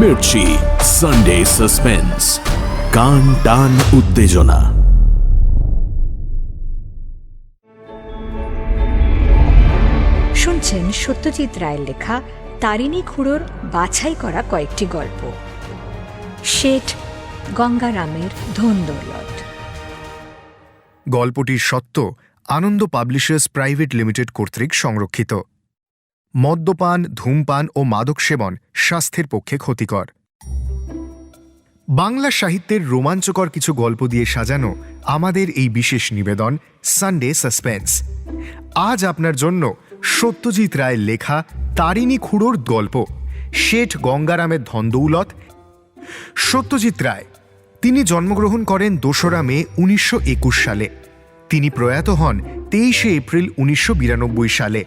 Mirchi Sunday suspense, কান টান উত্তেজনা। শুনছেন সত্যজিৎ রায়ের লেখা তারিণী খুড়োর বাছাই করা কয়েকটি গল্প। শেঠ গঙ্গারামের ধন দৌলত। গল্পটির সত্য আনন্দ পাবলিশার্স প্রাইভেট লিমিটেড কর্তৃক সংরক্ষিত। মদ্যপান, ধূমপান ও মাদক সেবন স্বাস্থ্যের পক্ষে ক্ষতিকর। বাংলা সাহিত্যের রোমাঞ্চকর কিছু গল্প দিয়ে সাজানো আমাদের এই বিশেষ নিবেদন সানডে সাসপেন্স। আজ আপনার জন্য সত্যজিৎ রায়ের লেখা তারিণী খুড়োর গল্প শেঠ গঙ্গারামের ধনদৌলত। সত্যজিৎ রায়, তিনি জন্মগ্রহণ করেন 2রা মে 1921 সালে। তিনি প্রয়াত হন 23শে এপ্রিল 1992 সালে।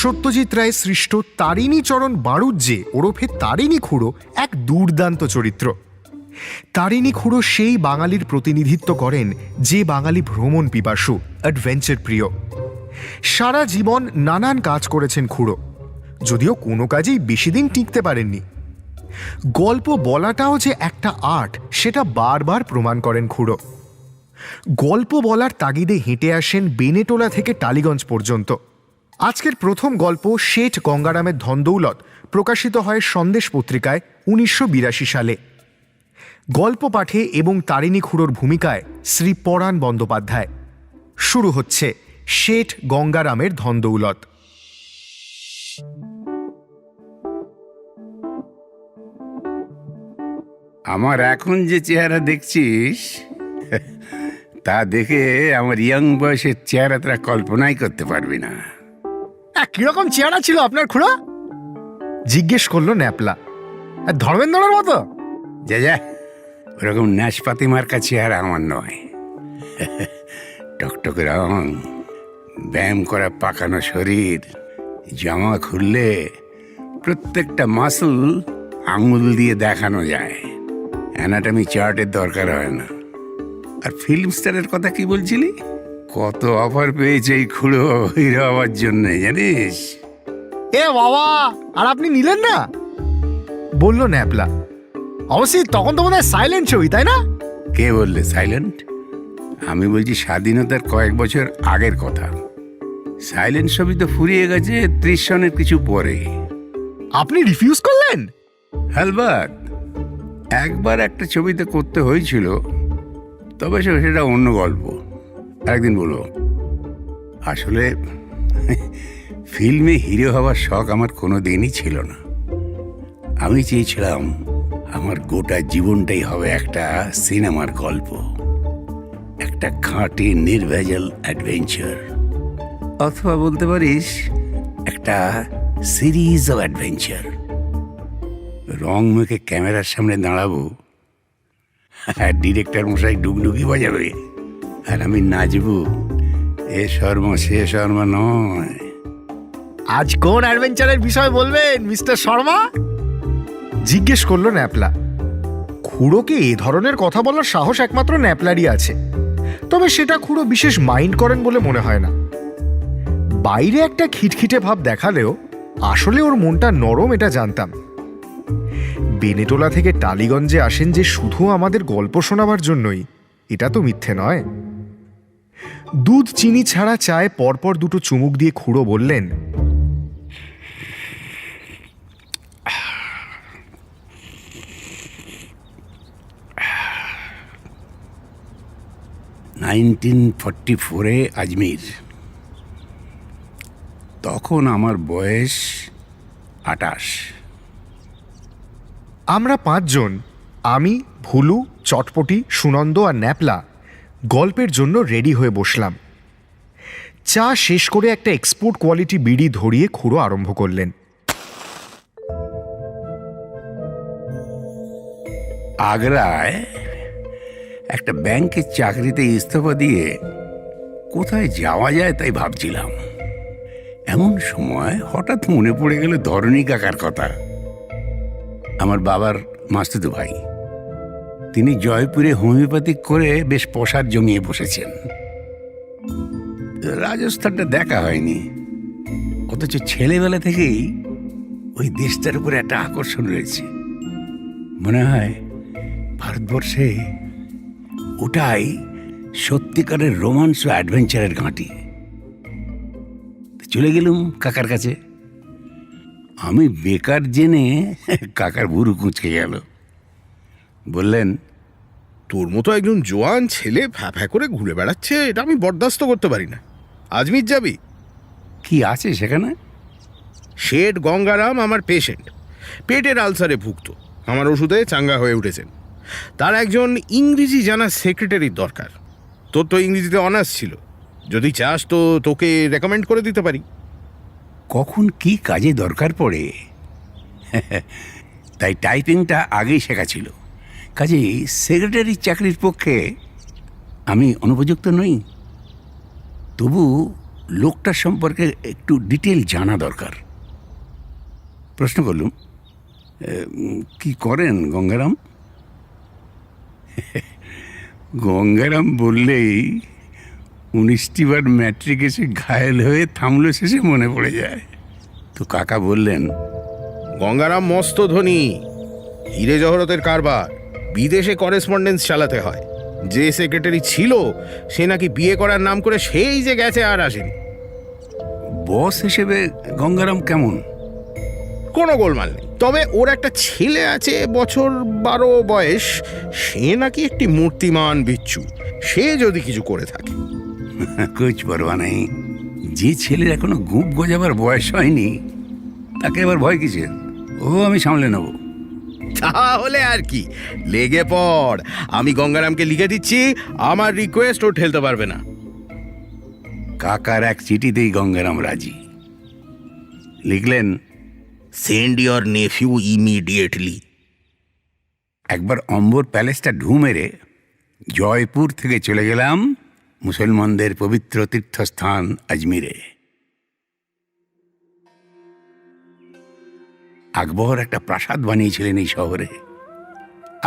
সত্যজিৎ রায় সৃষ্ট তারিণীচরণ বাড়ুজ্যে ওরফে তারিণী খুড়ো এক দুর্দান্ত চরিত্র। তারিণী খুড়ো সেই বাঙালির প্রতিনিধিত্ব করেন যে বাঙালি ভ্রমণ পিপাসু, অ্যাডভেঞ্চার প্রিয়। সারা জীবন নানান কাজ করেছেন খুড়ো, যদিও কোনো কাজেই বেশি দিন টিকতে পারেননি। গল্প বলাটাও যে একটা আর্ট, সেটা বারবার প্রমাণ করেন খুড়ো। গল্প বলার তাগিদে হেঁটে আসেন বেনেটোলা থেকে টালিগঞ্জ পর্যন্ত। আজকের প্রথম গল্প শেঠ গঙ্গারামের ধনদৌলত প্রকাশিত হয় সন্দেশ পত্রিকায় 1982 সালে। গল্প পাঠে এবং তারিণী খুড়োর ভূমিকায় শ্রী পরাণ বন্দ্যোপাধ্যায়। শুরু হচ্ছে শেঠ গঙ্গারামের ধনদৌলত। আমার এখন যে চেহারা দেখছিস তা দেখে আমার ইয়াং বয়সের চেহারা তোরা কল্পনাই করতে পারবি না। কিরকম চেহারা ছিল আপনার খুড়ো? জিজ্ঞেস করলো ন্যাপলা। ধর্মেন্দ্রর মতো? যা যা, ওরকম ন্যাশপাতি মার্কা চেহারা আমার নয়। টকটকে রং, ব্যায়াম করা পাকানো শরীর, জামা খুললে প্রত্যেকটা মাসল আঙুল দিয়ে দেখানো যায়। অ্যানাটমি চার্টের দরকার হয় না। আর ফিল্ম স্টারের কথা কি বলছিলি? কত অফার পেয়েছে এই খুড়ো হিরো হওয়ার জন্য, জানিস? এ বাবা, আর আপনি নিলেন না? বলল ন্যাপলা। অবশ্যই তখন তো মনে হয় সাইলেন্ট ছবি, তাই না? কে বললে সাইলেন্ট? আমি বলছি স্বাধীনতার কয়েক বছর আগের কথা। সাইলেন্ট ছবি তো ফুরিয়ে গেছে 30 সনের কিছু পরে। আপনি রিফিউজ করলেন? হালবাত একবার একটা ছবিতে করতে হয়েছিল, তবে সেটা অন্য গল্প, একদিন বলবো। আসলে ফিল্মে হিরো হওয়ার শখ আমার কোনো দিনই ছিল না। আমি চেয়েছিলাম আমার গোটা জীবনটাই হবে একটা সিনেমার গল্প, একটা খাঁটি নির্ভেজাল অ্যাডভেঞ্চার, অথবা বলতে পারিস একটা সিরিজ অফ অ্যাডভেঞ্চার। রং মেখে ক্যামেরার সামনে দাঁড়াবো, ডিরেক্টর মশাই ডুগডুগি বাজাবে, আর আমি নাচবো এ শর্মা সে শর্মা নয়। আজ কোন অ্যাডভেঞ্চারের বিষয় বলবেন মিস্টার শর্মা? জিজ্ঞেস করলো ন্যাপলা। খুড়োকে এ ধরনের কথা বলার সাহস একমাত্র ন্যাপলারই আছে, তবে সেটা খুড়ো বিশেষ মাইন্ড করেন বলে মনে হয় না। বাইরে একটা খিটখিটে ভাব দেখালেও আসলে ওর মনটা নরম, এটা জানতাম। বেনেটোলা থেকে টালিগঞ্জে আসেন যে শুধু আমাদের গল্প শোনাবার জন্যই, এটা তো মিথ্যে নয়। দুধ চিনি ছাড়া চায়ে পরপর দুটো চুমুক দিয়ে খুড়ো বললেন, 1944-এ আজমির। তখন আমার বয়স 28। আমরা 5 জন, আমি, ভুলু, চটপটি, সুনন্দ আর ন্যাপলা গল্পের জন্য রেডি হয়ে বসলাম। চা শেষ করে একটা এক্সপোর্ট কোয়ালিটি বিড়ি ধরিয়ে খুড়ো আরম্ভ করলেন। আগ্রায় একটা ব্যাংকের চাকরিতে ইস্তফা দিয়ে কোথায় যাওয়া যায় তাই ভাবছিলাম। এমন সময় হঠাৎ মনে পড়ে গেল ধরণী কাকার কথা, আমার বাবার মাস্তুতো ভাই। তিনি জয়পুরে হোমিওপ্যাথিক করে বেশ পসার জমিয়ে বসেছেন। রাজস্থানটা দেখা হয়নি, অথচ ছেলেবেলা থেকেই ওই দেশটার উপরে একটা আকর্ষণ রয়েছে। মনে হয় ভারতবর্ষে ওটাই সত্যিকারের রোমান্স ও অ্যাডভেঞ্চারের ঘাঁটি। চলে গেলুম কাকার কাছে। আমি বেকার জেনে কাকার ভুরু কুঁচকে গেল। বললেন, তোর মতো একজন জোয়ান ছেলে ফ্যা ফ্যা করে ঘুরে বেড়াচ্ছে, এটা আমি বরদাস্ত করতে পারি না। আজমির যাবি? কি আছে সেখানে? শেঠ গঙ্গারাম আমার পেশেন্ট, পেটের আলসারে ভুগত, আমার ওষুধে চাঙ্গা হয়ে উঠেছেন। তার একজন ইংরেজি জানা সেক্রেটারির দরকার। তোর তো ইংরেজিতে অনার্স ছিল, যদি চাস তো তোকে রেকমেন্ড করে দিতে পারি। কখন কি কাজে দরকার পড়ে, তাই টাইপিংটা আগেই শেখা ছিল। কাজেই সেক্রেটারির চাকরির পক্ষে আমি অনুপযুক্ত নই। তবু লোকটার সম্পর্কে একটু ডিটেল জানা দরকার। প্রশ্ন করলুম, কি করেন গঙ্গারাম? গঙ্গারাম বললেই 19টি বার ম্যাট্রিক এসে ঘায়েল হয়ে থামলো শেষে মনে পড়ে যায়। তো কাকা বললেন, গঙ্গারাম মস্ত ধনী, হিরে জহরতের কারবার, বিদেশে করেসপন্ডেন্স চালাতে হয়। যে সেক্রেটারি ছিল সে নাকি বিয়ে করার নাম করে সেই যে গেছে আর আসেনি। বস হিসেবে গঙ্গারাম কেমন? কোনো গোলমাল নেই, তবে ওর একটা ছেলে আছে বছর 12 বয়স, সে নাকি একটি মূর্তিমান বিচ্ছু। সে যদি কিছু করে থাকে। কুছ পরোয়া নেই, যে ছেলের এখনো গুপ গজাবার বয়স হয়নি তাকে আবার ভয় কিসের? ও আমি সামলে নেব। তাহলে আর কি, লেগে পড়। আমি গঙ্গারামকে লিখে দিচ্ছি, আমার রিকোয়েস্ট ও ঠেলতে পারবে না। কাকার এক চিঠিতেই গঙ্গারাম রাজি। লিখলেন, সেন্ড ইয়োর নেফিউ ইমিডিয়েটলি। একবার অম্বর প্যালেসটা ঢু মেরে জয়পুর থেকে চলে গেলাম মুসলমানদের পবিত্র তীর্থস্থান আজমিরে। আকবর একটা প্রাসাদ বানিয়েছিলেন এই শহরে।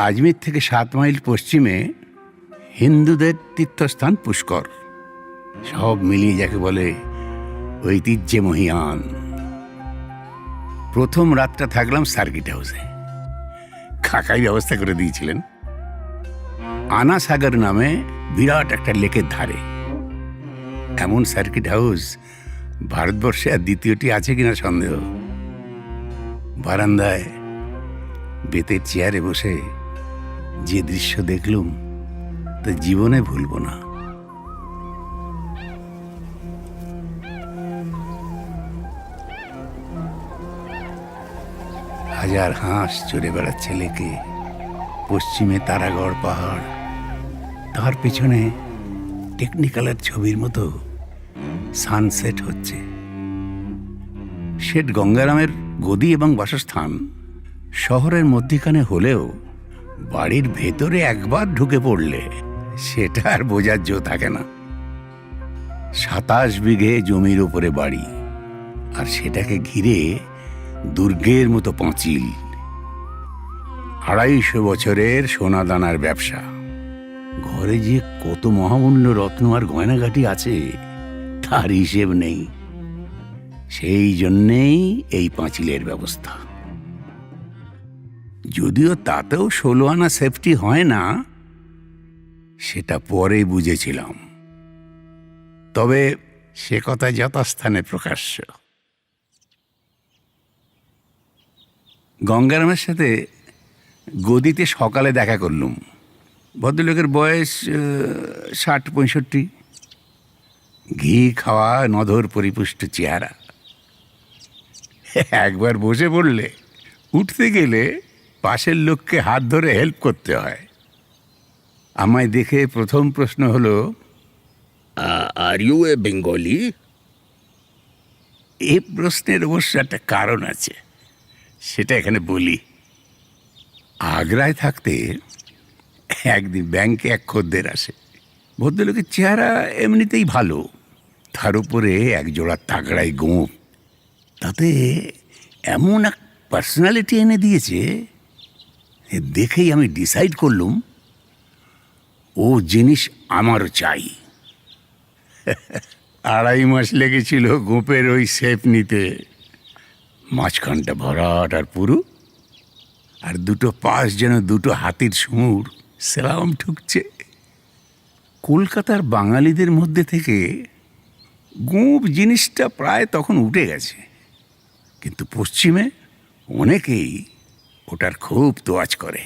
আজমির থেকে 7 মাইল পশ্চিমে হিন্দুদের তীর্থস্থান পুষ্কর। সব মিলিয়ে যাকে বলে ঐতিহ্যে মহিয়ান। প্রথম রাতটা থাকলাম সার্কিট হাউসে। কাকাই ব্যবস্থা করে দিয়েছিলেন। আনা সাগর নামে বিরাট একটা লেকের ধারে। এমন সার্কিট হাউস ভারতবর্ষে আর দ্বিতীয়টি আছে কিনা সন্দেহ। বারান্দায় বেতের চেয়ারে বসে যে দৃশ্য দেখলুম তা জীবনে ভুলব না। হাজার হাঁস চড়ে বেড়াচ্ছে লেকে। পশ্চিমে তারাগড় পাহাড়, তার পেছনে টেকনিক্যালের ছবির মতো সানসেট হচ্ছে। শেঠ গঙ্গারামের গদি এবং বাসস্থান শহরের মধ্যিখানে হলেও বাড়ির ভেতরে একবার ঢুকে পড়লে সেটা আর বোঝার জো থাকে না। 27 বিঘে জমির উপরে বাড়ি, আর সেটাকে ঘিরে দুর্গের মতো পাঁচিল। 250 বছরের সোনাদানার ব্যবসা। ঘরে যে কত মহামূল্য রত্ন আর গয়নাগাটি আছে তার হিসেব নেই। সেই জন্যেই এই পাঁচিলের ব্যবস্থা। যদিও তাতেও 16 আনা সেফটি হয় না, সেটা পরে বুঝেছিলাম। তবে সে কথা যথাস্থানে প্রকাশ্য। গঙ্গারামের সাথে গদিতে সকালে দেখা করলুম। ভদ্রলোকের বয়স 60-65। ঘি খাওয়া নধর পরিপুষ্ট চেহারা। একবার বসে পড়লে উঠতে গেলে পাশের লোককে হাত ধরে হেল্প করতে হয়। আমায় দেখে প্রথম প্রশ্ন হলো, আর ইউ এ বেঙ্গলি? এই প্রশ্নের অবশ্য একটা কারণ আছে, সেটা এখানে বলি। আগ্রায় থাকতে একদিন ব্যাংকে এক খদ্দের আসে। ভদ্রলোকের চেহারা এমনিতেই ভালো, তার উপরে একজোড়া তাগড়াই গোঁফ। তাতে এমন এক পার্সোনালিটি এনে দিয়েছে, দেখেই আমি ডিসাইড করলুম ও জিনিস আমারও চাই। 2.5 মাস লেগেছিল গোপের ওই শেপ নিতে। মাঝখানটা ভরাট আর পুরু, আর দুটো পাশ যেন দুটো হাতির সুর সেলাম ঠুকছে। কলকাতার বাঙালিদের মধ্যে থেকে গোঁপ জিনিসটা প্রায় তখন উঠে গেছে, কিন্তু পশ্চিমে অনেকেই ওটার খুব তোয়াজ করে।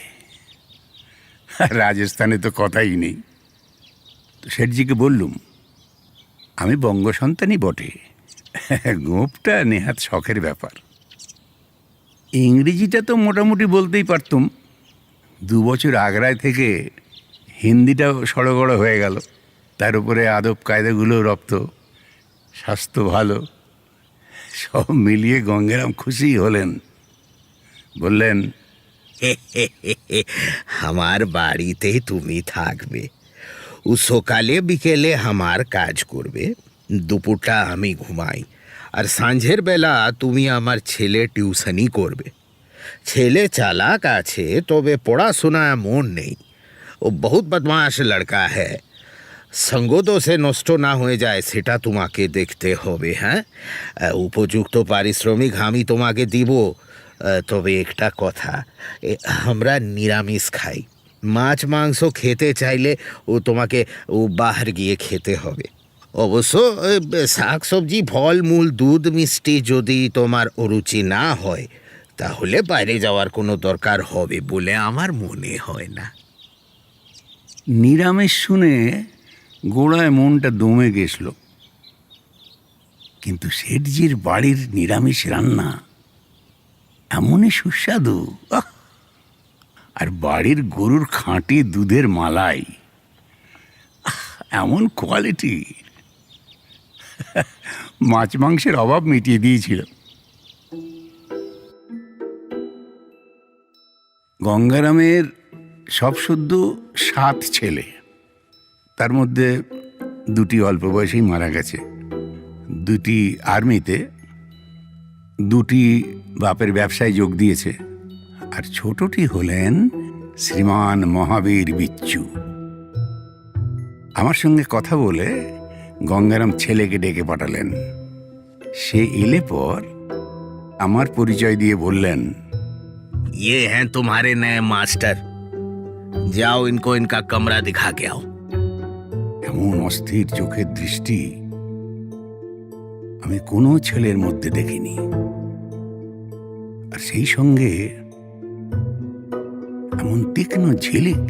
আর রাজস্থানে তো কথাই নেই। তো শেঠজিকে বললুম, আমি বঙ্গ সন্তানই বটে, গোঁপটা নেহাত শখের ব্যাপার। ইংরেজিটা তো মোটামুটি বলতেই পারতুম। 2 বছর আগ্রায় থেকে হিন্দিটাও সড়গড় হয়ে গেল, তার উপরে আদব কায়দাগুলো রপ্ত, স্বাস্থ্য ভালো, সব মিলিয়ে গঙ্গারাম খুশি হলেন। বললেন, আমার বাড়িতেই তুমি থাকবে, ও সকালে বিকেলে আমার কাজ করবে, দুপুরটা আমি ঘুমাই, আর সাঁঝের বেলা তুমি আমার ছেলে টিউশনই করবে। ছেলে চালাক আছে, তবে পড়াশোনায় মন নেই। ও বহুত বদমাশ লড়কা হ্যাঁ, সঙ্গত সে নষ্ট না হয়ে যায় সেটা তোমাকে দেখতে হবে। হ্যাঁ, উপযুক্ত পারিশ্রমিক আমি তোমাকে দিব। তবে একটা কথা, আমরা নিরামিষ খাই, মাছ মাংস খেতে চাইলে তোমাকে বাহার গিয়ে খেতে হবে। অবশ্য শাক সবজি ফল মূল দুধ মিষ্টি যদি তোমার অরুচি না হয়, তাহলে বাইরে যাওয়ার কোনো দরকার হবে বলে আমার মনে হয় না। নিরামিষ শুনে গোড়ায় মনটা দমে গেছিল, কিন্তু শেঠজির বাড়ির নিরামিষ রান্না এমনই সুস্বাদু। আর বাড়ির গরুর খাঁটি দুধের মালাই এমন কোয়ালিটি, মাছ মাংসের অভাব মিটিয়ে দিয়েছিল। গঙ্গারামের সব শুদ্ধ 7 ছেলে, তার মধ্যে 2টি অল্প বয়সেই মারা গেছে, 2টি আর্মিতে, 2টি বাপের ব্যবসায় যোগ দিয়েছে, আর ছোটটি হলেন শ্রীমান মহাবীর বিচ্ছু। আমার সঙ্গে কথা বলে গঙ্গারাম ছেলেকে ডেকে পাঠালেন। সে এলে পর আমার পরিচয় দিয়ে বললেন, ये हैं तुम्हारे नए मास्टर, जाओ इनको इनका कमरा दिखा के आओ। এমন অস্থির চোখের দৃষ্টি আমি কোনো ছেলের মধ্যে দেখিনি। আর সেই সঙ্গে এমন তীক্ষ্ণ ঝিলিক,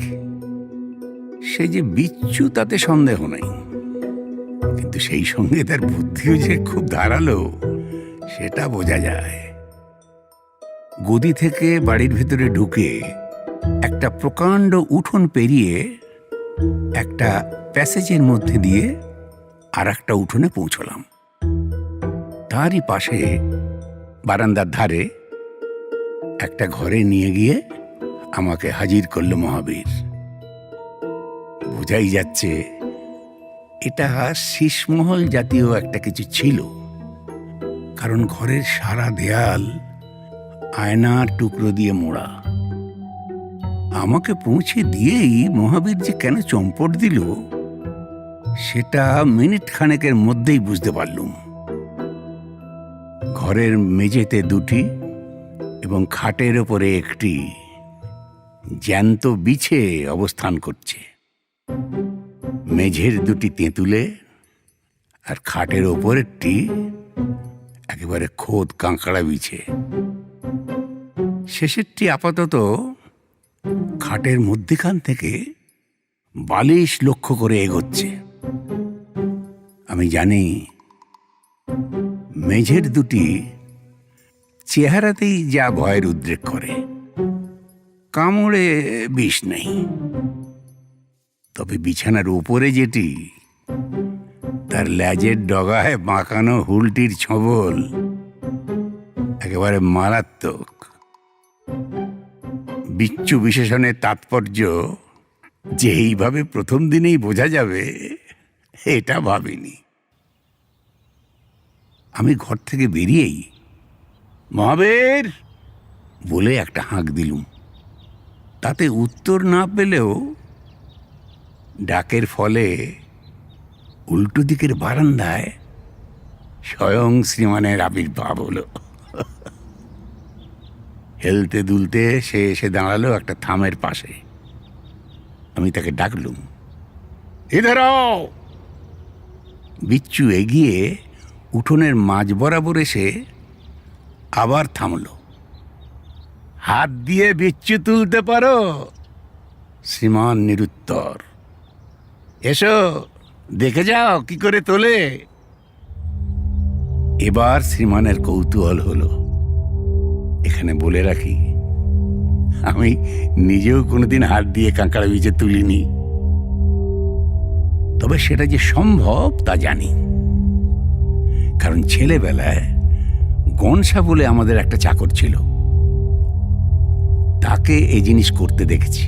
সে যে বিচ্ছু তাতে সন্দেহ নাই, কিন্তু সেই সঙ্গে তার বুদ্ধিও যে খুব ধারালো সেটা বোঝা যায়। গদি থেকে বাড়ির ভেতরে ঢুকে একটা প্রকাণ্ড উঠোন পেরিয়ে একটা প্যাসেজের মধ্যে দিয়ে আর একটা উঠোনে পৌঁছলাম। তারই পাশে বারান্দার ধারে একটা ঘরে নিয়ে গিয়ে আমাকে হাজির করল মহাবীর। বোঝাই যাচ্ছে এটা শীষমহল জাতীয় একটা কিছু ছিল, কারণ ঘরের সারা দেয়াল আয়নার টুকরো দিয়ে মোড়া। আমাকে পৌঁছে দিয়েই মহাবীর যে কেন চম্পট দিল সেটা মিনিট খানেকের মধ্যেই বুঝতে পারলুম। ঘরের মেঝেতে 2টি এবং খাটের ওপরে একটি জ্যান্ত বিছে অবস্থান করছে। মেঝের 2টি তেঁতুলে আর খাটের ওপরেরটি একেবারে খোদ কাঁকড়া বিছে। শেষেরটি আপাতত খাটের মধ্যেখান থেকে বালিশ লক্ষ্য করে এগোচ্ছে। আমি জানি মেঝের 2টি চেহারাতেই যা ভয়ের উদ্রেক করে, কামড়ে বিষ নেই, তবে বিছানার উপরে যেটি, তার ল্যাজের ডগায় বাঁকানো হুলটির ছোবল একেবারে মারাত্মক। বিচ্ছু বিশেষণের তাৎপর্য যে এইভাবে প্রথম দিনেই বোঝা যাবে এটা ভাবিনি। আমি ঘর থেকে বেরিয়েই মহাবীর বলে একটা হাঁক দিলুম। তাতে উত্তর না পেলেও ডাকের ফলে উল্টো দিকের বারান্দায় স্বয়ং শ্রীমানের আবির্ভাব হলো। হেলতে দুলতে সে এসে দাঁড়ালো একটা থামের পাশে। আমি তাকে ডাকলুম, এধার আও। বিচ্ছু এগিয়ে উঠোনের মাঝ বরাবর এসে আবার থামল। হাত দিয়ে বিচ্ছু তুলতে পারো? শ্রীমান নিরুত্তর। এসো দেখে যাও কি করে তোলে। এবার শ্রীমানের কৌতূহল হলো। এখানে বলে রাখি, আমি নিজেও কোনোদিন হাত দিয়ে কাঁকড়া বীজে তুলিনি, তবে সেটা যে সম্ভব তা জানি। কারণ ছেলেবেলায় গনসা বলে আমাদের একটা চাকর ছিল, তাকে এই জিনিস করতে দেখেছি।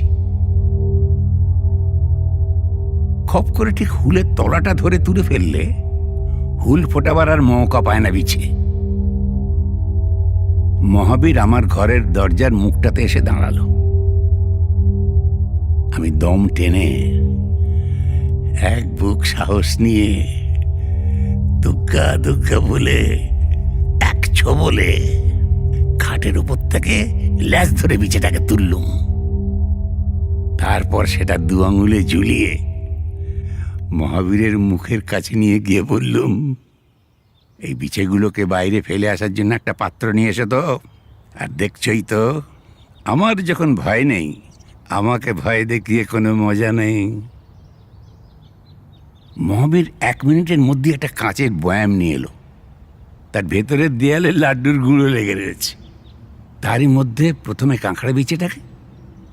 খপ করে ঠিক হুলের তলাটা ধরে তুলে ফেললে হুল ফোটাবার আর মৌকা পায় না বিছে। মহাবীর আমার ঘরের দরজার মুখটাতে এসে দাঁড়ালো। আমি দম টেনে এক বুক সাহস নিয়ে দুগ্গা দুগ্গা বলে এক বলে খাটের উপর থেকে ল্যাজ ধরে বিছেটাকে তুললুম। তারপর সেটা দু আঙুলে ঝুলিয়ে মহাবীরের মুখের কাছে নিয়ে গিয়ে বললুম, এই বিছেগুলোকে বাইরে ফেলে আসার জন্য একটা পাত্র নিয়ে এসো তো। আর দেখছই তো, আমার যখন ভয় নেই, আমাকে ভয় দেখিয়ে কোনো মজা নেই। মহাবীর 1 মিনিটের মধ্যে একটা কাঁচের বয়াম নিয়ে এলো। তার ভেতরের দেয়ালে লাড্ডুর গুঁড়ো লেগে রয়েছে। তারই মধ্যে প্রথমে কাঁকড়া বিছেটাকে,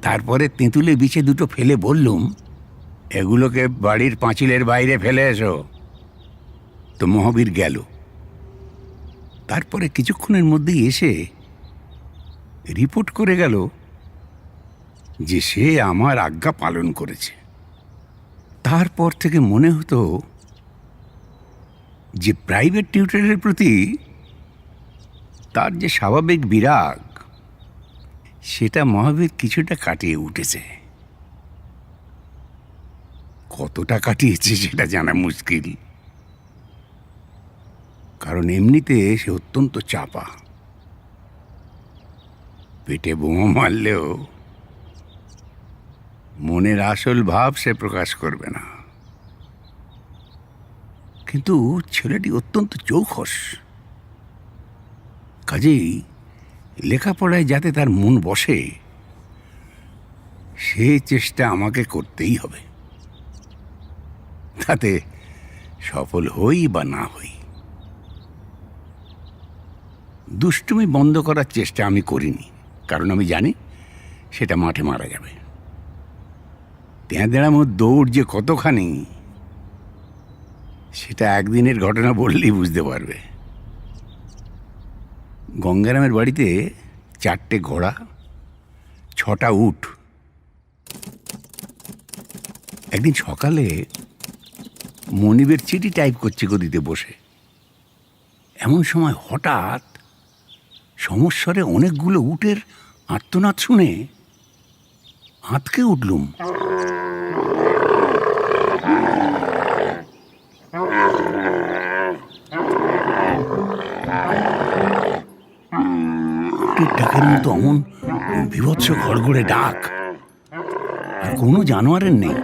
তারপরে তেঁতুলে বিছে দুটো ফেলে বললুম, এগুলোকে বাড়ির পাঁচিলের বাইরে ফেলে এসো। তো মহাবীর গেল। তারপরে কিছুক্ষণের মধ্যেই এসে রিপোর্ট করে গেল যে সে আমার আজ্ঞা পালন করেছে। তারপর থেকে মনে হতো যে প্রাইভেট টিউটরের প্রতি তার যে স্বাভাবিক বিরাগ, সেটা মহাবীর কিছুটা কাটিয়ে উঠেছে। কতটা কাটিয়েছে সেটা জানা মুশকিল, কারণ এমনিতে সে অত্যন্ত চাপা। পেটে বোমা মারলেও মনের আসল ভাব সে প্রকাশ করবে না। কিন্তু ছেলেটি অত্যন্ত চৌখস। কাজেই লেখাপড়ায় যাতে তার মন বসে, সে চেষ্টা আমাকে করতেই হবে, তাতে সফল হই বা না হই। দুষ্টুমি বন্ধ করার চেষ্টা আমি করিনি, কারণ আমি জানি সেটা মাঠে মারা যাবে। তেঁদেড়ামোর দৌড় যে কতখানি, সেটা একদিনের ঘটনা বললেই বুঝতে পারবে। গঙ্গারামের বাড়িতে 4টে ঘোড়া, 6টা উট। একদিন সকালে মনিবের চিঠি টাইপ করছে গদিতে বসে। এমন সময় হঠাৎ সমস্বরে অনেকগুলো উটের আর্তনাদ শুনে আঁতকে উঠলুম। ডাকের মতো অমন বিভৎস ঘড়ঘড়ে ডাক, আর কোনো জানোয়ারের নেই।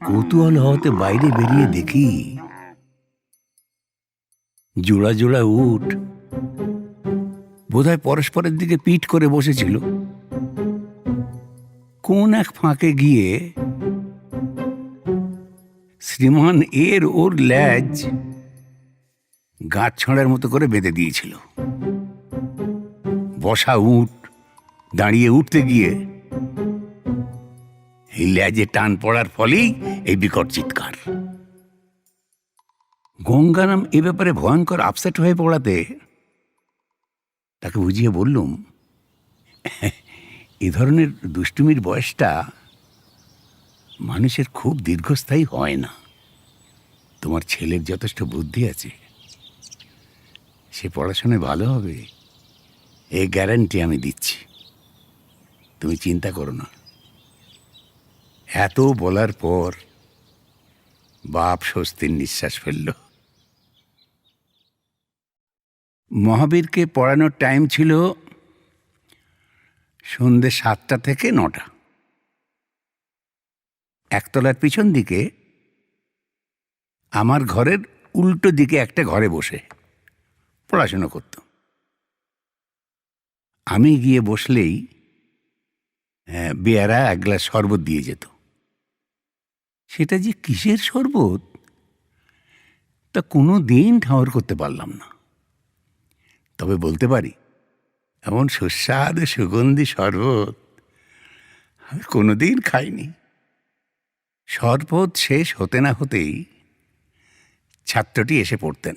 কৌতূহল হওয়াতে বাইরে বেরিয়ে দেখি জোড়া জোড়া উট বোধহয় পরস্পরের দিকে পিঠ করে বসেছিল। কোন এক ফাঁকে গিয়ে শ্রীমান ওর ল্যাজ গাছ ছড়ার মতো করে বেঁধে দিয়েছিল। বসা উট দাঁড়িয়ে উঠতে গিয়ে এই ল্যাজে টান পড়ার ফলেই এই বিকট চিৎকার। গঙ্গারাম এ ব্যাপারে ভয়ঙ্কর আপসেট হয়ে পড়াতে তাকে বুঝিয়ে বললুম, এ ধরনের দুষ্টুমির বয়সটা মানুষের খুব দীর্ঘস্থায়ী হয় না। তোমার ছেলের যথেষ্ট বুদ্ধি আছে, সে পড়াশোনায় ভালো হবে, এই গ্যারান্টি আমি দিচ্ছি। তুমি চিন্তা করো না। এত বলার পর বাপ স্বস্তির নিঃশ্বাস ফেলল। মহাবীরকে পড়ানোর টাইম ছিল সন্ধ্যে 7টা থেকে 9টা। একতলার পিছন দিকে আমার ঘরের উল্টো দিকে একটা ঘরে বসে পড়াশোনা করত। আমি গিয়ে বসলেই বেয়ারা এক গ্লাস শরবত দিয়ে যেত। সেটা যে কিসের শরবত তা কোনো দিন ঠাউর করতে পারলাম না। তবে বলতে পারি, এমন সুস্বাদু সুগন্ধি শরবত আমি কোনোদিন খাইনি। শরবত শেষ হতে না হতেই ছাত্রটি এসে পড়তেন।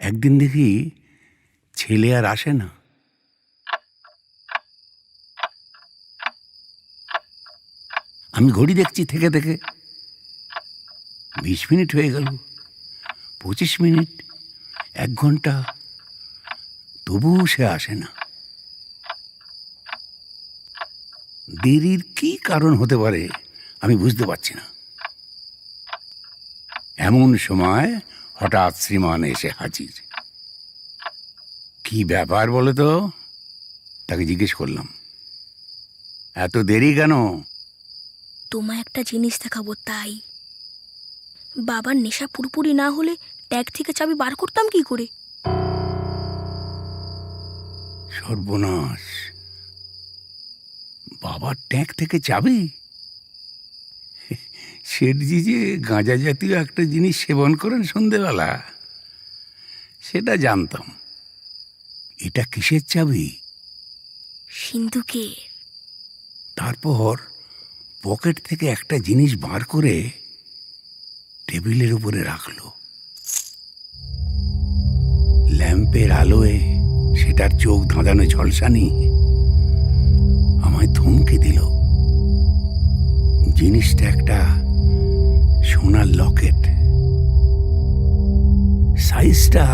একদিন দেখি ছেলে আর আসে না। আমি ঘড়ি দেখছি থেকে থেকে, 20 মিনিট হয়ে গেল, 25 মিনিট, 1 ঘন্টা, তবুও সে আসে না। দেরির কি কারণ হতে পারে আমি বুঝতে পারছি না। এমন সময় হঠাৎ শ্রীমান এসে হাজির। কি ব্যাপার বলে তো? তাকে জিজ্ঞেস করলাম, এত দেরি কেন? তোমায় একটা জিনিস দেখাবো তাই। বাবার নেশা পুরোপুরি না হলে ট্যাগ থেকে চাবি বার করতাম কি করে? সর্বনাশ! বাবার ট্যাঙ্ক থেকে চাবি? শেঠজি যে গাঁজা জাতীয় একটা জিনিস সেবন করেন সন্ধেবেলা, সেটা জানতাম। এটা কিসের চাবি? সিন্ধুকের। তারপর পকেট থেকে একটা জিনিস বার করে টেবিলের উপরে রাখলো। ল্যাম্পের আলোয় সেটার চোখ ধাঁধানো ঝলসানি আমায় থমকে দিল। জিনিসটা একটা সোনার লকেট। সাইজটা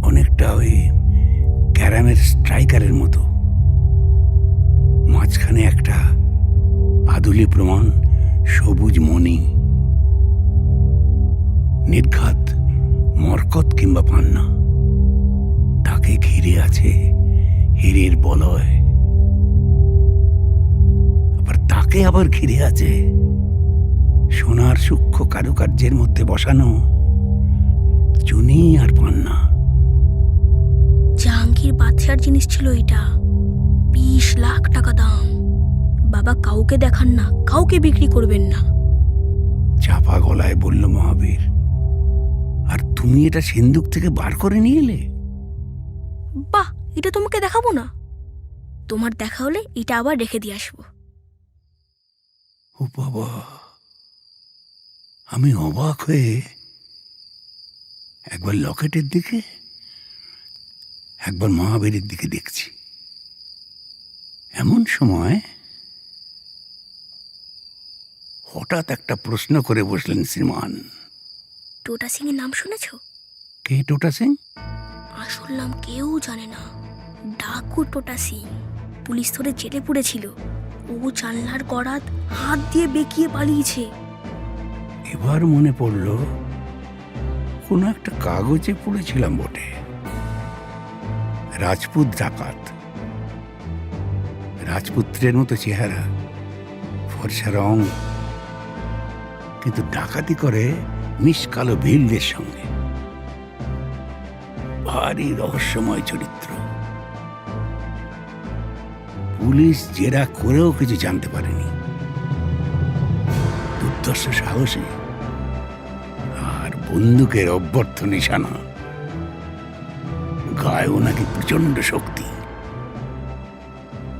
অনেকটা ওই ক্যারামের স্ট্রাইকারের মতো। মাঝখানে একটা আদুলি প্রমাণ সবুজ মণি, নির্ঘাত মরকত কিংবা পান্না। তাকে ঘিরে আছে হীরের বলয়, আবার তাকে আবার ঘিরে আছে সোনার সূক্ষ্ম কারুকার্যের মধ্যে বসানো চুনি আর পান্না। জাহাঙ্গীর বাদশার জিনিস ছিল এটা। 20 লাখ টাকা দাম। বাবা কাউকে দেখান না, কাউকে বিক্রি করবেন না। চাপা গলায় বলল মহাবীর। আর তুমি এটা সিন্ধুক থেকে বার করে নিয়ে এলে? বাহ, এটা তোমাকে দেখাবো না? তোমার দেখা হলে এটা আবার রেখে দিয়ে আসবো। ও বাবা! আমি অবাক হয়ে একবার লকেটের দিকে, একবার মহাবীরের দিকে দেখছি। এমন সময় হঠাৎ একটা প্রশ্ন করে বসলেন শ্রীমান। টোটা সিং এর নাম শুনেছ? কে টোটা সিং? আসল নাম কেউ জানে না। ডাকু টোটা সিং। পুলিশ ধরে জেলে পুড়েছিল। ও জানলার গড়াত হাত দিয়ে বেঁকিয়ে পালিয়েছে। এবার মনে পড়ল কোনো একটা কাগজে পড়েছিলাম বটে। রাজপুত ডাকাত, রাজপুত্রের মতো চেহারা, ফর্সা রং, কিন্তু ডাকাতি করে মিসকালো ভিলদের সঙ্গে। ভারী রহস্যময় চরিত্র। পুলিশ জেরা করেও কিছু জানতে পারেনি। দুর্ধর্ষ সাহসী আর বন্দুকের অভ্যর্থ নিশানা। গায়েও নাকি প্রচন্ড শক্তি।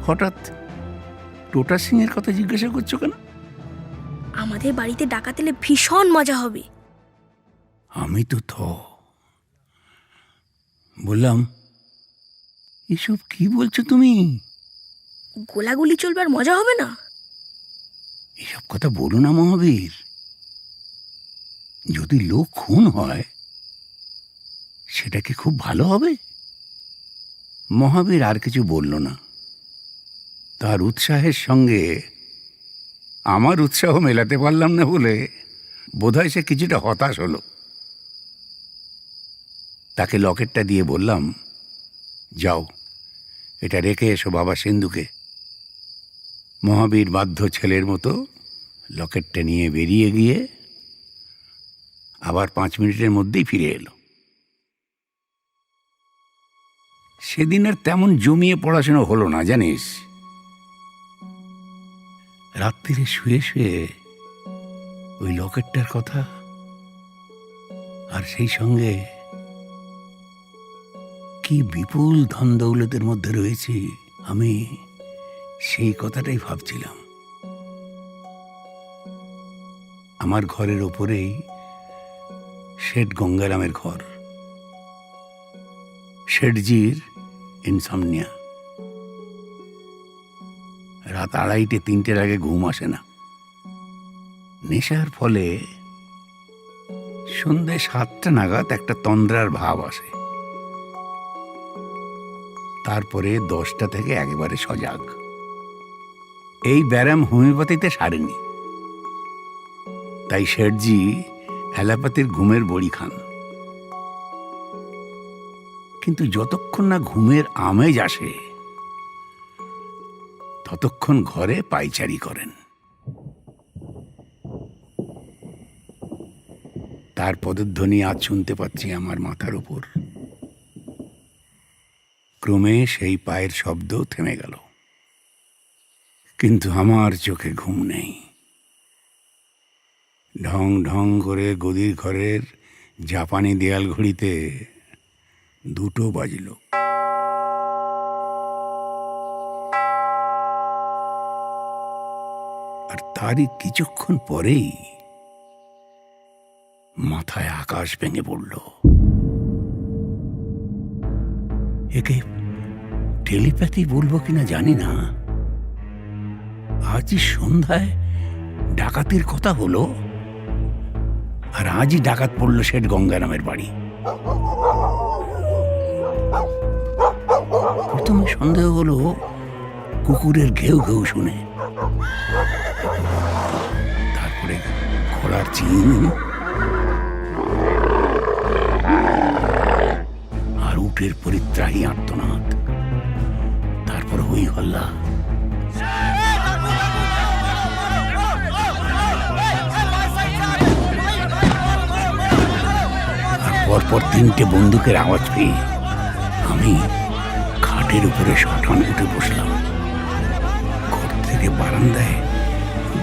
হঠাৎ টোটা সিং এর কথা জিজ্ঞাসা করছো কেন? আমাদের বাড়িতে ডাকাত এলে ভীষণ মজা হবে। আমি তো বললাম, এসব কি বলছো তুমি? গোলাগুলি চলবে আর মজা হবে না? এসব কথা বলো না মহাবীর। যদি লোক খুন হয় সেটা কি খুব ভালো হবে? মহাবীর আর কিছু বলল না। তার উৎসাহের সঙ্গে আমার উৎসাহ মেলাতে পারলাম না বলে বোধহয় সে কিছুটা হতাশ হলো। তাকে লকেটটা দিয়ে বললাম, যাও এটা রেখে এসো বাবা সিন্ধুকে। মহাবীর বাধ্য ছেলের মতো লকেটটা নিয়ে বেরিয়ে গিয়ে আবার 5 মিনিটের মধ্যেই ফিরে এলো। সেদিন আর তেমন জমিয়ে পড়াশোনা হলো না জানিস। রাত্রিরে শুয়ে শুয়ে ওই লকেটটার কথা আর সেই সঙ্গে কি বিপুল ধন দৌলতের মধ্যে রয়েছে আমি সেই কথাটাই ভাবছিলাম। আমার ঘরের ওপরেই শেঠ গঙ্গারামের ঘর। শেঠজির ইনসমনিয়া, রাত 2:30-3টের আগে ঘুম আসে না। নেশার ফলে সন্ধ্যে 7টা নাগাদ একটা তন্দ্রার ভাব আসে, তারপরে 10টা থেকে একেবারে সজাগ। এই ব্যারাম হোমিওপ্যাথিতে সারেনি, তাই শেঠজি অ্যালোপ্যাথির ঘুমের বড়ি খান। কিন্তু যতক্ষণ না ঘুমের আমেজ আসে ততক্ষণ ঘরে পায়চারি করেন। তার পদধ্বনি আজ শুনতে পাচ্ছি আমার মাথার উপর। ক্রমে সেই পায়ের শব্দ থেমে গেল, কিন্তু আমার চোখে ঘুম নেই। ঢং ঢং করে গদির ঘরের জাপানি দেয়াল ঘড়িতে 2টো বাজল। আর তারই কিছুক্ষণ পরেই মাথায় আকাশ ভেঙে পড়ল। একে টেলিপ্যাথি বলবো কিনা জানি না, আজই সন্ধ্যায় ডাকাতির কথা হলো, আর আজই ডাকাত পড়ল শেঠ গঙ্গারামের বাড়ি। প্রথমে সন্দেহ হলো কুকুরের ঘেউ ঘেউ শুনে, তারপরে ঘোড়ার চিন, আর উটের পরিত্রাহী আর্তনাদ, তারপর হই হল্লা। আর পরপর 3টে বন্দুকের আওয়াজ পেয়ে আমি খাটের উপরে শটান উঠে বসলাম। ঘর থেকে বারান্দায়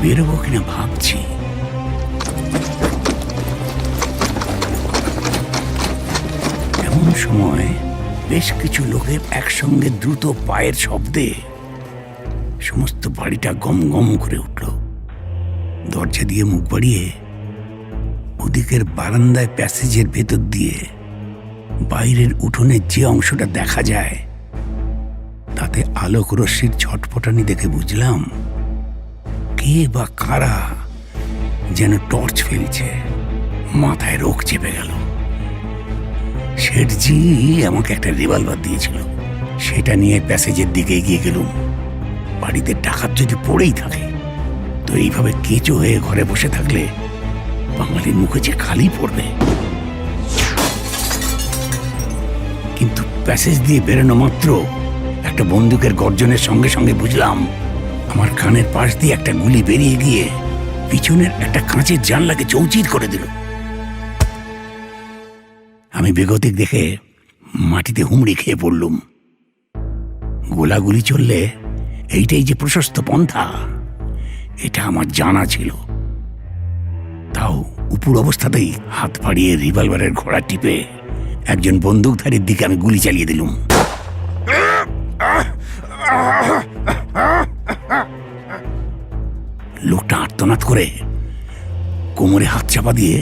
বেরোবো কিনা ভাবছি। এমন সময় বেশ কিছু লোকের একসঙ্গে দ্রুত পায়ের শব্দে সমস্ত বাড়িটা গম গম করে উঠল। দরজা দিয়ে মুখ বাড়িয়ে ওদিকের বারান্দায় প্যাসেজের ভেতর দিয়ে বাইরের উঠোনের যে অংশটা দেখা যায় তাতে আলোক রশ্মির ছটফটানি দেখে বুঝলাম কে বা কারা যেন টর্চ ফেলছে। মাথায় রোগ চেপে গেল। শেঠজি আমাকে একটা রিভলভার দিয়েছিল, সেটা নিয়ে প্যাসেজের দিকে এগিয়ে গেলুম। বাড়িতে ডাকাত যদি পড়েই থাকে তো এইভাবে কেঁচো হয়ে ঘরে বসে থাকলে বাঙালির মুখে যে খালি পড়বে। কিন্তু প্যাসেজ দিয়ে বেরোনো মাত্র একটা বন্দুকের গর্জনের সঙ্গে সঙ্গে বুঝলাম আমার কানের পাশ দিয়ে একটা গুলি বেরিয়ে গিয়ে পিছনের একটা কাঁচের জানলাকে চৌচির করে দিল। আমি বেগতিক দেখে মাটিতে হুমড়ি খেয়ে পড়লুম। গোলাগুলি চললে এইটাই যে প্রশস্ত পন্থা এটা আমার জানা ছিল। তাও উপর অবস্থাতেই হাত বাড়িয়ে রিভলভারের ঘোড়া টিপে একজন বন্দুকধারীর দিকে আমি গুলি চালিয়ে দিলুম। লোকটা আর্তনাদ করে কোমরে হাত চাপা দিয়ে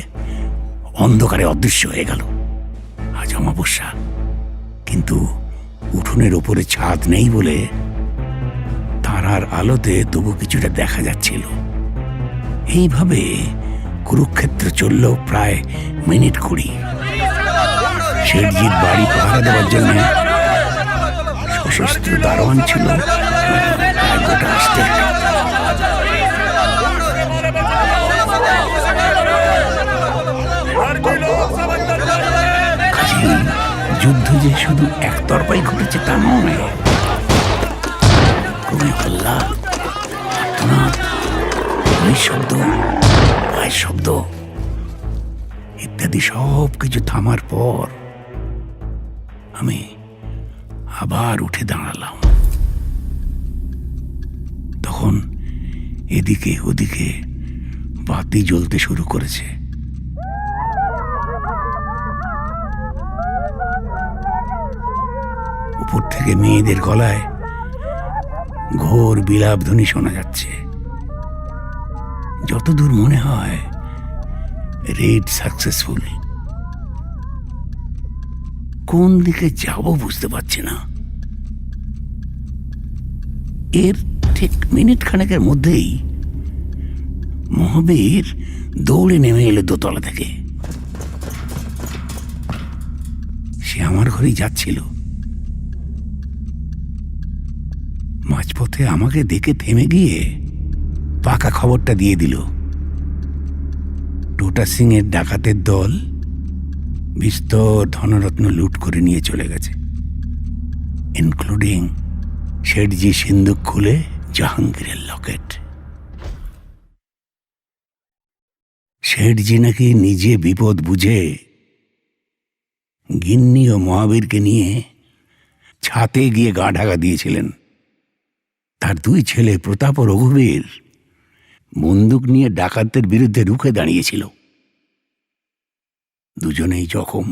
অন্ধকারে অদৃশ্য হয়ে গেল। আজ অমাবস্যা, কিন্তু উঠোনের ওপরে ছাদ নেই বলে তারার আলোতে তবু কিছুটা দেখা যাচ্ছিল। এইভাবে কুরুক্ষেত্র চলল প্রায় মিনিট 20। শেঠজির বাড়ি পাহারা দেওয়ার জন্য সশস্ত্র দারোয়ান ছিল গোটা আসতে। যুদ্ধ যে শুধু একতরফাই ঘটেছে তা নয়, রকমের হল্লা, আর্তনাদ, গুলির শব্দ, পায়ের শব্দ ইত্যাদি সব কিছু থামার পর আমি আবার উঠে দাঁড়ালাম। তখন এদিকে ওদিকে বাতি জ্বলতে শুরু করেছে। উপর থেকে মেয়েদের গলায় ঘোর বিলাপ ধ্বনি শোনা যাচ্ছে। যতদূর মনে হয় রেড সাকসেসফুল। কোন দিকে যাব বুঝতে পারছি না। এর ঠিক মিনিট খানেকের মধ্যেই মহাবীর দৌড়ে নেমে এলো দোতলা থেকে। সে আমার ঘরেই যাচ্ছিল। মাঝপথে আমাকে দেখে থেমে গিয়ে পাকা খবরটা দিয়ে দিল, টোটা সিং এর ডাকাতের দল বিস্তর ধনরত্ন লুট করে নিয়ে চলে গেছে, ইনক্লুডিং শেঠজি সিন্দুক খুলে জাহাঙ্গীরের লকেট। শেঠজি নাকি নিজে বিপদ বুঝে গিন্নি ও মহাবীরকে নিয়ে ছাতে গিয়ে গা ঢাকা দিয়েছিলেন। তার দুই ছেলে প্রতাপ ও রঘুবীর বন্দুক নিয়ে ডাকাতদের বিরুদ্ধে রুখে দাঁড়িয়েছিল। দুজনেই জখম।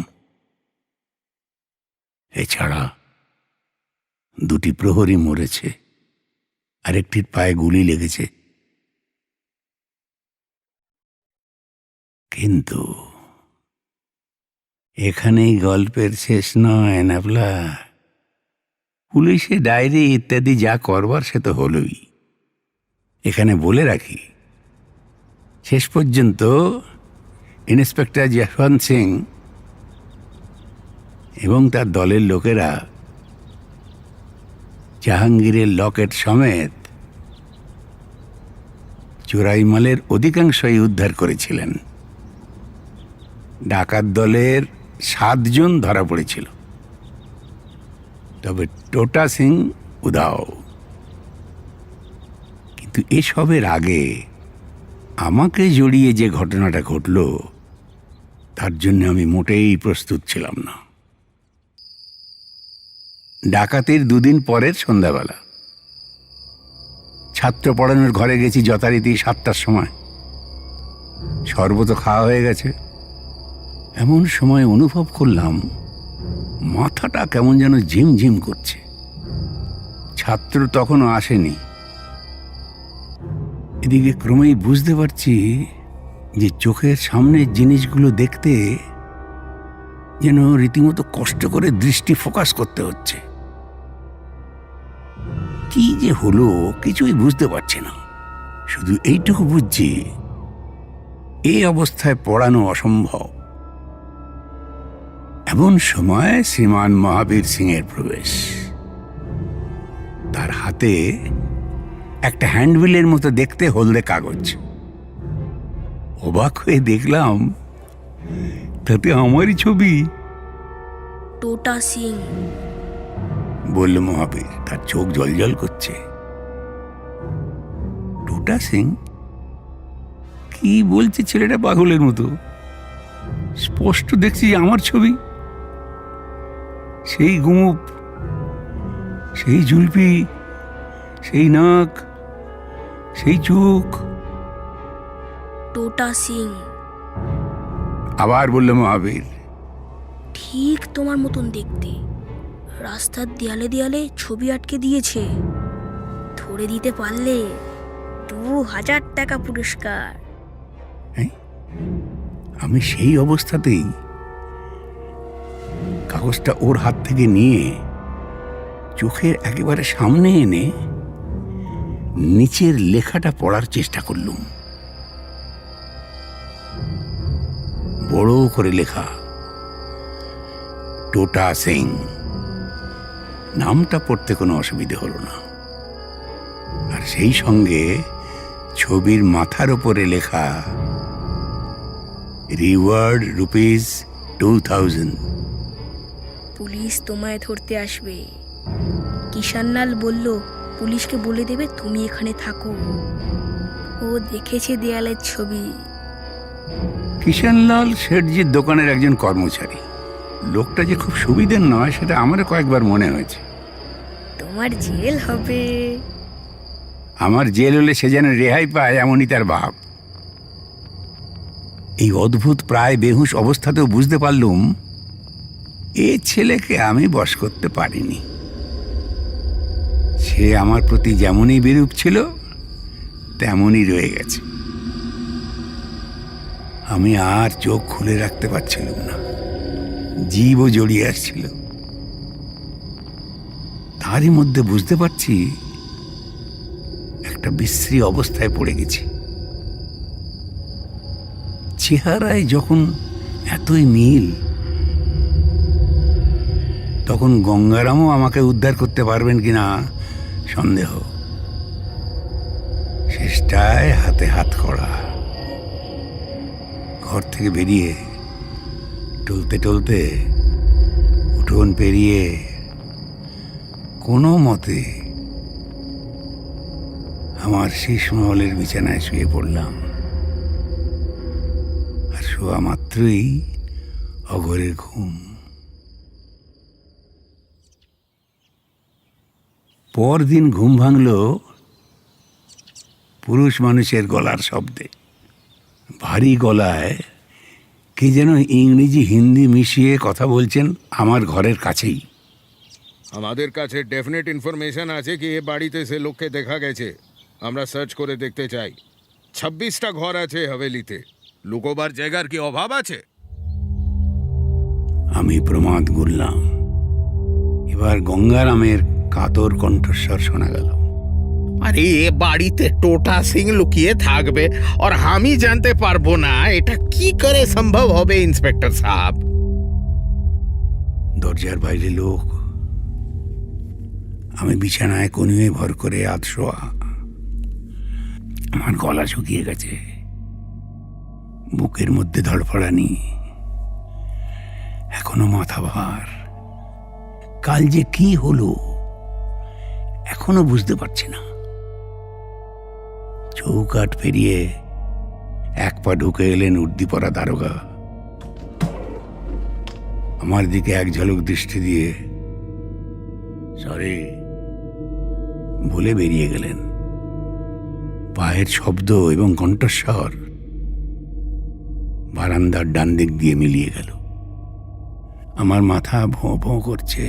এছাড়া দুটি প্রহরী মরেছে, আরেকটির পায়ে গুলি লেগেছে। কিন্তু এখানেই গল্পের শেষ নয় নাবলা। পুলিশে ডায়েরি ইত্যাদি যা করবার সে তো হলই। এখানে বলে রাখি, শেষ পর্যন্ত ইন্সপেক্টর যশবন্ত সিং এবং তার দলের লোকেরা জাহাঙ্গীরের লকেট সমেত চোরাই মালের অধিকাংশই উদ্ধার করেছিলেন। ডাকাত দলের 7 জন ধরা পড়েছিল, তবে টোটা সিং উধাও। কিন্তু এসবের আগে আমাকে জড়িয়ে যে ঘটনাটা ঘটল তার জন্য আমি মোটেই প্রস্তুত ছিলাম না। ডাকাতির 2 দিন পরের সন্ধ্যাবেলা ছাত্র পড়ানোর ঘরে গেছি যথারীতি 7টার সময়। শরবত খাওয়া হয়ে গেছে। এমন সময় অনুভব করলাম মাথাটা কেমন যেন ঝিমঝিম করছে। ছাত্র তখনও আসেনি। এদিকে ক্রমেই বুঝতে পারছি যে চোখের সামনের জিনিসগুলো দেখতে যেন রীতিমতো কষ্ট করে দৃষ্টি ফোকাস করতে হচ্ছে। কি যে হলো কিছুই বুঝতে পারছি না। শুধু এইটুকু বুঝছি এই অবস্থায় পড়ানো অসম্ভব। এমন সময় শ্রীমান মহাবীর সিং এর প্রবেশ। তার হাতে একটা হ্যান্ডবিলের মতো দেখতে হলদে কাগজ। অবাক হয়ে দেখলাম তাতে আমারই ছবি। টোটা সিং, বলল মহাবীর, তার চোখ জলজল করছে। টোটা সিং? কি বলছে ছেলেটা পাগলের মতো? স্পষ্ট দেখছি আমার ছবি। সেই গোঁপ, সেই জুলপি, সেই নাক, সেই চোখ। টোটা সিং, আবার বলল মহাবীর। ঠিক তোমার মতন দেখতে। রাস্তার দেয়ালে দেয়ালে ছবি আটকে দিয়েছে। ধরে দিতে পারলে 2000 টাকা পুরস্কার। আমি সেই অবস্থাতেই কাগজটা ওর হাত থেকে নিয়ে চোখের একেবারে সামনে এনে নিচের লেখাটা পড়ার চেষ্টা করলুম। বড় করে লেখা, টোটা সিং। নামটা পড়তে কোনো অসুবিধে হলো না। আর সেই সঙ্গে ছবির মাথার উপরে লেখা, রিওয়ার্ড ₹2000। পুলিশ তোমায় ধরতে আসবে। কিষানলাল বলল পুলিশকে বলে দেবে তুমি এখানে থাকো। ও দেখেছে দেয়ালের ছবি। কিষানলাল শেঠজির দোকানের একজন কর্মচারী। লোকটা যে খুব সুবিধের নয় সেটা আমারও কয়েকবার মনে হয়েছে। তোমার জেল হবে। আমার জেল হলে সে যেন রেহাই পায় এমনই তার ভাব। এই অদ্ভুত প্রায় বেহুশ অবস্থাতেও বুঝতে পারলুম এ ছেলেকে আমি বশ করতে পারিনি। সে আমার প্রতি যেমনই বিরূপ ছিল তেমনই রয়ে গেছে। আমি আর চোখ খুলে রাখতে পারছিলাম না, জীবও জড়িয়ে আসছিল। তারই মধ্যে বুঝতে পারছি একটা বিশ্রী অবস্থায় পড়ে গেছি। চেহারায় যখন এতই মিল, তখন গঙ্গারামও আমাকে উদ্ধার করতে পারবেন কিনা সন্দেহ। শেষটায় হাতে হাত করা। ঘর থেকে বেরিয়ে টলতে টলতে উঠোন পেরিয়ে কোনো মতে আমার শীষমহলের বিছানায় শুয়ে পড়লাম। আর শোয়া মাত্রই অঘরে ঘুম। পরদিন ঘুম ভাঙল পুরুষ মানুষের গলার শব্দে। ভারী গলায় কে যেন ইংরেজি হিন্দি মিশিয়ে কথা বলছেন আমার ঘরের কাছেই। আমাদের কাছে ডেফিনেট ইনফরমেশন আছে কি এ বাড়িতে সে লোককে দেখা গেছে। আমরা সার্চ করে দেখতে চাই। 26টা ঘর আছে হাভেলিতে। লুকোবার জায়গার কি অভাব আছে? আমি প্রমাদ গুনলাম। এবার গঙ্গারামের কাতর কণ্ঠস্বর শোনা গেল। আরে এ বাড়িতে টোটা সিং লুকিয়ে থাকবে আর আমি জানতে পারবো না? এটা কি করে সম্ভব হবে ইন্সপেক্টর সাহেব? দরজার বাইরে লোক। আমি বিছানায় কনুয়ে ভর করে আধশোয়া। আমার গলা শুকিয়ে গেছে, বুকের মধ্যে ধড়ফড়ানি, এখনো মাথা ভার। কাল যে কি হলো এখনো বুঝতে পারছি না। চৌকাঠ পেরিয়ে এক পা ঢুকে এলেন উর্দিপরা দারোগা। আমার দিকে এক ঝলক দৃষ্টি দিয়ে সরি বলে বেরিয়ে গেলেন। পায়ের শব্দ এবং কণ্ঠস্বর বারান্দার ডান দিক দিয়ে মিলিয়ে গেল। আমার মাথা ভোঁ ভোঁ করছে।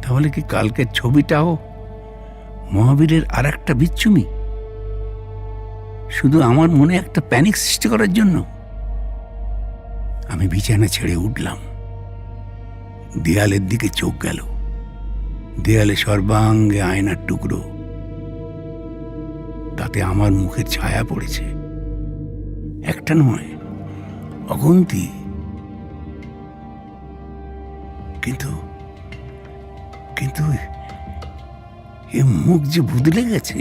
তাহলে কি কালকের ছবিটাও মহাবীরের আর একটা বিচ্ছুমি? শুধু আমার মনে একটা প্যানিক সৃষ্টি করার জন্য? আমি বিছানা ছেড়ে উঠলাম। দেয়ালের দিকে চোখ গেল। দেয়ালে সর্বাঙ্গে আয়নার টুকরো। তাতে আমার মুখের ছায়া পড়েছে। একটা নয়, অগন্তি। কিন্তু কিন্তু এ মুখ যে বদলে গেছে।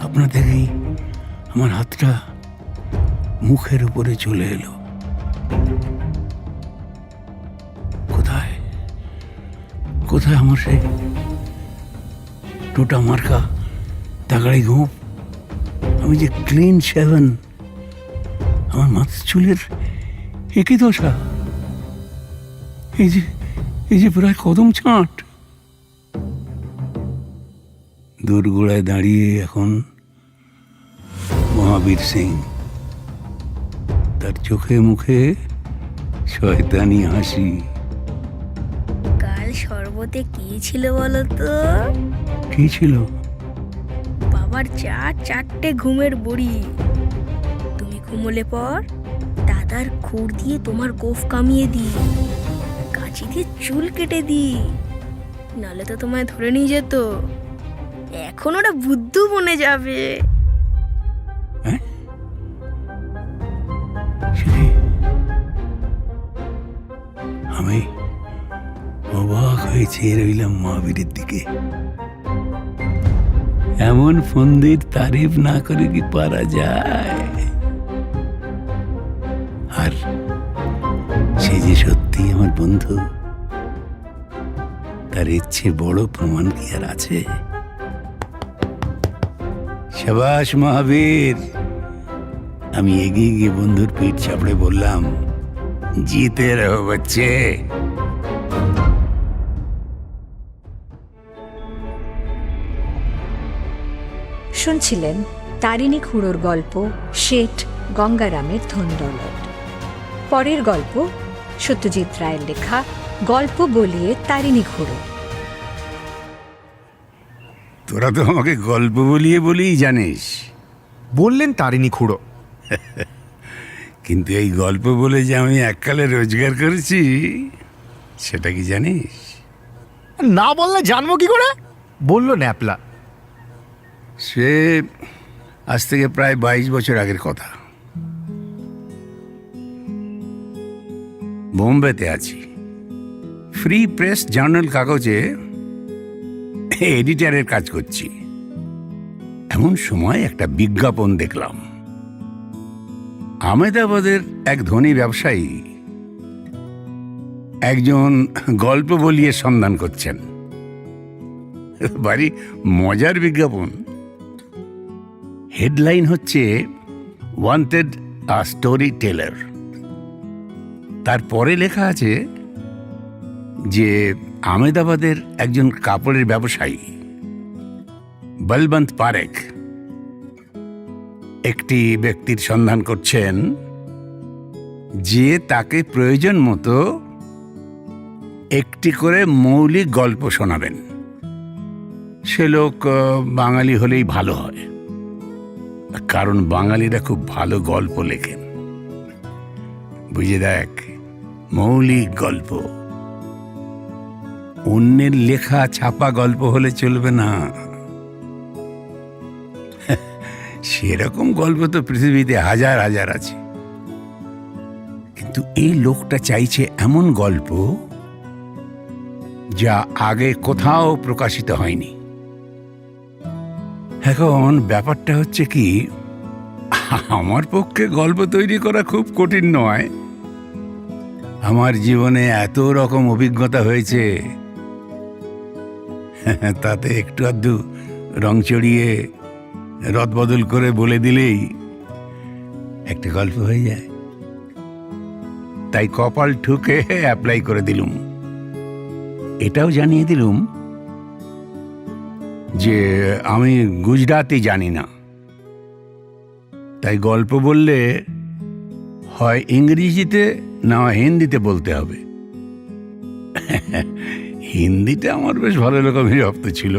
আপনা থেকেই আমার হাতটা মুখের উপরে চলে এলো। কোথায় কোথায় আমার সেই টোটা মার্কা তাগাড়ি গোঁপ? আমি যে ক্লিন শেভেন, আমার মাথার চুলের একই দশা। এই যে প্রায় কদম ছাঁট। দোরগোড়ায় দাঁড়িয়ে এখন মহাবীর সিং। তার চোখে মুখে শয়তানি হাসি। কাল শরবতে কি ছিল বলো তো? কি ছিল? বাবার চারটে ঘুমের বড়ি। তুমি ঘুমোলে পর দাদার খুর দিয়ে তোমার গোফ কামিয়ে দিই, কাঁচি দিয়ে চুল কেটে দিই, নাহলে তো তোমায় ধরে নিয়ে যেত। এখন ওরা বুদ্ধু বনে যাবে। হ্যাঁ? আমি অবাক হয়ে চেয়ে রইলাম মহাবীরের দিকে। এমন ফন্দির তারিফ না করে কি পারা যায়? আর সে যে সত্যি আমার বন্ধু, তার ইচ্ছে বড় প্রমাণ কি আর আছে? শাবাশ মহাবীর। আমি এগিয়ে গিয়ে বন্ধুর পিঠ চাপড়ে বললাম, জিতে রহো বাচ্চে। শুনছিলেন তারিণী খুড়োর গল্প শেঠ গঙ্গারামের ধনদৌলত। পরের গল্প সত্যজিৎ রায়ের লেখা গল্প বলিয়ে তারিণী খুড়ো। তোরা তো আমাকে গল্প বলেই জানিস, বললেন তারিণী খুড়ো। কিন্তু এই গল্প বলে যে আমি এককালে রোজগার করেছি সেটা কি জানিস? না বললে জানবো কি করে, বলল ন্যাপলা। সে আজ থেকে প্রায় 22 বছর আগের কথা। বোম্বেতে আছি, ফ্রি প্রেস জার্নাল কাগজে এডিটারের কাজ করছি। এমন সময় একটা বিজ্ঞাপন দেখলাম। আহমেদাবাদের এক ধনী ব্যবসায়ী একজন গল্প বলিয়ে সন্ধান করছেন। ভারী মজার বিজ্ঞাপন। হেডলাইন হচ্ছে ওয়ান্টেড আ স্টোরি টেলার। তারপরে লেখা আছে যে আহমেদাবাদের একজন কাপড়ের ব্যবসায়ী বলবন্ত পারেখ একটি ব্যক্তির সন্ধান করছেন যে তাকে প্রয়োজন মতো একটি করে মৌলিক গল্প শোনাবেন। সে লোক বাঙালি হলেই ভালো হয়, কারণ বাঙালিরা খুব ভালো গল্প লেখেন। বুঝে দেখ, মৌলিক গল্প। অন্যের লেখা ছাপা গল্প হলে চলবে না। সেরকম গল্প তো পৃথিবীতে হাজার হাজার আছে, কিন্তু এই লোকটা চাইছে এমন গল্প যা আগে কোথাও প্রকাশিত হয়নি। এখন ব্যাপারটা হচ্ছে কি, আমার পক্ষে গল্প তৈরি করা খুব কঠিন নয়। আমার জীবনে এত রকম অভিজ্ঞতা হয়েছে, তাতে একটু আধটু রং চড়িয়ে রদবদল করে বলে দিলেই একটা গল্প হয়ে যায়। তাই কপাল ঠুকে অ্যাপ্লাই করে দিলুম। এটাও জানিয়ে দিলুম যে আমি গুজরাতি জানি না, তাই গল্প বললে হয় ইংরেজিতে না হিন্দিতে বলতে হবে। হিন্দিটা আমার বেশ ভালো রকমের রপ্ত ছিল,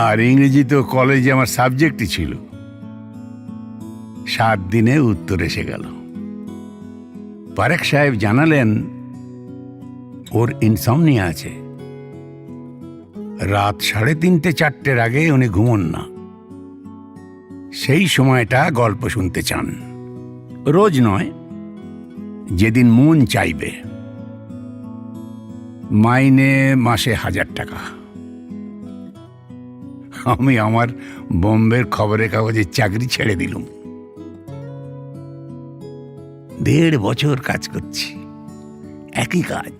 আর ইংরেজি তো কলেজে আমার সাবজেক্টই ছিল। 7 দিনে উত্তর এসে গেল। পারেখ সাহেব জানালেন ওর ইনসমনিয়া আছে। রাত 3:30-4টের আগে উনি ঘুমন না। সেই সময়টা গল্প শুনতে চান। রোজ নয়, যেদিন মন চাইবে। মাইনে মাসে 1000 টাকা। আমি আমার বোম্বের খবরের কাগজের চাকরি ছেড়ে দিলুম। 1.5 বছর কাজ করছি, একই কাজ,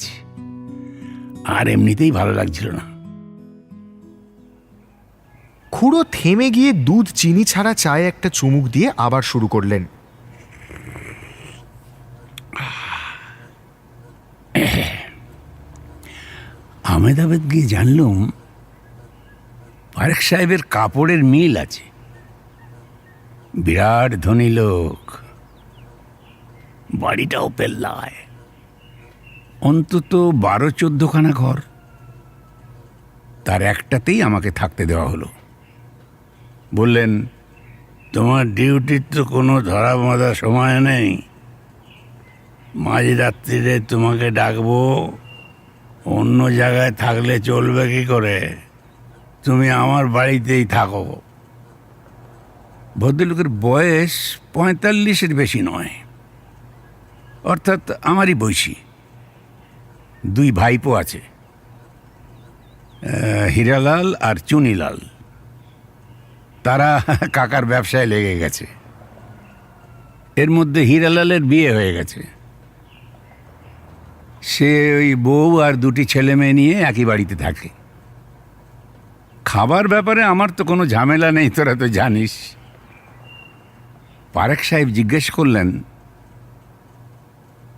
আর এমনিতেই ভালো লাগছিল না। খুড়ো থেমে গিয়ে দুধ চিনি ছাড়া চায়ে একটা চুমুক দিয়ে আবার শুরু করলেন। আহমেদাবাদ গিয়ে জানলুম পারেখ সাহেবের কাপড়ের মিল আছে। বিরাট ধনী লোক, বাড়িটাও পেল্লায়, অন্তত 12-14খানা ঘর। তার একটাতেই আমাকে থাকতে দেওয়া হলো। বললেন, তোমার ডিউটির তো কোনো ধরা বাঁধা সময় নেই। মাঝরাত্রিরে তোমাকে ডাকবো, অন্য জায়গায় থাকলে চলবে কি করে? তুমি আমার বাড়িতেই থাকো। ভদ্রলোকের বয়স 45-এর বেশি নয়, অর্থাৎ আমারই বয়সী। 2 ভাইপো আছে, হীরালাল আর চুনিলাল। তারা কাকার ব্যবসায় লেগে গেছে। এর মধ্যে হীরালালের বিয়ে হয়ে গেছে। সে ওই বউ আর দুটি ছেলে মেয়ে নিয়ে একই বাড়িতে থাকে। খাবার ব্যাপারে আমার তো কোনো ঝামেলা নেই, তোরা তো জানিস। পারেক সাহেব জিজ্ঞেস করলেন,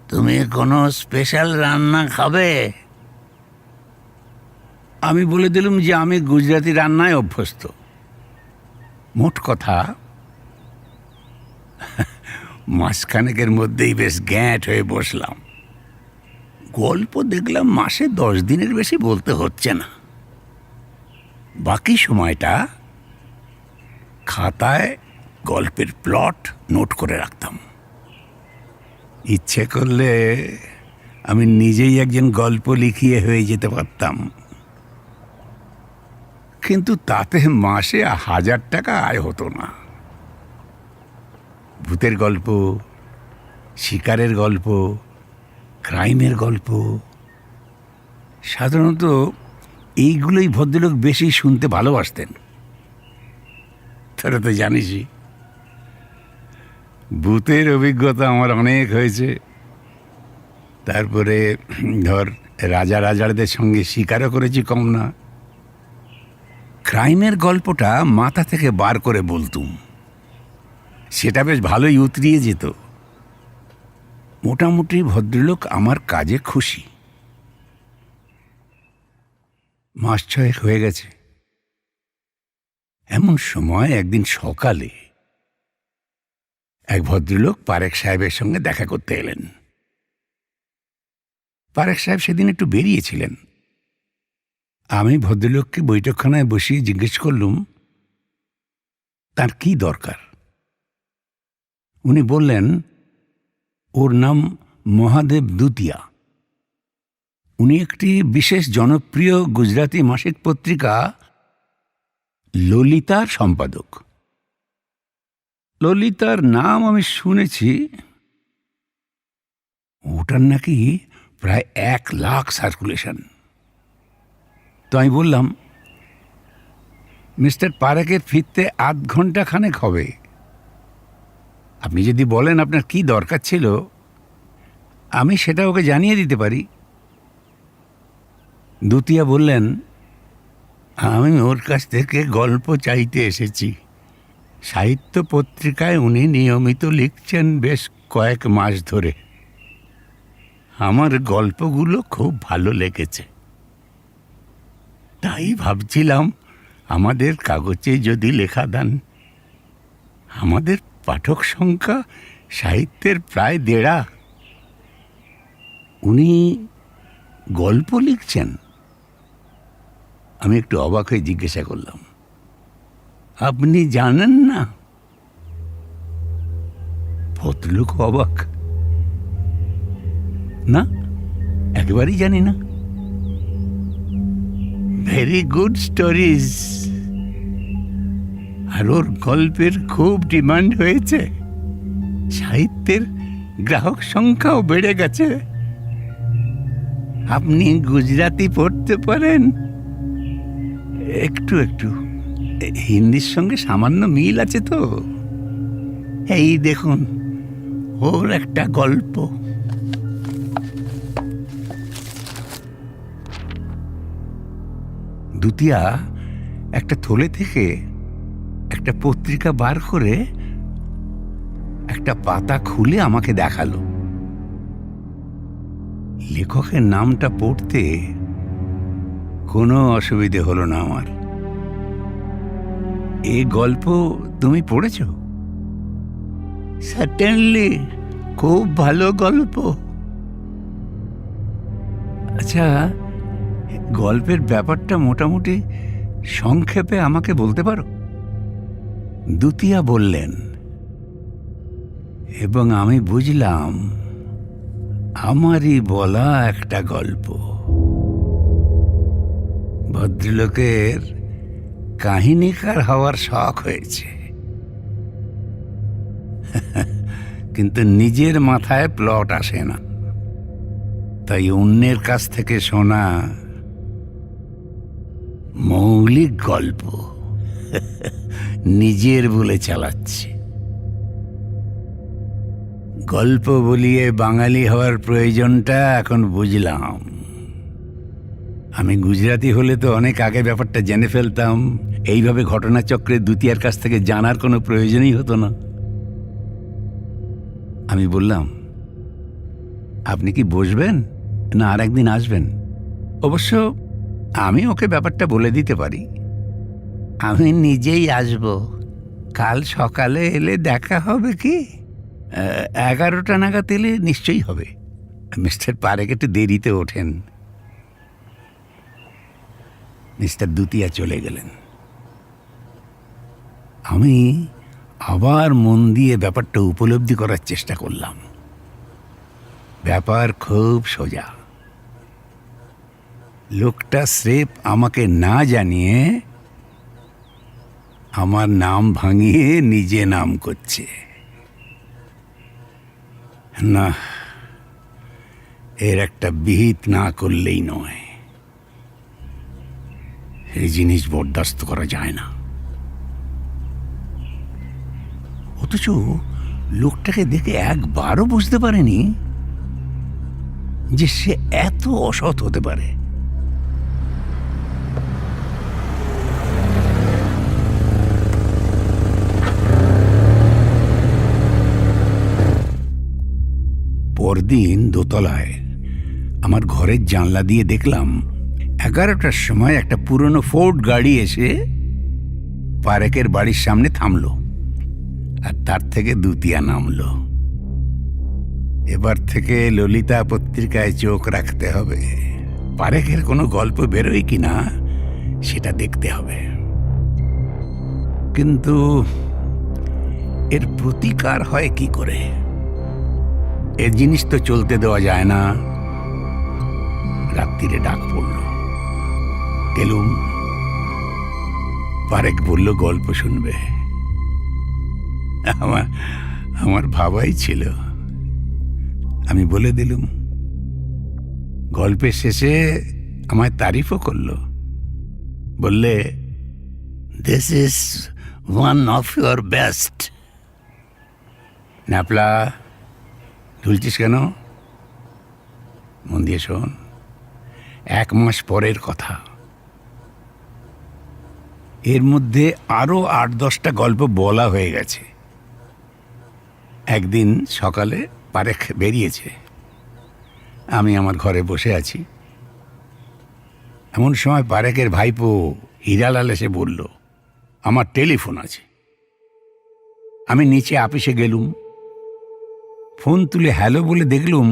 তুমি কোনো স্পেশাল রান্না খাবে? আমি বলে দিলাম যে আমি গুজরাটি রান্নায় অভ্যস্ত। মোট কথা মাসখানেকের মধ্যেই বেশ গ্যাঁট হয়ে বসলাম। গল্প দেখলাম মাসে 10 দিনের বেশি বলতে হচ্ছে না। বাকি সময়টা খাতায় গল্পের প্লট নোট করে রাখতাম। ইচ্ছে করলে আমি নিজেই একজন গল্প লিখিয়ে হয়ে যেতে পারতাম, কিন্তু তাতে মাসে 1000 টাকা আয় হতো না। ভূতের গল্প, শিকারের গল্প, ক্রাইমের গল্প, সাধারণত এইগুলোই ভদ্রলোক বেশি শুনতে ভালোবাসতেন। তোরা তো জানিসই, ভূতের অভিজ্ঞতা আমার অনেক হয়েছে। তারপরে ধর রাজা রাজাদের সঙ্গে শিকারও করেছি কম না। ক্রাইমের গল্পটা মাথা থেকে বার করে বলতুম, সেটা বেশ ভালোই উতরিয়ে যেত। মোটামুটি ভদ্রলোক আমার কাজে খুশি। মাস 6 হয়ে গেছে। এমন সময় একদিন সকালে এক ভদ্রলোক পারেক সাহেবের সঙ্গে দেখা করতে এলেন। পারেক সাহেব সেদিন একটু বেরিয়েছিলেন। আমি ভদ্রলোককে বৈঠকখানায় বসিয়ে জিজ্ঞেস করলুম তার কি দরকার। উনি বললেন, ওর নাম মহাদেব দুতিয়া। উনি একটি বিশেষ জনপ্রিয় গুজরাটি মাসিক পত্রিকা ললিতার সম্পাদক। ললিতার নাম আমি শুনেছি। ওটার নাকি প্রায় 1 লাখ সার্কুলেশন। তো আমি বললাম, মিস্টার পারেকের ফিরতে 8 ঘন্টা খানেক হবে। আপনি যদি বলেন আপনার কি দরকার ছিল, আমি সেটা ওকে জানিয়ে দিতে পারি। দুতিয়া বললেন, আমি ওর কাছ থেকে গল্প চাইতে এসেছি। সাহিত্য পত্রিকায় উনি নিয়মিত লিখছেন বেশ কয়েক মাস ধরে। আমার গল্পগুলো খুব ভালো লেগেছে, তাই ভাবছিলাম আমাদের কাগজে যদি লেখা দেন। আমাদের পাঠক সংখ্যা সাহিত্যের প্রায় 1.5। উনি গল্প লিখছেন? আমি একটু অবাক হয়ে জিজ্ঞাসা করলাম, আপনি জানেন না? ভদ্রলোক অবাক। না, একেবারেই জানি না। Very good stories. আর ওর গল্পের খুব ডিমান্ড হয়েছে। সাহিত্যের গ্রাহক সংখ্যাও বেড়ে গেছে। আপনি গুজরাটি পড়তে পারেন? একটু একটু। হিন্দির সঙ্গে সামান্য মিল আছে তো। এই দেখুন ওর একটা গল্প। দুতিয়া একটা থলে থেকে একটা পত্রিকা বার করে একটা পাতা খুলে আমাকে দেখালো। লেখকের নামটা পড়তে কোনো অসুবিধে হলো না আমার। এই গল্প তুমি পড়েছ? সার্টেনলি, খুব ভালো গল্প। আচ্ছা, গল্পের ব্যাপারটা মোটামুটি সংক্ষেপে আমাকে বলতে পারো? দুতিয়া বললেন, এবং আমি বুঝলাম আমারই বলা একটা গল্প। ভদ্রলোকের কাহিনীকার হওয়ার শখ হয়েছে, কিন্তু নিজের মাথায় প্লট আসে না। তাই অন্যের কাছ থেকে শোনা মৌলিক গল্প নিজের বলে চালাচ্ছে। গল্প বলিয়ে বাঙালি হওয়ার প্রয়োজনটা এখন বুঝলাম। আমি গুজরাটি হলে তো অনেক আগে ব্যাপারটা জেনে ফেলতাম। এইভাবে ঘটনাচক্রে দুতিয়ার কাছ থেকে জানার কোনো প্রয়োজনই হতো না। আমি বললাম, আপনি কি বসবেন না আর একদিন আসবেন? অবশ্য আমি ওকে ব্যাপারটা বলে দিতে পারি। আমি নিজেই আসব। কাল সকালে এলে দেখা হবে কি? 11টা নাগাদ এলে নিশ্চয়ই হবে। মিস্টার পারেক একটু দেরিতে ওঠেন। মিস্টার দুতিয়া চলে গেলেন। আমি আবার মন দিয়ে ব্যাপারটা উপলব্ধি করার চেষ্টা করলাম। ব্যাপার খুব সোজা। লোকটা স্রেফ আমাকে না জানিয়ে আমার নাম ভাঙিয়ে নিজে নাম করছে। না, এর একটা বিহিত না করলেই নয়। এই জিনিস বরদাস্ত করা যায় না। অথচ লোকটাকে দেখে একবারও বুঝতে পারেনি যে সে এত অসৎ হতে পারে। পরদিন দোতলায় আমার ঘরের জানলা দিয়ে দেখলাম 11টার সময় একটা পুরনো ফোর্ড গাড়ি এসে পারেকের বাড়ির সামনে থামলো, আর তার থেকে দুতিয়া নামলো। এবার থেকে ললিতা পত্রিকায় চোখ রাখতে হবে। পারেকের কোনো গল্প বেরোয় কিনা সেটা দেখতে হবে। কিন্তু এর প্রতিকার হয় কি করে? এ জিনিস তো চলতে দেওয়া যায় না। রাত্রিরে ডাক পড়ল, গেলুম। পারেক বলল গল্প শুনবে। আমার ভাবাই ছিল। আমি বলে দিলুম। গল্পের শেষে আমায় তারিফও করলো। বললে, this is one of your best. Napla, ঝুলছিস কেন? মন দিয়ে শোন। 1 মাস পরের কথা। এর মধ্যে আরো 8-10টা গল্প বলা হয়ে গেছে। একদিন সকালে পারেক বেরিয়েছে, আমি আমার ঘরে বসে আছি। এমন সময় পারেকের ভাইপো হীরালাল এসে বলল, আমার টেলিফোন আছে। আমি নিচে আপিসে গেলুম। ফোন তুলে হ্যালো বলে দেখলুম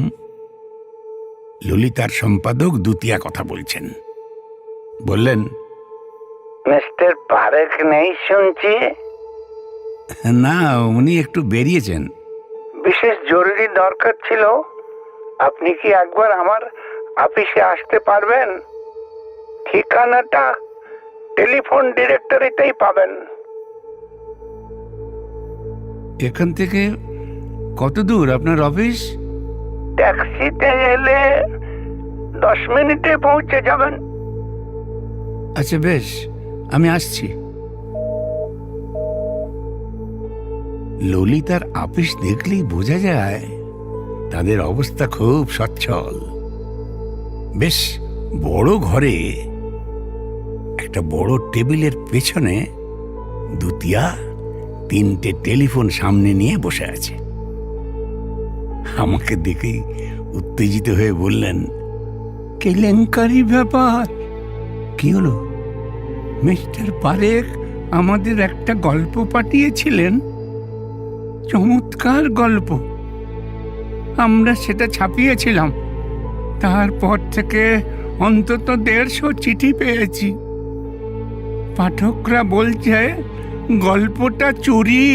ললিতার সম্পাদক দুতিয়া কথা বলছেন। বললেন, মিস্টার পারেক নেই শুনছি? না, উনি একটু বেরিয়েছেন। বিশেষ জরুরি দরকার ছিল। আপনি কি একবার আমার অফিসে আসতে পারবেন? ঠিকানাটা টেলিফোন ডিরেক্টরিতেই পাবেন। এখান থেকে কত দূর আপনার অফিস? ট্যাক্সিতে এলে 10 মিনিটে পৌঁছে যাবেন। আচ্ছা বেশ, আমি আসছি। ললিতার অফিস দেখলেই বোঝা যায় তাদের অবস্থা খুব সচ্ছল। বেশ বড় ঘরে একটা বড় টেবিলের পেছনে দুতিয়া 3টে টেলিফোন সামনে নিয়ে বসে আছে। আমাকে দেখেই উত্তেজিত হয়ে বললেন, কেলেঙ্কারি ব্যাপার। কি হলো? মিস্টার পারেক আমাদের একটা গল্প পাঠিয়েছিলেন, চমৎকার গল্প। আমরা সেটা ছাপিয়েছিলাম। তারপর থেকে অন্তত 150 চিঠি পেয়েছি। পাঠকরা বলছে গল্পটা চুরি।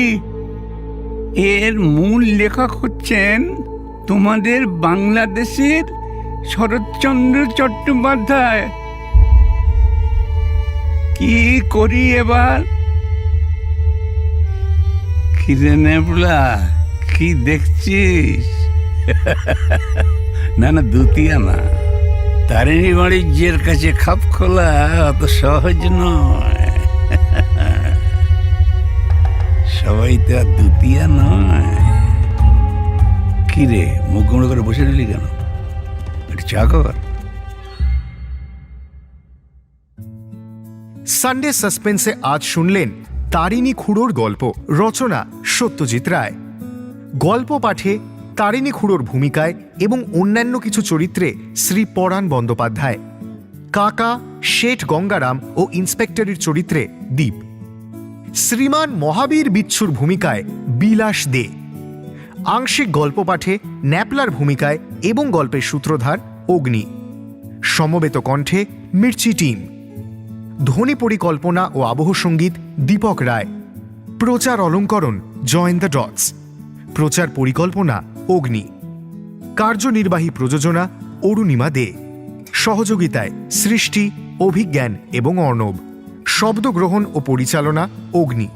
এর মূল লেখক হচ্ছেন তোমাদের বাংলাদেশের শরৎচন্দ্র চট্টোপাধ্যায়। কি করি এবার? কিরে নেবলা, কি দেখছিস? না না, দুতিয়া না। তারিণী বাণিজ্যের কাছে খাপ খোলা অত সহজ নয়। সবাই তো আর দুতিয়া নয়। কি রে, মুখ গোমড়ো করে বসে রইলি কেন? একটু চা কর। সানডে সাসপেন্সে আজ শুনলেন তারিণী খুড়োর গল্প, রচনা সত্যজিৎ রায়। গল্প পাঠে তারিণী খুড়োর ভূমিকায় এবং অন্যান্য কিছু চরিত্রে শ্রী পরাণ বন্দ্যোপাধ্যায়, কাকা, শেঠ গঙ্গারাম ও ইন্সপেক্টরের চরিত্রে দীপ, শ্রীমান মহাবীর বিচ্ছুর ভূমিকায় বিলাস দে, আংশিক গল্প পাঠে ন্যাপলার ভূমিকায় এবং গল্পের সূত্রধার অগ্নি, সমবেত কণ্ঠে মির্চি টিম, ধ্বনি পরিকল্পনা ও আবহ সঙ্গীত দীপক রায়, প্রচার অলঙ্করণ জয়েন দ্য ডটস, প্রচার পরিকল্পনা অগ্নি, কার্যনির্বাহী প্রযোজনা অরুণিমা দে, সহযোগিতায় সৃষ্টি, অভিজ্ঞান এবং অর্ণব, শব্দগ্রহণ ও পরিচালনা অগ্নি,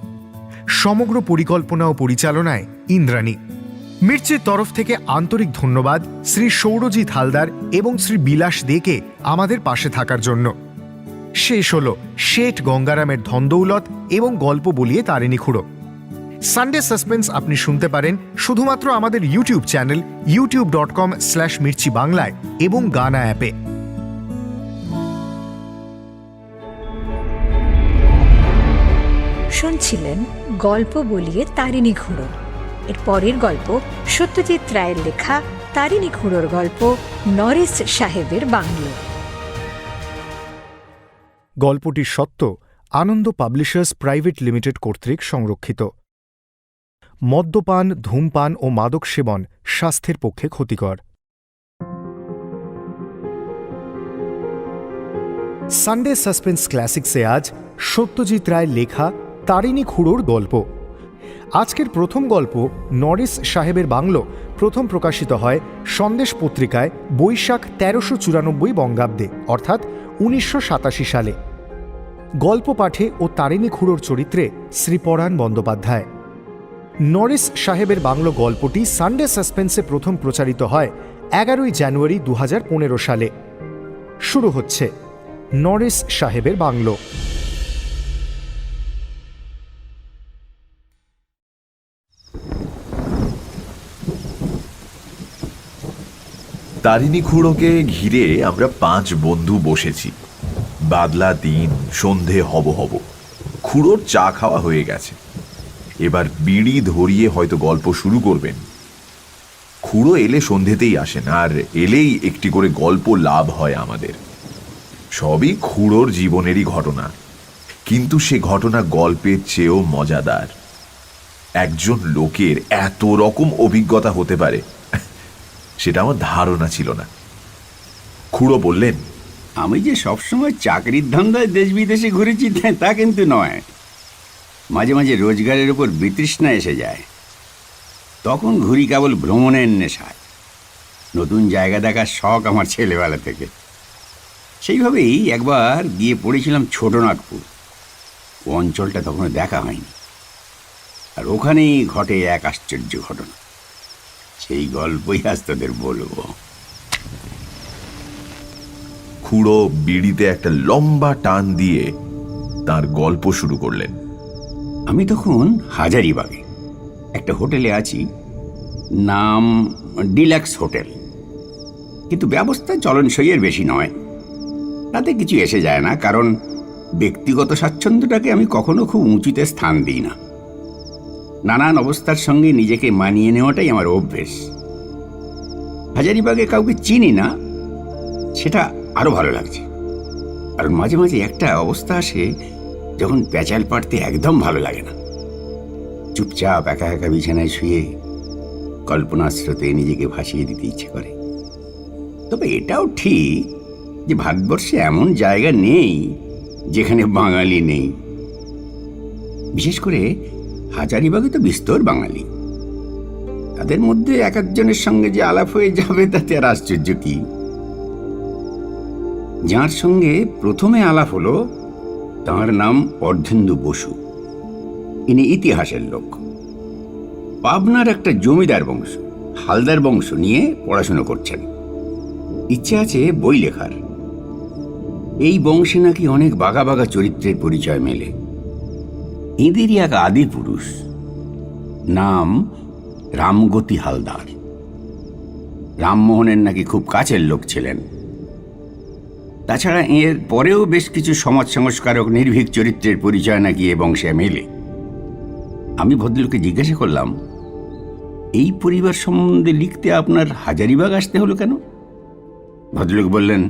সমগ্র পরিকল্পনা ও পরিচালনায় ইন্দ্রাণী। মির্চির তরফ থেকে আন্তরিক ধন্যবাদ শ্রী সৌরজিৎ হালদার এবং শ্রী বিলাস দেকে আমাদের পাশে থাকার জন্য। শেষ হল শেঠ গঙ্গারামের ধনদৌলত এবং গল্প বলিয়ে তারিণী খুড়ো। সানডে সাসপেন্স আপনি শুনতে পারেন শুধুমাত্র আমাদের ইউটিউব চ্যানেল youtube.com/mirchi বাংলায় এবং গানা অ্যাপে। শুনছিলেন গল্প বলিয়ে তারিণী খুড়ো। এর পরের গল্প সত্যজিৎ রায়ের লেখা তারিণী খুড়োর গল্প নরেশ সাহেবের বাংলো। গল্পটির সত্য আনন্দ পাবলিশার্স প্রাইভেট লিমিটেড কর্তৃক সংরক্ষিত। মদ্যপান, ধূমপান ও মাদক সেবন স্বাস্থ্যের পক্ষে ক্ষতিকর। সানডে সাসপেন্স ক্লাসিক্সে আজ সত্যজিৎ রায়ের লেখা তারিণী খুড়োর গল্প। আজকের প্রথম গল্প নরেশ সাহেবের বাংলো প্রথম প্রকাশিত হয় সন্দেশ পত্রিকায় বৈশাখ 1394 বঙ্গাব্দে অর্থাৎ 1987 সালে। গল্প পাঠে ও তারিণী খুড়োর চরিত্রে শ্রীপরাণ বন্দ্যোপাধ্যায়। নরেশ সাহেবের বাংলো গল্পটি সানডে সাসপেন্সে প্রথম প্রচারিত হয় 11 জানুয়ারি 2015 সালে। শুরু হচ্ছে নরেশ সাহেবের বাংলো। তারিণী খুড়োকে ঘিরে আমরা 5 বন্ধু বসেছি। বাদলা দিন, সন্ধে হব হব, খুড়োর চা খাওয়া হয়ে গেছে। এবার বিড়ি ধরিয়ে হয়তো গল্প শুরু করবেন। খুড়ো এলে সন্ধেতেই আসেন, আর এলেই একটি করে গল্প লাভ হয় আমাদের। সবই খুড়োর জীবনেরই ঘটনা, কিন্তু সে ঘটনা গল্পের চেয়েও মজাদার। একজন লোকের এত রকম অভিজ্ঞতা হতে পারে সেটা আমার ধারণা ছিল না। খুড়ো বললেন, আমি যে সবসময় চাকরির ধান্দায় দেশ বিদেশে ঘুরেছি তা কিন্তু নয়। মাঝে মাঝে রোজগারের উপর বিতৃষ্ণা এসে যায়, তখন ঘুরি কেবল ভ্রমণের নেশায়। নতুন জায়গা দেখার শখ আমার ছেলেবেলা থেকে। সেইভাবেই একবার গিয়ে পড়েছিলাম ছোটনাগপুর। ও অঞ্চলটা তখনও দেখা হয়নি, আর ওখানেই ঘটে এক আশ্চর্য ঘটনা। সেই গল্পই আজ তোদের বলবো। খুড়ো বিড়িতে একটা লম্বা টান দিয়ে তার গল্প শুরু করলেন। আমি তখন হাজারিবাগে একটা হোটেলে আছি, নাম ডিলাক্স হোটেল, কিন্তু ব্যবস্থা চলনসইয়ের বেশি নয়। তাতে কিছু এসে যায় না, কারণ ব্যক্তিগত স্বাচ্ছন্দ্যটাকে আমি কখনো খুব উঁচুতে স্থান দিই না। নানান অবস্থার সঙ্গে নিজেকে মানিয়ে নেওয়াটাই আমার অভ্যেস। হাজারিবাগে কাউকে চিনি না, সেটা আরো ভালো লাগছে। কারণ মাঝে মাঝে একটা অবস্থা আসে যখন প্যাচাল পাড়তে একদম ভালো লাগে না। চুপচাপ একা একা বিছানায় শুয়ে কল্পনার স্রোতে নিজেকে ভাসিয়ে দিতে ইচ্ছে করে। তবে এটাও ঠিক যে ভারতবর্ষে এমন জায়গা নেই যেখানে বাঙালি নেই। বিশেষ করে হাজারিবাগে তো বিস্তর বাঙালি। তাদের মধ্যে এক একজনের সঙ্গে যে আলাপ হয়ে যাবে তাতে আর আশ্চর্য কি। যার সঙ্গে প্রথমে আলাপ হলো তাঁর নাম অর্ধেন্দু বসু। ইনি ইতিহাসের লোক। পাবনার একটা জমিদার বংশ, হালদার বংশ নিয়ে পড়াশোনা করছেন। ইচ্ছে আছে বই লেখার। এই বংশে নাকি অনেক বাঘা বাঘা চরিত্রের পরিচয় মেলে। এদেরই এক আদি পুরুষ, নাম রামগতি হালদার। রামমোহনের নাকি খুব কাছের লোক ছিলেন। তাছাড়া এর পরেও বেশ কিছু সমাজ সংস্কারক নির্ভীক চরিত্রের পরিচয় নাকি এ বংশে মেলে। আমি ভদ্রলোককে জিজ্ঞাসা করলাম, এই পরিবার সম্বন্ধে লিখতে আপনার হাজারিবাগ আসতে হলো কেন? ভদ্রলোক বললেন,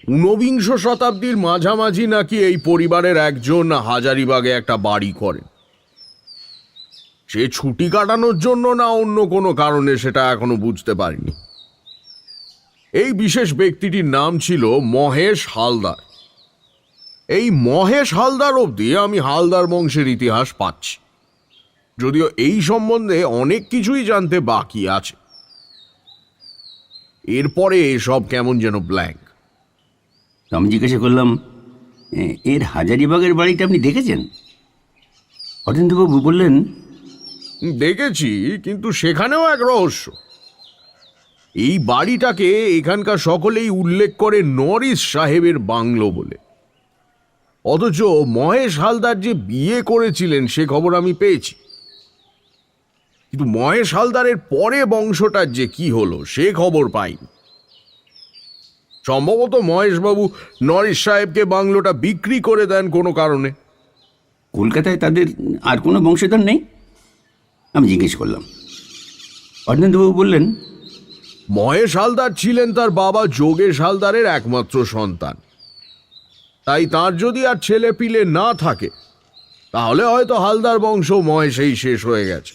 19 শতাব্দীর মাঝামাঝি নাকি এই পরিবারের একজন হাজারিবাগে একটা বাড়ি করেন। সে ছুটি কাটানোর জন্য না অন্য কোনো কারণে সেটা এখনো বুঝতে পারিনি। এই বিশেষ ব্যক্তিটির নাম ছিল মহেশ হালদার। এই মহেশ হালদার অবধি আমি হালদার বংশের ইতিহাস পাচ্ছি, যদিও এই সম্বন্ধে অনেক কিছুই জানতে বাকি আছে। এরপরে এসব কেমন যেন ব্ল্যাঙ্ক। আমি জিজ্ঞাসা করলাম, এর হাজারিবাগের বাড়িটা আপনি দেখেছেন? অতীন্দ্রবাবু বললেন, দেখেছি, কিন্তু সেখানেও এক রহস্য। এই বাড়িটাকে এখানকার সকলেই উল্লেখ করে নরিস সাহেবের বাংলো বলে, অথচ মহেশ হালদার যে বিয়ে করেছিলেন সে খবর আমি পেয়েছি। কিন্তু মহেশ হালদারের পরে বংশটার যে কি হলো সে খবর পাইনি। সম্ভবত মহেশবাবু নরিস সাহেবকে বাংলোটা বিক্রি করে দেন কোনো কারণে। কলকাতায় তাদের আর কোনো বংশধর নেই? আমি জিজ্ঞেস করলাম। অতীন্দ্রবাবু বললেন, মহেশ হালদার ছিলেন তার বাবা যোগেশ হালদারের একমাত্র সন্তান। তাই তার যদি আর ছেলে পিলে না থাকে তাহলে হয়তো হালদার বংশ মহেশেই শেষ হয়ে গেছে।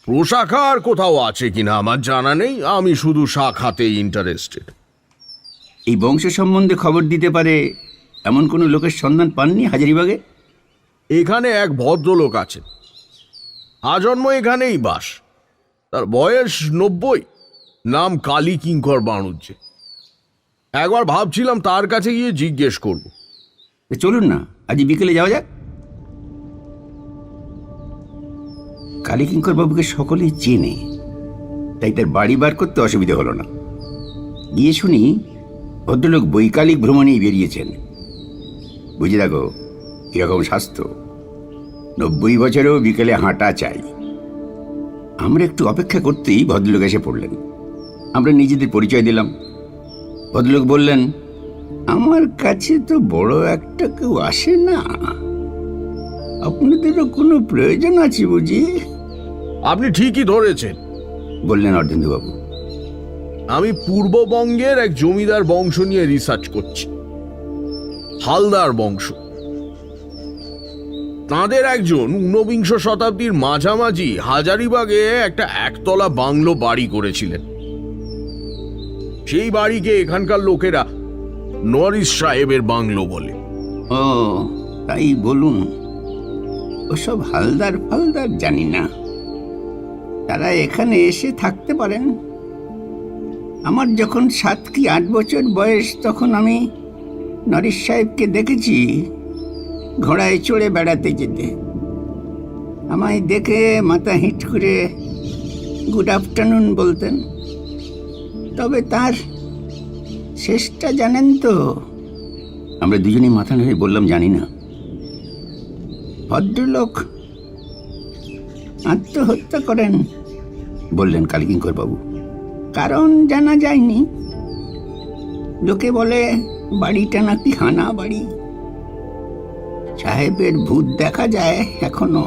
প্রশাখা আর কোথাও আছে কিনা আমার জানা নেই, আমি শুধু শাখাতেই ইন্টারেস্টেড। এই বংশ সম্বন্ধে খবর দিতে পারে এমন কোনো লোকের সন্ধান পাননি হাজারিবাগে? এখানে এক ভদ্রলোক আছেন, আজন্ম এখানেই বাস। তার বয়স 90, নাম কালী কিঙ্কর বাণুজ্যে। একবার ভাবছিলাম তার কাছে গিয়ে জিজ্ঞেস করব। চলুন না, আজ বিকেলে যাওয়া যাক। কালীকিঙ্কর বাবুকে সকলেই চেনে, তাই তার বাড়ি বার করতে অসুবিধা হলো না। গিয়ে শুনি ভদ্রলোক বৈকালিক ভ্রমণেই বেরিয়েছেন। বুঝে রাখো এরকম স্বাস্থ্য, 90 বছরেও বিকেলে হাঁটা চাই। আমরা একটু অপেক্ষা করতেই ভদ্রলোক এসে পড়লেন। আমরা নিজেদের পরিচয় দিলাম। ভদ্রলোক বললেন, আমার কাছে তো বড় একটা কেউ আসে না, আপনাদেরও কোনো প্রয়োজন আছে বুঝি? আপনি ঠিকই ধরেছেন, বললেন অর্ধেন্দুবাবু। আমি পূর্ববঙ্গের এক জমিদার বংশ নিয়ে রিসার্চ করছি, হালদার বংশ। তাঁদের একজন 19 শতাব্দীর মাঝামাঝি হাজারিবাগে একটা একতলা বাংলো বাড়ি করেছিলেন। সেই বাড়িকে এখানকার লোকেরা নরিস সাহেবের বাংলো বলে। ও তাই বলুন, ওসব হালদার ফালদার জানি না, তারা এখানে এসে থাকতে পারেন। আমার যখন 7 কি 8 বছর বয়স তখন আমি নরিস সাহেবকে দেখেছি ঘোড়ায় চড়ে বেড়াতে যেতে। আমায় দেখে মাথা হিট করে গুড আফটারনুন বলতেন। তবে তার শেষটা জানেন তো? আমরা দুজনেই মাথা নেড়ে বললাম, জানি না। ভদ্রলোক আত্মহত্যা করেন বললেন কালীকিঙ্কর বাবু। কারণ জানা যায়নি, লোকে বলে বাড়িটা নাকি হানা বাড়ি। সাহেবের ভূত দেখা যায় এখনো,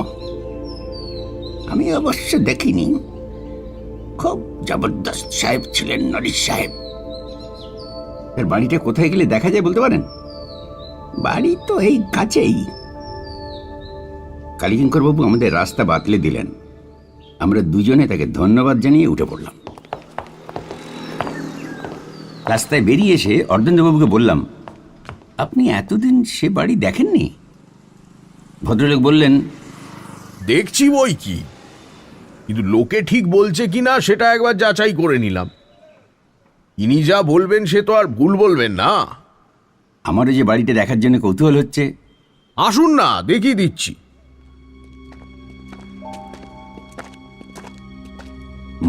আমি অবশ্য দেখিনি। খুব জবরদস্ত সাহেব ছিলেন নরিস সাহেব। এর বাড়িটা কোথায় গেলে দেখা যায় বলতে পারেন? বাড়ি তো এই কাছেই। কালীকিঙ্কর বাবু আমাদের রাস্তা বাতলে দিলেন। আমরা দুজনে তাকে ধন্যবাদ জানিয়ে উঠে পড়লাম। রাস্তায় বেরিয়ে এসে অর্ধেন্দ্রবাবুকে বললাম, আপনি এতদিন সে বাড়ি দেখেননি? ভদ্রলোক বললেন, দেখছি বই কি, কিন্তু লোকে ঠিক বলছে কিনা সেটা একবার যাচাই করে নিলাম। ইনি যা বলবেন সে তো আর ভুল বলবেন না। আমারও যে বাড়িটা দেখার জন্য কৌতূহল হচ্ছে। আসুন না, দেখিয়ে দিচ্ছি।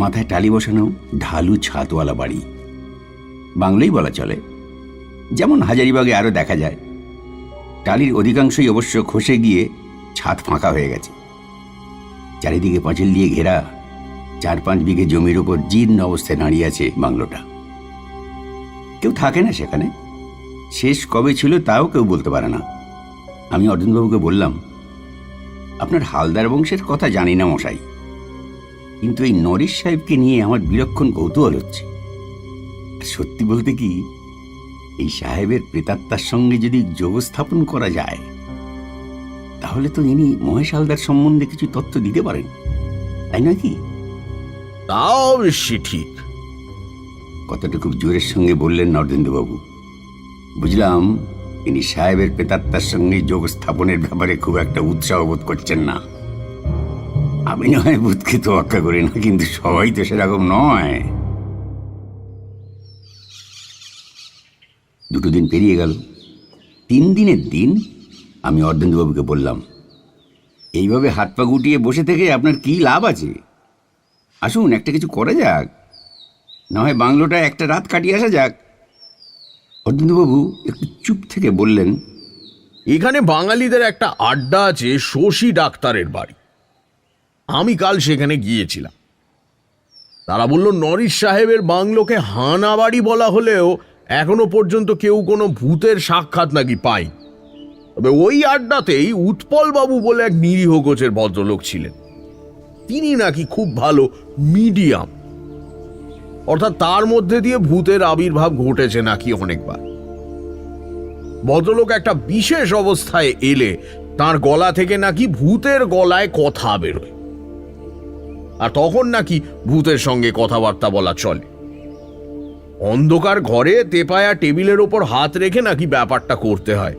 মাথায় টালি বসানো ঢালু ছাদওয়ালা বাড়ি, বাংলোই বলা চলে, যেমন হাজারিবাগে আরো দেখা যায়। টালির অধিকাংশই অবশ্য খসে গিয়ে ছাদ ফাঁকা হয়ে গেছে। চারিদিকে পাঁচিল দিয়ে ঘেরা, 4-5 বিঘে জমির উপর জীর্ণ অবস্থায় দাঁড়িয়ে আছে বাংলোটা। কেউ থাকে না সেখানে, শেষ কবে ছিল তাও কেউ বলতে পারে না। আমি অর্জুনবাবুকে বললাম, আপনার হালদার বংশের কথা জানি না মশাই, কিন্তু এই নরিশ সাহেবকে নিয়ে আমার বিলক্ষণ কৌতূহল হচ্ছে। সত্যি বলতে কি, এই সাহেবের প্রেতাত্মার সঙ্গে যদি যোগ স্থাপন করা যায়, তাহলে তো ইনি মহেশ হালদার সম্বন্ধে কিছু তথ্য দিতে পারেন, তাই নাকি? তাও অবশ্যই ঠিক। কথাটা খুব জোরের সঙ্গে বললেন নরেন্দ্রবাবু। বুঝলাম ইনি সাহেবের প্রেতাত্মার সঙ্গে যোগ স্থাপনের ব্যাপারে খুব একটা উৎসাহ বোধ করছেন না। আমি না হয় বুধকে তো অক্কা করি না, কিন্তু সবাই তো সেরকম নয়। 2 দিন পেরিয়ে গেল। 3 দিনের দিন আমি অর্ধেন্দুবাবুকে বললাম, এইভাবে হাত পা গুটিয়ে বসে থেকে আপনার কি লাভ আছে? আসুন, একটা কিছু করা যাক, না হয় বাংলোটা একটা রাত কাটিয়ে আসা যাক। অর্ধেন্দুবাবু একটু চুপ থেকে বললেন, এখানে বাঙালিদের একটা আড্ডা আছে শশী ডাক্তারের বাড়ি। আমি কাল সেখানে গিয়েছিলাম। তারা বলল নরিশ সাহেবের বাংলোকে হানা বাড়ি বলা হলেও এখনো পর্যন্ত কেউ কোনো ভূতের সাক্ষাৎ নাকি পায়। তবে ওই আড্ডাতেই উৎপল বাবু বলে এক নিরীহ গোছের ভদ্রলোক ছিলেন। তিনি নাকি খুব ভালো মিডিয়াম, অর্থাৎ তার মধ্যে দিয়ে ভূতের আবির্ভাব ঘটেছে নাকি অনেকবার। ভদ্রলোক একটা বিশেষ অবস্থায় এলে তার গলা থেকে নাকি ভূতের গলায় কথা বেরোয়, আর তখন নাকি ভূতের সঙ্গে কথাবার্তা বলা চলে। অন্ধকার ঘরে তেপায়া টেবিলের ওপর হাত রেখে নাকি ব্যাপারটা করতে হয়,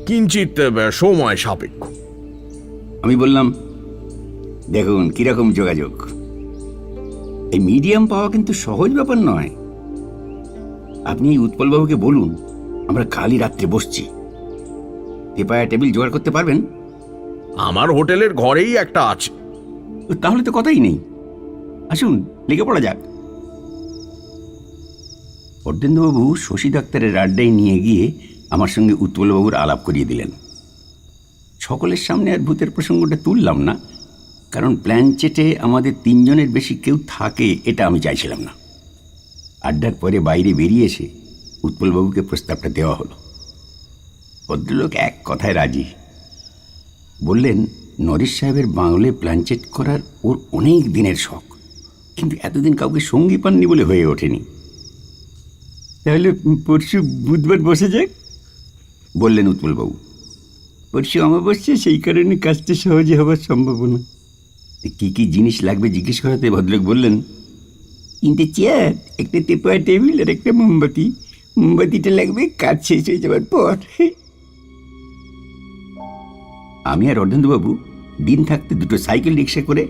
কিঞ্চিত সময় সাপেক্ষ। আমি বললাম, দেখুন কিরকম যোগাযোগ। এই মিডিয়াম পাওয়া কিন্তু সহজ ব্যাপার নয়। আপনি এই উৎপলবাবুকে বলুন, আমরা কালই রাত্রে বসছি। তেপায়া টেবিল জোগাড় করতে পারবেন? আমার হোটেলের ঘরেই একটা আছে। তাহলে তো কথাই নেই, আসুন লেগে পড়া যাক। অর্ধেন্দুবাবু শশী ডাক্তারের আড্ডায় নিয়ে গিয়ে আমার সঙ্গে উৎপলবাবুর আলাপ করিয়ে দিলেন। সকলের সামনে আর ভূতের প্রসঙ্গটা তুললাম না, কারণ প্ল্যানচেটে আমাদের 3 জনের বেশি কেউ থাকে এটা আমি চাইছিলাম না। আড্ডার পরে বাইরে বেরিয়ে এসে উৎপলবাবুকে প্রস্তাবটা দেওয়া হলো। ভদ্রলোক এক কথায় রাজি। বললেন, নরিশ সাহেবের বাংলে প্ল্যানচেট করার ওর অনেক দিনের শখ, কিন্তু এতদিন কাউকে সঙ্গী পাননি বলে হয়ে ওঠেনি। তাহলে পরশু বুধবার বসে যাক, বললেন উৎপলবাবু। পরশু অমাবস্যা, সেই কারণে কাজটা সহজে হবার সম্ভাবনা। কি কি জিনিস লাগবে জিজ্ঞেস করাতে ভদ্রলোক বললেন, 3টে চেয়ার, একটা তেপায়া টেবিল আর একটা মোমবাতি। মোমবাতিটা লাগবে কাজ শেষ হয়ে যাওয়ার পর। আমি আর অর্ধেন্দুবাবু দিন থাকতে 2টো সাইকেল রিক্সা করে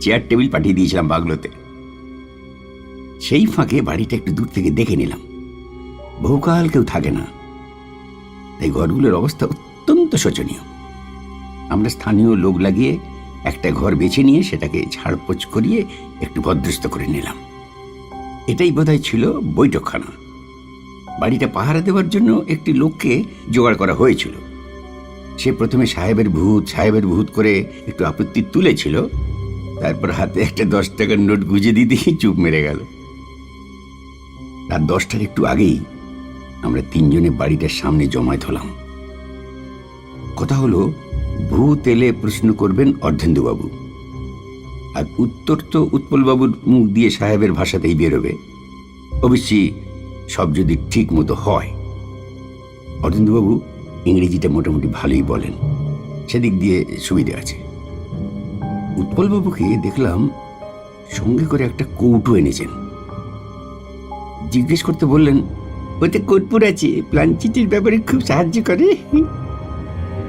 চেয়ার টেবিল পাঠিয়ে দিয়েছিলাম বাংলোতে। সেই ফাঁকে বাড়িটা একটু দূর থেকে দেখে নিলাম। বহুকাল কেউ থাকে না, তাই ঘরগুলোর অবস্থা অত্যন্ত শোচনীয়। আমরা স্থানীয় লোক লাগিয়ে একটা ঘর বেছে নিয়ে সেটাকে ঝাড়পোছ করিয়ে একটু ভদ্রস্ত করে নিলাম। এটাই বোধহয় ছিল বৈঠকখানা। বাড়িটা পাহারা দেওয়ার জন্য একটি লোককে জোগাড় করা হয়েছিল। সে প্রথমে সাহেবের ভূত করে একটু আপত্তি তুলেছিল, তারপর হাতে একটা 10 টাকার নোট গুঁজে দিতেই চুপ মেরে গেল। রাত 10টার একটু আগেই আমরা 3 জনে বাড়িটার সামনে জমায়েত হলাম। কথা হলো, ভূত এলে প্রশ্ন করবেন অর্ধেন্দুবাবু, আর উত্তর তো উৎপলবাবুর মুখ দিয়ে সাহেবের ভাষাতেই বেরোবে। অবশ্যই সব যদি ঠিক মতো হয়। অর্ধেন্দুবাবু ইংরেজিটা মোটামুটি ভালোই বলেন, সেদিক দিয়ে সুবিধে আছে। উৎপলবাবুকে দেখলাম সঙ্গে করে একটা কৌটো এনেছেন। জিজ্ঞেস করতে বললেন, ওতে কর্পূর আছে, প্ল্যানচিটের ব্যাপারে খুব সাহায্য করে।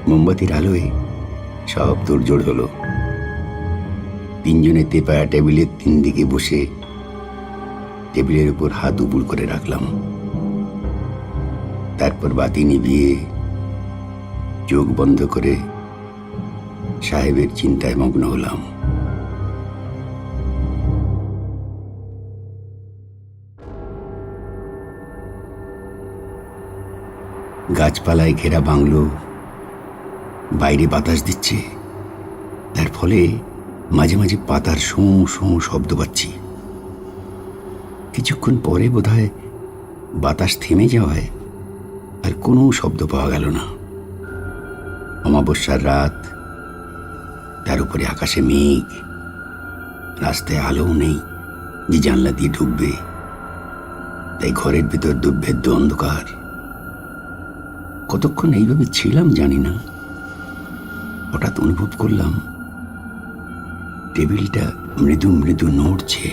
মোমবাতির আলোয় সব তোড়জোড় হলো। 3 জনে তেপায়া টেবিলের 3 দিকে বসে টেবিলের উপর হাত উপুড় করে রাখলাম। তারপর বাতি নিভিয়ে চোখ বন্ধ করে সাহেবের চিন্তায় মগ্ন হলাম। গাছপালায় ঘেরা বাংলো, বাইরে বাতাস দিচ্ছে, তার ফলে মাঝে মাঝে পাতার শোঁ শোঁ শব্দ পাচ্ছি। কিছুক্ষণ পরে বোধহয় বাতাস থেমে যাওয়ায় আর কোনো শব্দ পাওয়া গেল না। অমাবস্যার রাত, তার উপরে আকাশে মেঘ, রাস্তায় আলোও নেই যে জানলা দিয়ে ঢুকবে, তাই ঘরের ভিতর দুর্ভেদ্য অন্ধকার। কতক্ষণ এইভাবে ছিলাম জানি না। হঠাৎ অনুভব করলাম টেবিলটা মৃদু মৃদু নড়ছে।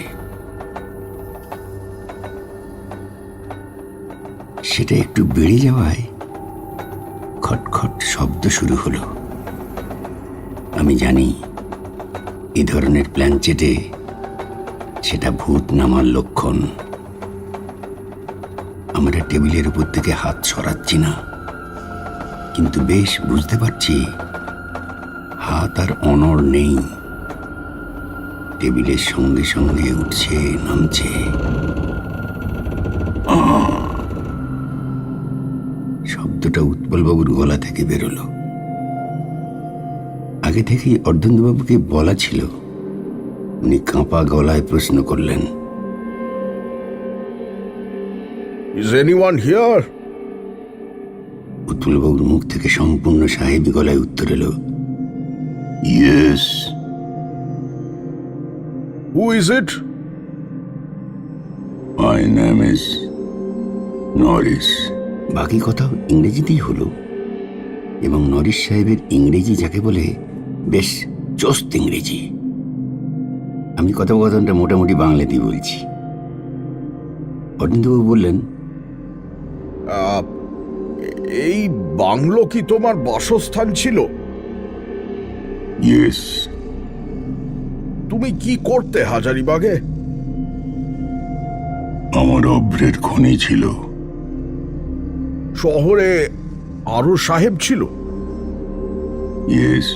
সেটা একটু বেড়ে যাওয়ায় খটখট শব্দ শুরু হলো। আমি জানি এই ধরনের প্ল্যানচেটে সেটা ভূত নামার লক্ষণ। আমরা টেবিলের উপর থেকে হাত সরাচ্ছি না, কিন্তু বেশ বুঝতে পারছি হাত আর অনড় নেই। টেবিলের সঙ্গে সঙ্গে উঠছে নামছে। শব্দটা উৎপলবাবুর গলা থেকে বেরোলো। আগে থেকেই অর্ধেন্দুবাবুকে বলা ছিল। উনি কাঁপা গলায় প্রশ্ন করলেন, ইজ এনিওয়ান হিয়ার? উৎপলবাবুর মুখ থেকে সম্পূর্ণ সাহেবী গলায় উত্তর এলো, yes. Who is it? My name is Norris. বাকি কথাও ইংরেজিতেই হলো, এবং নরিস সাহেবের ইংরেজি যাকে বলে বেশ চোস্ত ইংরেজি। আমি কথোপকথনটা মোটামুটি বাংলাতেই বলছি। অরবিন্দবাবু বললেন, এই বাংলো কি তোমার বাসস্থান ছিল? ইয়েস। তুমি কি করতে হাজারিবাগে? আমার অভ্রের খনি ছিল। শহরে আরো সাহেব ছিল? ইয়েস।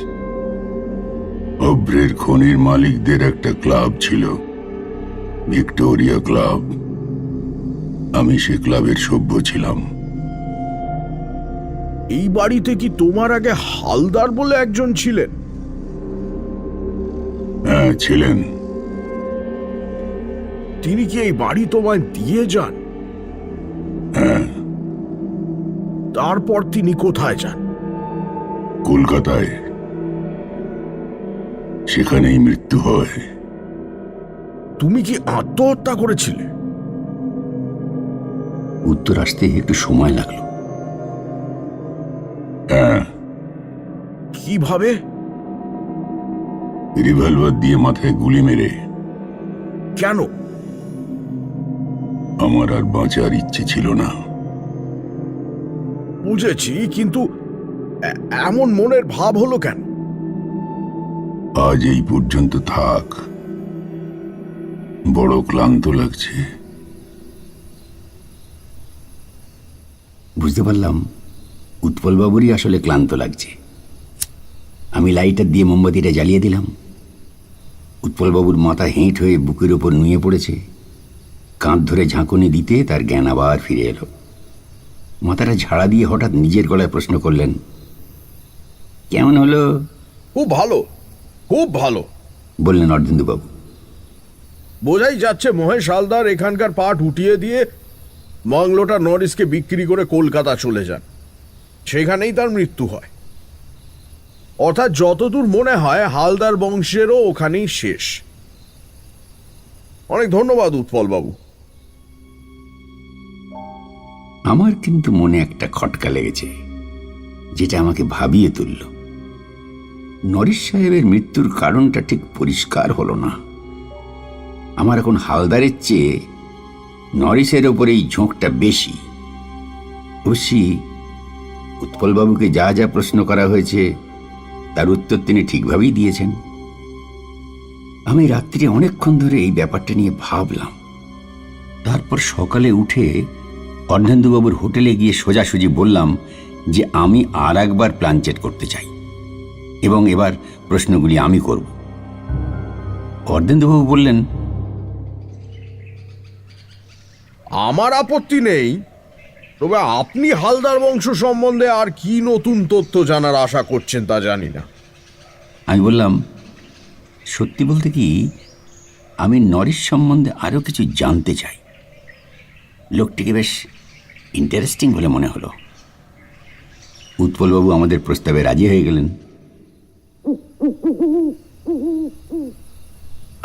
অভ্রের খনির মালিকদের একটা ক্লাব ছিল, ভিক্টোরিয়া ক্লাব। আমি সে ক্লাবের সভ্য ছিলাম। এই বাড়িতে কি তোমার আগে হালদার বলে একজন ছিলেন? হ্যাঁ, ছিলেন। তিনি কি এই বাড়ি তোমায় দিয়ে যান? হ্যাঁ। তারপর তিনি কোথায় যান? কলকাতায়। সেখানেই মৃত্যু হয়। তুমি কি আত্মহত্যা করেছিলে? উত্তর আসতে একটু সময় লাগলো। হ্যাঁ। কিভাবে? রিভলভার দিয়ে মাথায় গুলি মেরে। কেন? আমার আর বাঁচার ইচ্ছে ছিল না। বুঝেছি, কিন্তু এমন মনের ভাব হলো কেন? আজ এই পর্যন্ত থাক, বড় ক্লান্ত লাগছে। বুঝতে পারলাম উৎপলবাবুরই আসলে ক্লান্ত লাগছে। আমি লাইটার দিয়ে মোমবাতিটা জ্বালিয়ে দিলাম। উৎপলবাবুর মাথা হেঁট হয়ে বুকের ওপর নুয়ে পড়েছে। কাঁধ ধরে ঝাঁকুনি দিতে তার জ্ঞান আবার ফিরে এলো। মাথাটা ঝাড়া দিয়ে হঠাৎ নিজের গলায় প্রশ্ন করলেন, কেমন হলো? খুব ভালো, খুব ভালো, বললেন অর্ধেন্দুবাবু। বোঝাই যাচ্ছে মহেশ হালদার এখানকার পাট উঠিয়ে দিয়ে বাংলোটা নরিসকে বিক্রি করে কলকাতা চলে যান। সেখানেই তার মৃত্যু হয়। অর্থাৎ যতদূর মনে হয় হালদার বংশেরও ওখানেই শেষ। অনেক ধন্যবাদ উৎপল বাবু। আমার কিন্তু মনে একটা খটকা লেগেছে, যেটা আমাকে ভাবিয়ে তুলল। নরিস সাহেবের মৃত্যুর কারণটা ঠিক পরিষ্কার হলো না। আমার এখন হালদারের চেয়ে নরিসের ওপরেই ঝোঁকটা বেশি। অবশ্যই উৎপলবাবুকে যা যা প্রশ্ন করা হয়েছে তার উত্তর তিনি ঠিকভাবেই দিয়েছেন। আমি রাত্রি অনেকক্ষণ ধরে এই ব্যাপারটা নিয়ে ভাবলাম। তারপর সকালে উঠে অর্ধেন্দুবাবুর হোটেলে গিয়ে সোজাসুজি বললাম যে আমি আর একবার প্ল্যানচেট করতে চাই, এবং এবার প্রশ্নগুলি আমি করব। অর্ধেন্দুবাবু বললেন, আমার আপত্তি নেই, তবে আপনি হালদার বংশ সম্বন্ধে আর কি নতুন তথ্য জানার আশা করছেন তা জানি না। আমি বললাম, সত্যি বলতে কি, আমি নরিস সম্বন্ধে আরও কিছু জানতে চাই। লোকটিকে বেশ ইন্টারেস্টিং বলে মনে হলো। উৎপলবাবু আমাদের প্রস্তাবে রাজি হয়ে গেলেন।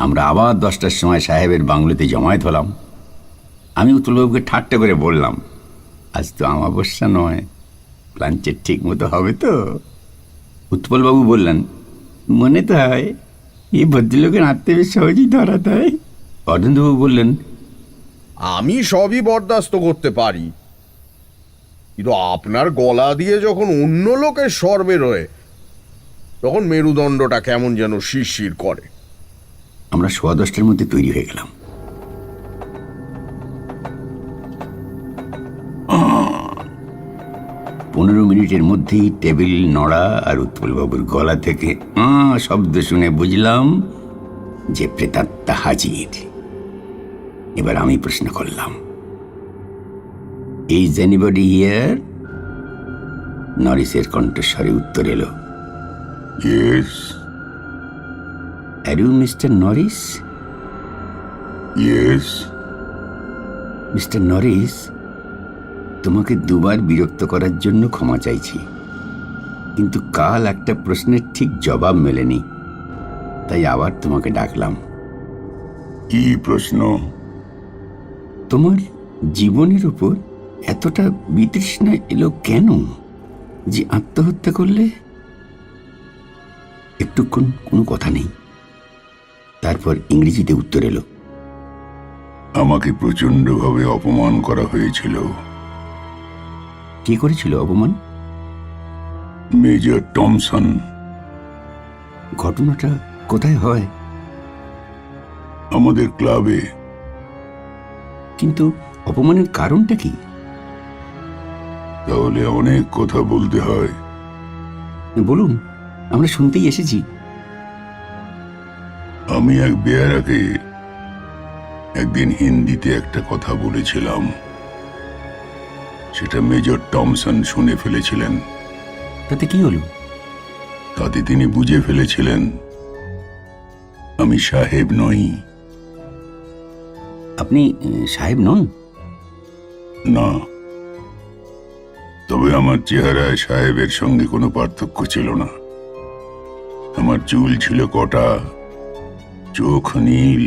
আমরা আবার 10টার সময় সাহেবের বাংলোতে জমায়েত হলাম। আমি উৎপলবাবুকে ঠাট্টা করে বললাম, আজ তো অমাবস্যা নয়, লাঞ্চের ঠিক মতো হবে তো? উৎপলবাবু বললেন, মনে তো হয় এই ভদ্রলোকের আত্মীয় বেশ সহজেই ধরা দেয়। অর্ধেন্দুবাবু বললেন, আমি সবই বরদাস্ত করতে পারি, কিন্তু আপনার গলা দিয়ে যখন অন্য লোকের স্বর বেরোয় তখন মেরুদণ্ডটা কেমন যেন শিরশির করে। আমরা 10:15 মধ্যে তৈরি হয়ে গেলাম। 15 মিনিটের মধ্যেই টেবিল নড়া আর উৎপলবাবুর গলা থেকে শব্দ শুনে বুঝলাম যে প্রেতাত্মা হাজির। এবার আমি প্রশ্ন করলাম, ইজ এনিবডি হিয়ার? নরিসের কণ্ঠস্বরে উত্তর এলো, yes. Are you mister Norris? Yes. Mister Norris, তোমাকে দুবার বিরক্ত করার জন্য ক্ষমা চাইছি, কিন্তু কাল একটা প্রশ্নের ঠিক জবাব মেলেনি, তাই আবার তোমাকে ডাকলাম। কি প্রশ্ন? তোমার জীবনের উপর এতটা বিতৃষ্ণা এলো কেন যে আত্মহত্যা করলে? একটুক্ষণ কোনো কথা নেই, তারপর ইংরেজিতে উত্তর এলো, আমাকে প্রচন্ডভাবে অপমান করা হয়েছিল। কে করেছিল অপমান? Major Thomson. ঘটনাটা কোথায় হয়? আমাদের ক্লাবে। কিন্তু অপমানের কারণটা কি? তাহলে অনেক কথা বলতে হয়। বলুন, আমরা শুনতেই এসেছি। আমি এক বেয়ারাকে একদিন হিন্দিতে একটা কথা বলেছিলাম, সেটা মেজর টমসন শুনে ফেলেছিলেন। তাতে কি হলো? তাতে তিনি বুঝে ফেলেছিলেন আমি সাহেব নই। আপনি সাহেব নন? না, তবে আমার চেহারায় সাহেবের সঙ্গে কোনো পার্থক্য ছিল না। আমার চুল ছিল কটা, চোখ নীল,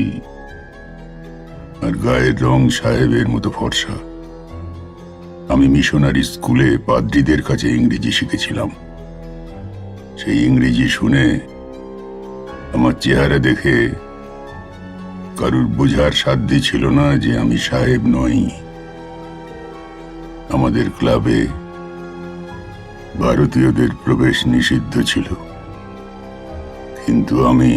আর গায়ের রং সাহেবের মতো ফর্সা। আমি মিশনারি স্কুলে পাদ্রীদের কাছে ইংরেজি শিখেছিলাম। সেই ইংরেজি শুনে আমার চেহারা দেখে কারুর বোঝার সাধ্য ছিল না যে আমি সাহেব নই। আমাদের ক্লাবে ভারতীয়দের প্রবেশ নিষিদ্ধ ছিল, কিন্তু আমি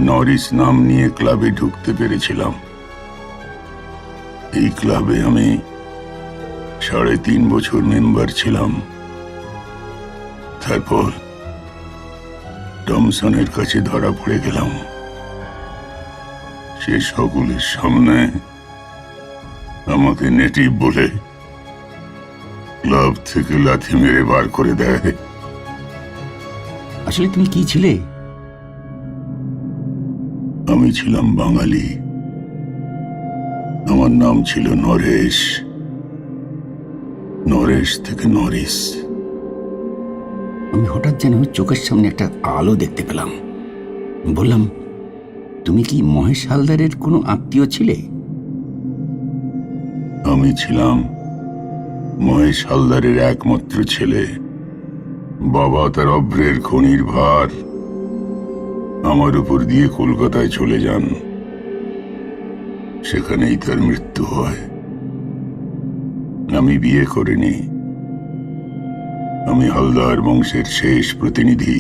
নরিস নাম নিয়ে ক্লাবে ঢুকতে পেরেছিলাম। এই ক্লাবে আমি 3.5 বছর মেম্বার ছিলাম। তারপর টমসনের কাছে ধরা পড়ে গেলাম। সে সকলের সামনে আমাকে নেটিভ বলে ক্লাব থেকে লাথি মেরে বার করে দেয়। আসলে তুমি কি ছিলে? আমি ছিলাম বাঙালি। আমার নাম ছিল নরেশ। নরেশ থেকে নরিস। আমি হঠাৎ যেন চোখের সামনে একটা আলো দেখতে পেলাম। বললাম, তুমি কি মহেশ হালদারের কোনো আত্মীয় ছিলে? আমি ছিলাম মহেশ হালদারের একমাত্র ছেলে। বাবা তার অভ্রের খনির ভার আমার উপর দিয়ে কলকাতায় চলে যান। সেখানেই তার মৃত্যু হয়। আমি বিয়ে করিনি। আমি হালদার বংশের শেষ প্রতিনিধি।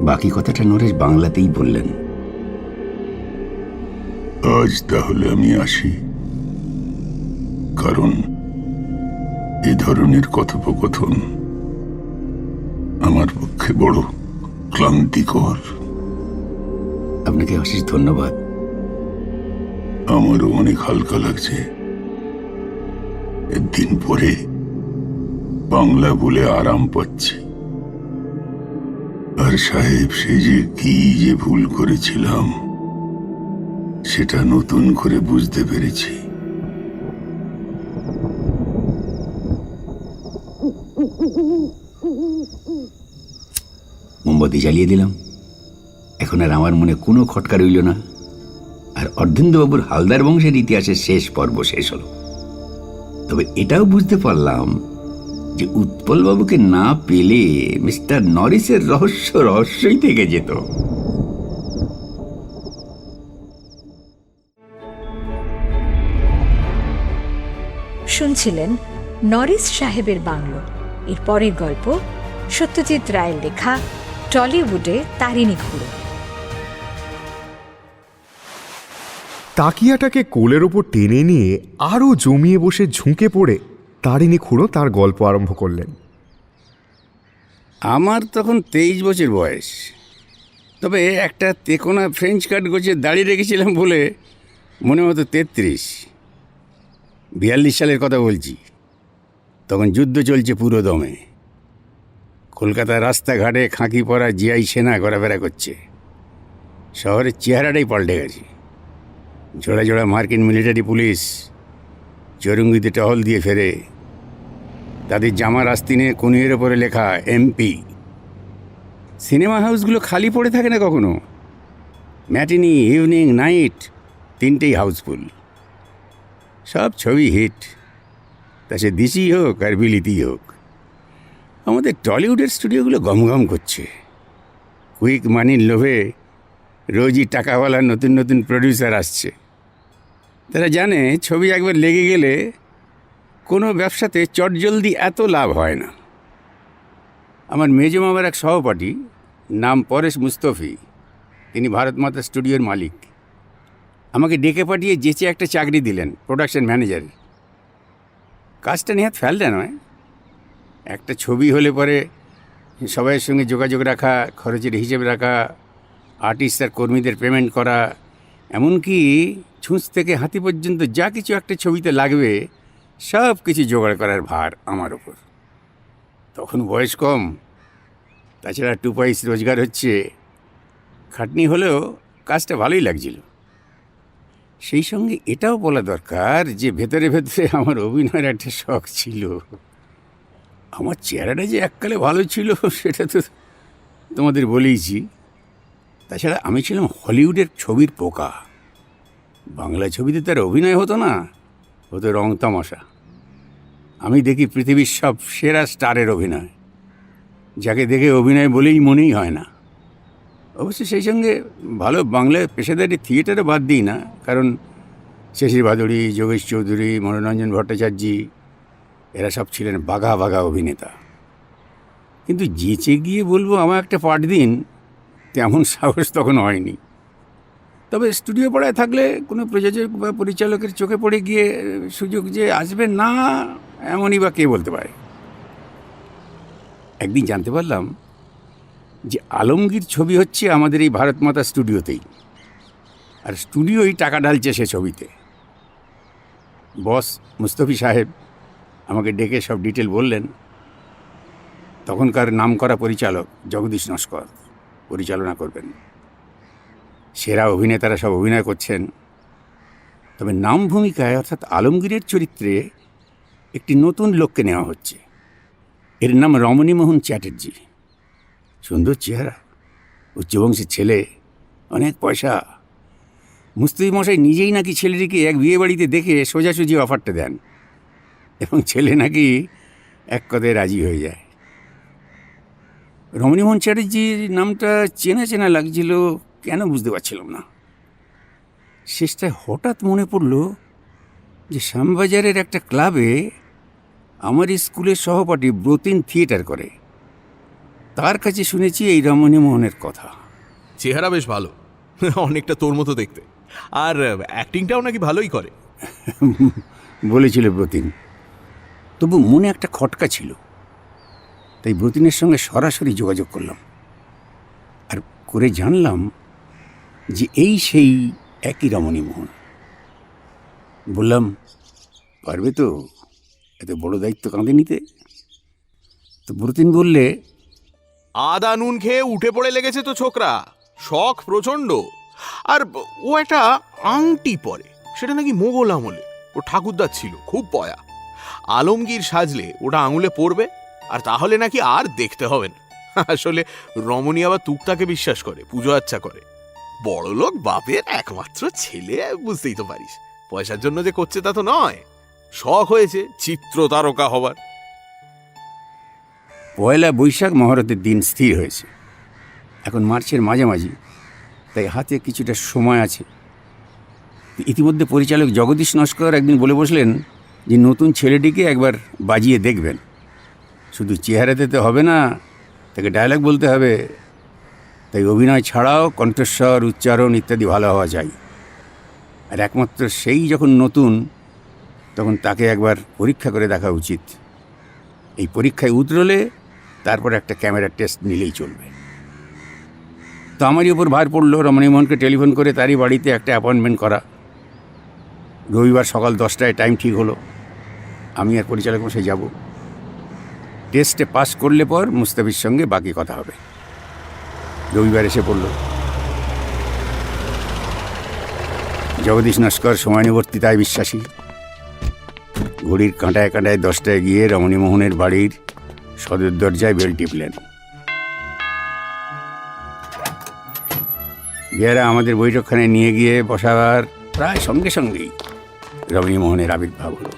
বাকি কথাটা নরেশ বাংলাতেই বললেন। আজ তাহলে আমি আসি, কারণ এ ধরনের কথোপকথন আমার পক্ষে বড় ক্লান্তিকর। আপনাকে অশেষ ধন্যবাদ। আমারও অনেক হালকা লাগছে। একদিন পরে বাংলা বলে আরাম পাচ্ছি। আর সাহেব, সে যে ভুল করেছিলাম সেটা নতুন করে বুঝতে পেরেছি। মোমবাতি জ্বালিয়ে দিলাম, এখন আর আমার মনে কোনো খটকা রইল না। আর অর্ধেন্দ্রবাবুর হালদার বংশের ইতিহাসের শেষ পর্ব শেষ হলো। তবে এটাও বুঝতে পারলাম যে উৎপলবাবুকে না পেলে মিস্টার নরিসের রহস্যই থেকে যেত। শুনছিলেন নরিস সাহেবের বাংলো। এর পরের গল্প সত্যজিৎ রায়ের লেখা টলিউডে তারিণী খুড়ো। তাকিয়াটাকে কোলের ওপর টেনে নিয়ে আরও জমিয়ে বসে ঝুঁকে পড়ে তারিণী খুড়ো তার গল্প আরম্ভ করলেন। আমার তখন 23 বছর বয়স। তবে একটা তেকোনা ফ্রেঞ্চ কাট গোছে দাড়ি রেখেছিলাম বলে মনে হতো 33। 42 সালের কথা বলছি। তখন যুদ্ধ চলছে পুরো দমে। কলকাতার রাস্তাঘাটে খাঁকি পরা জিআই সেনা ঘোরাফেরা করছে। শহরের চেহারাটাই পাল্টে গেছে। জোড়া জোড়া মার্কিন মিলিটারি পুলিশ চরুঙ্গিতে টহল দিয়ে ফেরে। তাদের জামার আস্তিনে কনুইয়ের ওপরে লেখা MP। সিনেমা হাউসগুলো খালি পড়ে থাকে না কখনো। ম্যাটিনি, ইভিনিং, নাইট তিনটেই হাউসফুল। সব ছবি হিট, তা সে দেশি হোক আর বিলিতি হোক। আমাদের টলিউডের স্টুডিওগুলো গমগম করছে। কুইক মানির লোভে রোজই টাকাওয়ালা নতুন নতুন প্রডিউসার আসছে। তারা জানে ছবি একবার লেগে গেলে কোনো ব্যবসাতে চটজলদি এত লাভ হয় না। আমার মেজ মামার এক সহপাঠী, নাম পরেশ মুস্তফি, তিনি ভারত মাতা স্টুডিওর মালিক। আমাকে ডেকে পাঠিয়ে যেচে একটা চাকরি দিলেন প্রোডাকশন ম্যানেজার। কাজটা নেহাত ফেলটা নয়। একটা ছবি হলে পরে সবাইয়ের সঙ্গে যোগাযোগ রাখা, খরচের হিসেব রাখা, আর্টিস্ট আর কর্মীদের পেমেন্ট করা, এমনকি ছুঁচ থেকে হাতি পর্যন্ত যা কিছু একটা ছবিতে লাগবে সব কিছু জোগাড় করার ভার আমার ওপর। তখন বয়স কম, তাছাড়া 2 পয়সা রোজগার হচ্ছে। খাটনি হলেও কাজটা ভালোই লাগছিল। সেই সঙ্গে এটাও বলা দরকার যে ভেতরে ভেতরে আমার অভিনয়ের একটা শখ ছিল। আমার চেহারাটা যে এককালে ভালো ছিল সেটা তো তোমাদের বলেইছি। তাছাড়া আমি ছিলাম হলিউডের ছবির পোকা। বাংলা ছবিতে তার অভিনয় হতো না, হতো রং তামাশা। আমি দেখি পৃথিবীর সব সেরা স্টারের অভিনয়, যাকে দেখে অভিনয় বলেই মনেই হয় না। অবশ্য সেই সঙ্গে ভালো বাংলা পেশাদারি থিয়েটারে বাদ দিই না, কারণ শেষির ভাদুড়ি, যোগেশ চৌধুরী, মনোরঞ্জন ভট্টাচার্য এরা সব ছিলেন বাঘা বাঘা অভিনেতা। কিন্তু যেচে গিয়ে বলবো আমার একটা পার্ট দিন, তেমন সাহস তখন হয়নি। তবে স্টুডিও পাড়ায় থাকলে কোনো প্রযোজক বা পরিচালকের চোখে পড়ে গিয়ে সুযোগ যে আসবে না, এমনই বা কে বলতে পারে। একদিন জানতে পারলাম যে আলমগীর ছবি হচ্ছে আমাদের এই ভারত মাতা স্টুডিওতেই, আর স্টুডিওই টাকা ঢালছে সে ছবিতে। বস মুস্তফি সাহেব আমাকে ডেকে সব ডিটেল বললেন। তখনকার নামকরা পরিচালক জগদীশ নস্কর পরিচালনা করবেন। সেরা অভিনেতারা সব অভিনয় করছেন। তবে নাম ভূমিকায় অর্থাৎ আলমগীরের চরিত্রে একটি নতুন লোককে নেওয়া হচ্ছে। এর নাম রমণীমোহন চ্যাটার্জি। সুন্দর চেহারা, উচ্চবংশের ছেলে, অনেক পয়সা। মুস্তফি মশাই নিজেই নাকি ছেলেটিকে এক বিয়ে বাড়িতে দেখে সোজাসুজি অফারটা দেন, এবং ছেলে নাকি এক কথায় রাজি হয়ে যায়। রমণীমোহন চ্যাটার্জির নামটা চেনা চেনা লাগছিল, কেন বুঝতে পারছিলাম না। শেষটায় হঠাৎ মনে পড়ল যে শ্যামবাজারের একটা ক্লাবে আমার স্কুলের সহপাঠী ব্রতিন থিয়েটার করে। তার কাছে শুনেছি এই রমণীমোহনের কথা। চেহারা বেশ ভালো, অনেকটা তোর মতো দেখতে, আর অ্যাক্টিংটাও নাকি ভালোই করে বলেছিল ব্রতিন। তবু মনে একটা খটকা ছিল, তাই ব্রতিনের সঙ্গে সরাসরি যোগাযোগ করলাম। আর করে জানলাম যে এই সেই একই রমণীমোহন। বললাম, পারবে তো এত বড় দায়িত্ব কাঁধে নিতে? তো ব্রতিন বললে, আদা নুন খেয়ে উঠে পড়ে লেগেছে তো ছোকরা, শখ প্রচণ্ড। আর ও একটা আংটি পরে, সেটা নাকি মোগল আমলে, ও ঠাকুরদার ছিল, খুব পয়া। আলমগীর সাজলে ওটা আঙুলে পড়বে, আর তাহলে নাকি আর দেখতে হবে না। আসলে রমণী আবার তুকতাকে বিশ্বাস করে, পুজো আচ্ছা করে। বড়লোক বাপের একমাত্র ছেলে, বুঝতেই তো পারিস। পয়সার জন্য যে করছে তা তো নয়, শখ হয়েছে চিত্র তারকা হবার। পয়লা বৈশাখ মহরতের দিন স্থির হয়েছে। এখন মার্চের মাঝামাঝি, তাই হাতে কিছুটা সময় আছে। ইতিমধ্যে পরিচালক জগদীশ নস্কর একদিন বলে বসলেন যে নতুন ছেলেটিকে একবার বাজিয়ে দেখবেন। শুধু চেহারাতে তো হবে না, তাকে ডায়লগ বলতে হবে। তাই অভিনয় ছাড়াও কণ্ঠস্বর, উচ্চারণ ইত্যাদি ভালো হওয়া চাই। আর একমাত্র সেই যখন নতুন, তখন তাকে একবার পরীক্ষা করে দেখা উচিত। এই পরীক্ষায় উতরলে তারপর একটা ক্যামেরার টেস্ট নিলেই চলবে। তো আমারই ওপর ভার পড়লো রমণীমোহনকে টেলিফোন করে তারই বাড়িতে একটা অ্যাপয়েন্টমেন্ট করা। রবিবার সকাল 10টায় টাইম ঠিক হলো। আমি আর পরিচালক মশাই যাব। টেস্টে পাস করলে পর মুস্তাফির সঙ্গে বাকি কথা হবে। রবিবার এসে পড়ল। জগদীশ নস্কর সময়ানুবর্তিতায় বিশ্বাসী। ঘড়ির কাঁটায় কাঁটায় 10টায় গিয়ে রমণীমোহনের বাড়ির সদর দরজায় বেল টিপলেন। বিয়ারা আমাদের বৈঠকখানে নিয়ে গিয়ে বসাবার প্রায় সঙ্গে সঙ্গেই রমণীমোহনের আবির্ভাব হলো।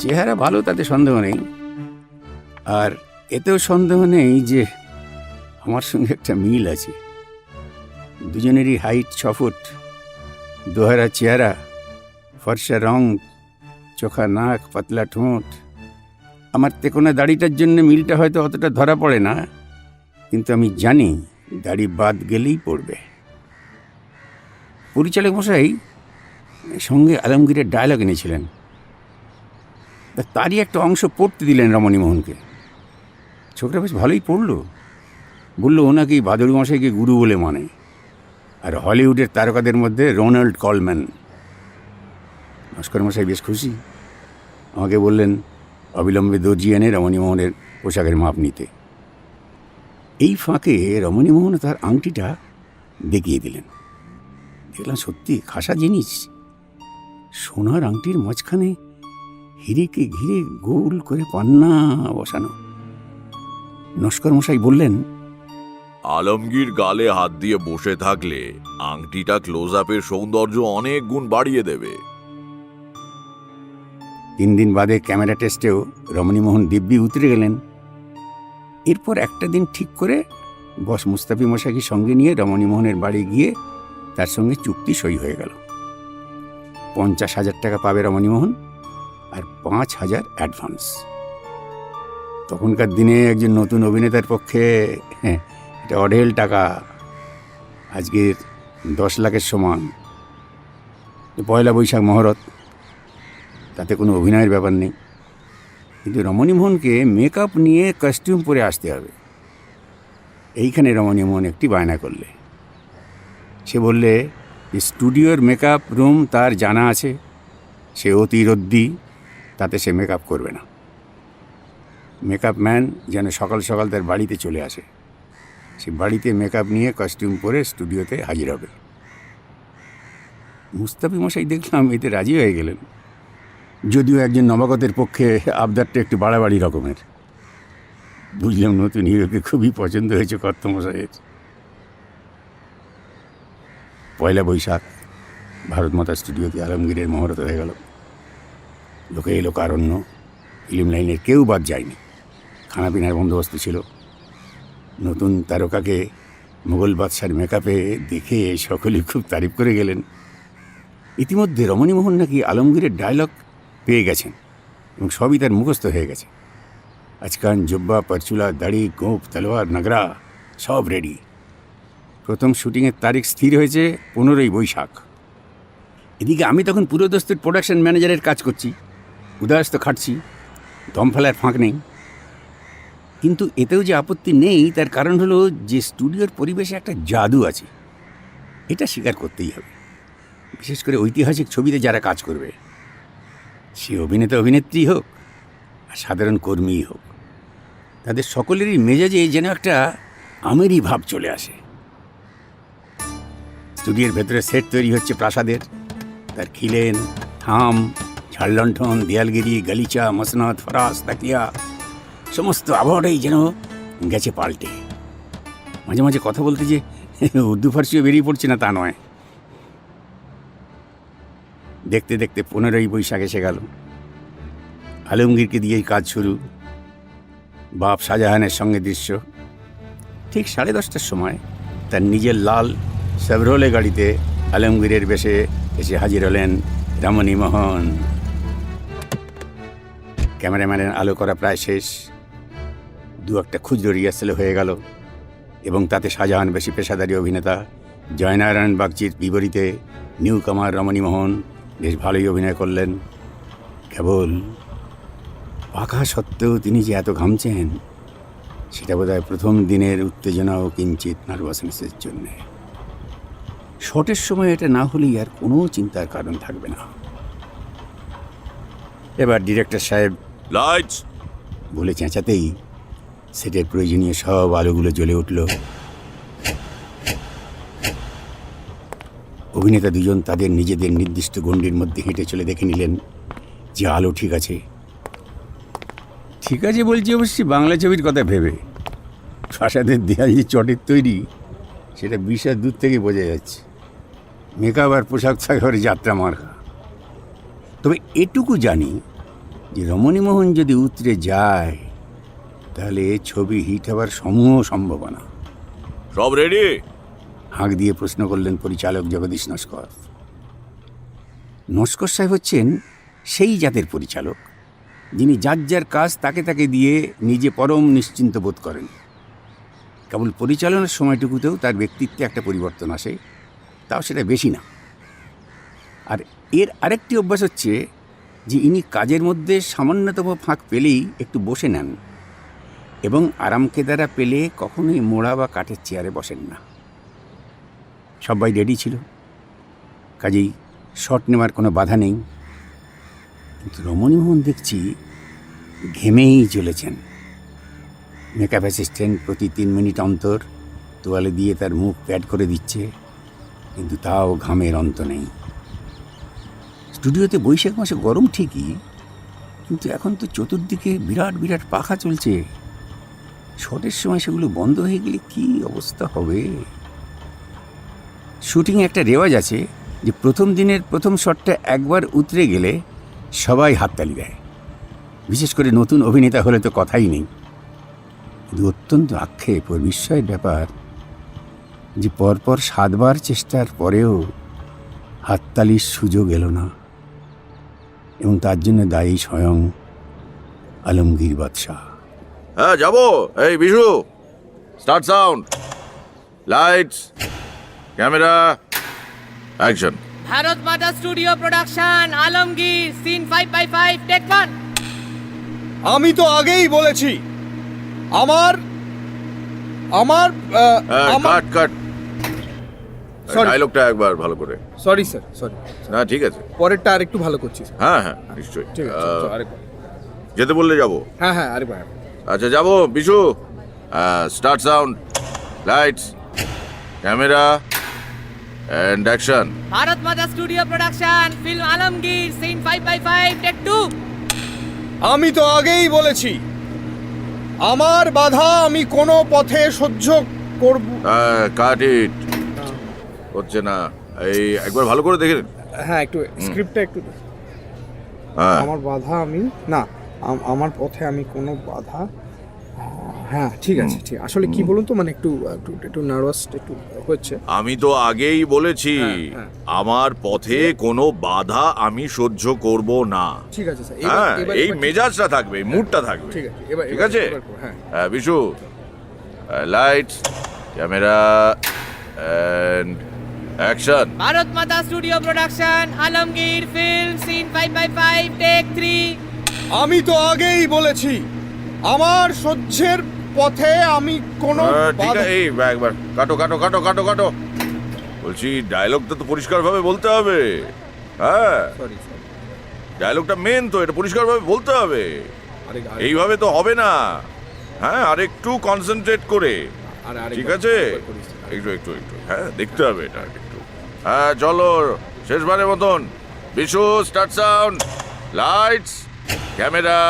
চেহারা ভালো, তাতে সন্দেহ নেই। আর এতেও সন্দেহ নেই যে আমার সঙ্গে একটা মিল আছে। দুজনেরই হাইট 6 ফুট, দোহারা চেহারা, ফর্সা রং, চোখা নাক, পাতলা ঠোঁট। আমার তেকোনা দাড়িটার জন্য মিলটা হয়তো অতটা ধরা পড়ে না, কিন্তু আমি জানি দাড়ি বাদ গেলেই পড়বে। পরিচালক মশাই সঙ্গে আলমগীরের ডায়লগ এনেছিলেন, তারই একটা অংশ পড়তে দিলেন রমণীমোহনকে। ছোকরা বেশ ভালোই পড়ল। বলল ও নাকি ভাদুড়ি মশাইকে গুরু বলে মানে, আর হলিউডের তারকাদের মধ্যে রোনাল্ড কলম্যান। নস্কর মশাই বেশ খুশি। আমাকে বললেন অবিলম্বে দর্জি এনে রমণীমোহনের পোশাকের মাপ নিতে। এই ফাঁকে রমণীমোহন তার আংটিটা দেখিয়ে দিলেন। দেখলাম সত্যি খাসা জিনিস। সোনার আংটির মাঝখানে হিরেকে ঘিরে গোল করে পান্না বসানো। নস্কর মশাই বললেন, আলমগীর গালে হাত দিয়ে বসে থাকলে আংটিটা ক্লোজ আপের সৌন্দর্য অনেক গুণ বাড়িয়ে দেবে। 3 দিন বাদে ক্যামেরা টেস্টেও রমণীমোহন দিব্যি উতরে গেলেন। এরপর একটা দিন ঠিক করে বস মুস্তাফি মশাইকে সঙ্গে নিয়ে রমণীমোহনের বাড়ি গিয়ে তার সঙ্গে চুক্তি সই হয়ে গেল। 50,000 টাকা পাবে রমণীমোহন, আর 5,000 অ্যাডভান্স। তখনকার দিনে একজন নতুন অভিনেতার পক্ষে এটা অঢেল টাকা, আজকের 10 লাখের সমান। পয়লা বৈশাখ মহরত, তাতে কোনো অভিনয়ের ব্যাপার নেই। কিন্তু রমণীমোহনকে মেকআপ নিয়ে কস্টিউম পরে আসতে হবে। এইখানে রমণীমোহন একটি বায়না করলে। সে বললে যে স্টুডিওর মেকআপ রুম তার জানা আছে, সে অতি রদ্দি, তাতে সে মেকআপ করবে না। মেকআপ ম্যান যেন সকাল সকাল তার বাড়িতে চলে আসে, সে বাড়িতে মেকআপ নিয়ে কস্টিউম পরে স্টুডিওতে হাজির হবে। মুস্তাফি মশাই দেখলাম এতে রাজি হয়ে গেলেন, যদিও একজন নবাগতের পক্ষে আবদারটা একটু বাড়াবাড়ি রকমের। বুঝলাম নতুন হিরোকে খুবই পছন্দ হয়েছে কর্তমশাইয়ের। পয়লা বৈশাখ ভারতমাতা স্টুডিওতে আলমগীরের মহরত হয়ে গেল। লোকে এলো কারণ্য, ফিল্ম লাইনের কেউ বাদ যায়নি। খানাপিনার বন্দোবস্ত ছিল। নতুন তারকাকে মুঘল বাদশার মেকআপে দেখে সকলেই খুব তারিফ করে গেলেন। ইতিমধ্যে রমণীমোহন নাকি আলমগীরের ডায়লগ পেয়ে গেছেন এবং সবই তার মুখস্থ হয়ে গেছে। আজকান, জব্বা, পারচুলা, দাড়ি, গোঁফ, তলোয়ার, নাগরা সব রেডি। প্রথম শুটিংয়ের তারিখ স্থির হয়েছে 15ই বৈশাখ। এদিকে আমি তখন পুরোদস্তুর প্রোডাকশন ম্যানেজারের কাজ করছি, উদয়স্ত খাটছি, দম ফেলার ফাঁক নেই। কিন্তু এতেও যে আপত্তি নেই তার কারণ হলো যে স্টুডিওর পরিবেশে একটা জাদু আছে, এটা স্বীকার করতেই হবে। বিশেষ করে ঐতিহাসিক ছবিতে যারা কাজ করবে, সে অভিনেতা অভিনেত্রী হোক আর সাধারণ কর্মীই হোক, তাদের সকলেরই মেজাজে যেন একটা আমেরি ভাব চলে আসে। স্টুডিওর ভেতরে সেট তৈরি হচ্ছে প্রাসাদের, তার খিলেন, থাম, ঝাড়লণ্ঠন, দেয়ালগিরি, গালিচা, মসনদ, ফরাস, তাকিয়া সমস্ত আবহাওয়াটাই যেন গেছে পাল্টে। মাঝে মাঝে কথা বলতে যে উর্দু ফার্সিও বেরিয়ে পড়ছে না তা নয়। দেখতে দেখতে 15ই বৈশাখ এসে গেল। আলমগীরকে দিয়েই কাজ শুরু। বাপ শাহজাহানের সঙ্গে দৃশ্য। ঠিক 10:30টার সময় তার নিজের লাল সেভরোলে গাড়িতে আলমগীরের বেশে এসে হাজির হলেন রমণী মোহন। ক্যামেরাম্যানের আলো করা প্রায় শেষ। 2-1টা ক্ষুদ্র রিহার্সেল হয়ে গেল এবং তাতে শাহজাহান বেশি পেশাদারী অভিনেতা, জয়নারায়ণ বাগচির বিপরীতে নিউ কামার রমণী মোহন বেশ ভালোই অভিনয় করলেন। কেবল পাখা সত্ত্বেও তিনি যে এত ঘামছেন সেটা বোধহয় প্রথম দিনের উত্তেজনা ও কিঞ্চিত নার্ভাসনেসের জন্যে। শটের সময় এটা না হলেই আর কোনো চিন্তার কারণ থাকবে না। এবার ডিরেক্টর সাহেব লাইটস বলে চেঁচাতেই সেটের প্রয়োজনীয় সব আলোগুলো জ্বলে উঠল। অভিনেতা দুজন তাদের নিজেদের নির্দিষ্ট গণ্ডির মধ্যে হেঁটে চলে দেখে নিলেন যে আলো ঠিক আছে। ঠিক আছে বলছি অবশ্যই বাংলা ছবির কথা ভেবে। প্রাসাদের দেয়াল যে চটের তৈরি সেটা 20 হাত দূর থেকে বোঝা যাচ্ছে। মেকআপ আর পোশাক সাগরে যাত্রা মার্কা। তবে এটুকু জানি যে রমণীমোহন যদি উতরে যায় তাহলে ছবি হিট হওয়ার সমূহ সম্ভাবনা। সব রেডি? হাঁক দিয়ে প্রশ্ন করলেন পরিচালক জগদীশ নস্কর। নস্কর সাহেব হচ্ছেন সেই জাতের পরিচালক যিনি যার যার কাজ তাকে তাকে দিয়ে নিজে পরম নিশ্চিন্ত বোধ করেন। কেবল পরিচালনার সময়টুকুতেও তার ব্যক্তিত্বে একটা পরিবর্তন আসে, তাও সেটা বেশি না। আর এর আরেকটি অভ্যাস হচ্ছে যে ইনি কাজের মধ্যে সামান্যতম ফাঁক পেলেই একটু বসে নেন এবং আরামকেদারা পেলে কখনোই মোড়া বা কাঠের চেয়ারে বসেন না। সবাই রেডি ছিল, কাজেই শট নেওয়ার কোনো বাধা নেই। কিন্তু রমণীমোহন দেখছি ঘেমেই চলেছেন। মেকআপ অ্যাসিস্ট্যান্ট প্রতি 3 মিনিট অন্তর তোয়ালে দিয়ে তার মুখ প্যাড করে দিচ্ছে, কিন্তু তাও ঘামের অন্ত নেই। স্টুডিওতে বৈশাখ মাসে গরম ঠিকই, কিন্তু এখন তো চতুর্দিকে বিরাট বিরাট পাখা চলছে। শটের সময় সেগুলো বন্ধ হয়ে গেলে কী অবস্থা হবে। শুটিংয়ে একটা রেওয়াজ আছে যে প্রথম দিনের প্রথম শটটা একবার উতরে গেলে সবাই হাততালি দেয়। বিশেষ করে নতুন অভিনেতা হলে তো কথাই নেই। কিন্তু অত্যন্ত আক্ষেপ ও বিস্ময়ের ব্যাপার যে পরপর 7 বার চেষ্টার পরেও হাততালির সুযোগ এলো না, এবং তার জন্য দায়ী স্বয়ং আলমগীর বাদশাহ। হ্যাঁ যাবো। এই Bishu, start sound, lights, camera, action. Bharat Mata studio production, Alamgir, scene 5/5, take 1। আমি তো আগেই বলেছি আমার কাট কাট। Sorry. ডায়লগটা একবার ভালো করে। Sorry sir, sorry. না ঠিক আছে, পরেরটা আরেকটু ভালো করছি স্যার। হ্যাঁ হ্যাঁ নিশ্চয়ই। ঠিক আছে, আরেকবার। যেতে বললে যাবো। হ্যাঁ হ্যাঁ, আরেকবার। আচ্ছা যাবো Bishu. Start sound, lights, camera and action. Bharat Mata studio production, film Alamgir, scene 5/5, take 2। আমি তো আগেই বলেছি আমার বাধা আমি কোনো পথে সহ্য করব। কাট ইট। হচ্ছে না, এই একবার ভালো করে দেখে নিন। হ্যাঁ, একটু স্ক্রিপ্টটা একটু। হ্যাঁ আমার বাধা আমি না, আমার পথে আমি কোনো বাধা। হ্যাঁ ঠিক আছে, ঠিক। আসলে কি বলুন তো, মানে একটু একটু নার্ভাস একটু হচ্ছে। আমি তো আগেই বলেছি হ্যাঁ। আমার পথে কোনো বাধা আমি সহ্য করব না। ঠিক আছে স্যার, হ্যাঁ, এবার এই মেজাজটা থাকবে, মুডটা থাকবে। ঠিক আছে, এবার ঠিক আছে। হ্যাঁ। হ্যাঁ Bishu, lights, camera and action. Bharat Mata studio production, Alamgir, film, scene 5/5, take 3। আমি তো আগেই বলেছি আমার সহ্যের পথে আমি কোনো ঠিক বাধা। আছে, এই একবার কাটো কাটো কাটো কাটো কাটো। বলছি ডায়লগটা তো পরিষ্কারভাবে বলতে হবে। হ্যাঁ, সরি স্যার, ডায়লগটা মেন তো, এটা পরিষ্কারভাবে বলতে হবে। এইভাবে তো হবে না। হ্যাঁ, আর একটু কনসেন্ট্রেট করে। আর ঠিক আছে, একটু একটু একটু হ্যাঁ, দেখতে হবে এটা একটু। হ্যাঁ চলো, শেষবারের মতন। Bishu, start sound, lights, camera,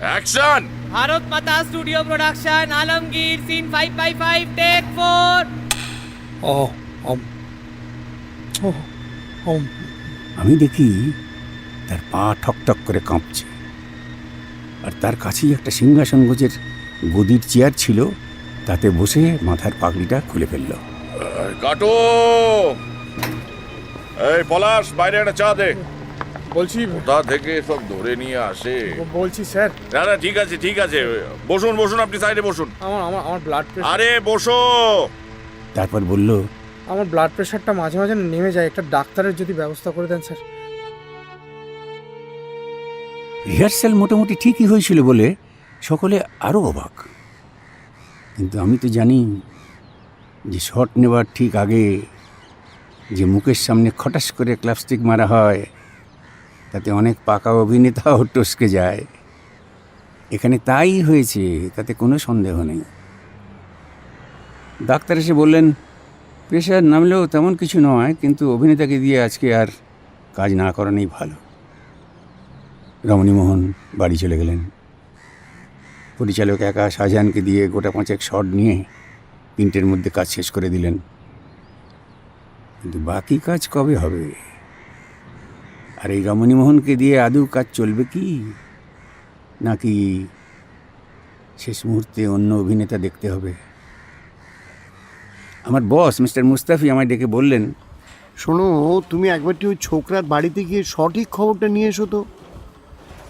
action. Bharat Mata studio production, Alamgir, scene 5x5, take 4। ও আমি দেখি তার পা ঠকঠক করে কাঁপছে, আর তার কাছেই একটা সিংহাসন গোছের গদির চেয়ার ছিল, তাতে বসে মাথার পাগড়িটা খুলে ফেলল। কাটো, এই পলাশ, বাইরে একটা চা দে। বলছি কোথা থেকে সব ধরে নিয়ে আসে। বলছি স্যার, না না, ঠিক আছে ঠিক আছে, বসুন বসুন, আপনি সাইডে বসুন। আমার আমার আমার ব্লাড প্রেশার, আরে বসো। তারপর বলল, আমার ব্লাড প্রেশারটা মাঝে মাঝে নেমে যায়, একটা ডাক্তারের যদি ব্যবস্থা করে দেন স্যার। রিহার্সাল মোটামুটি ঠিকই হয়েছিল বলে সকলে আরও অবাক। কিন্তু আমি তো জানি যে শট নেবার ঠিক আগে যে মুখের সামনে খটাস করে ক্লাপস্টিক মারা হয়, তাতে অনেক পাকা অভিনেতাও টসকে যায়। এখানে তাই হয়েছে, তাতে কোনো সন্দেহ নেই। ডাক্তার এসে বললেন, প্রেশার নামলেও তেমন কিছু নয়, কিন্তু অভিনেতাকে দিয়ে আজকে আর কাজ না করানোই ভালো। রমণীমোহন বাড়ি চলে গেলেন। পরিচালক একা শাহজাহানকে দিয়ে গোটা 5 শট নিয়ে 3টের মধ্যে কাজ শেষ করে দিলেন। কিন্তু বাকি কাজ কবে হবে? আর এই রমণীমোহনকে দিয়ে আদৌ কাজ চলবে কি, নাকি শেষ মুহূর্তে অন্য অভিনেতা দেখতে হবে? আমার বস মিস্টার মুস্তাফি আমায় ডেকে বললেন, শোনো, তুমি একবারটি ওই ছোকরার বাড়িতে গিয়ে সঠিক খবরটা নিয়ে এসো তো।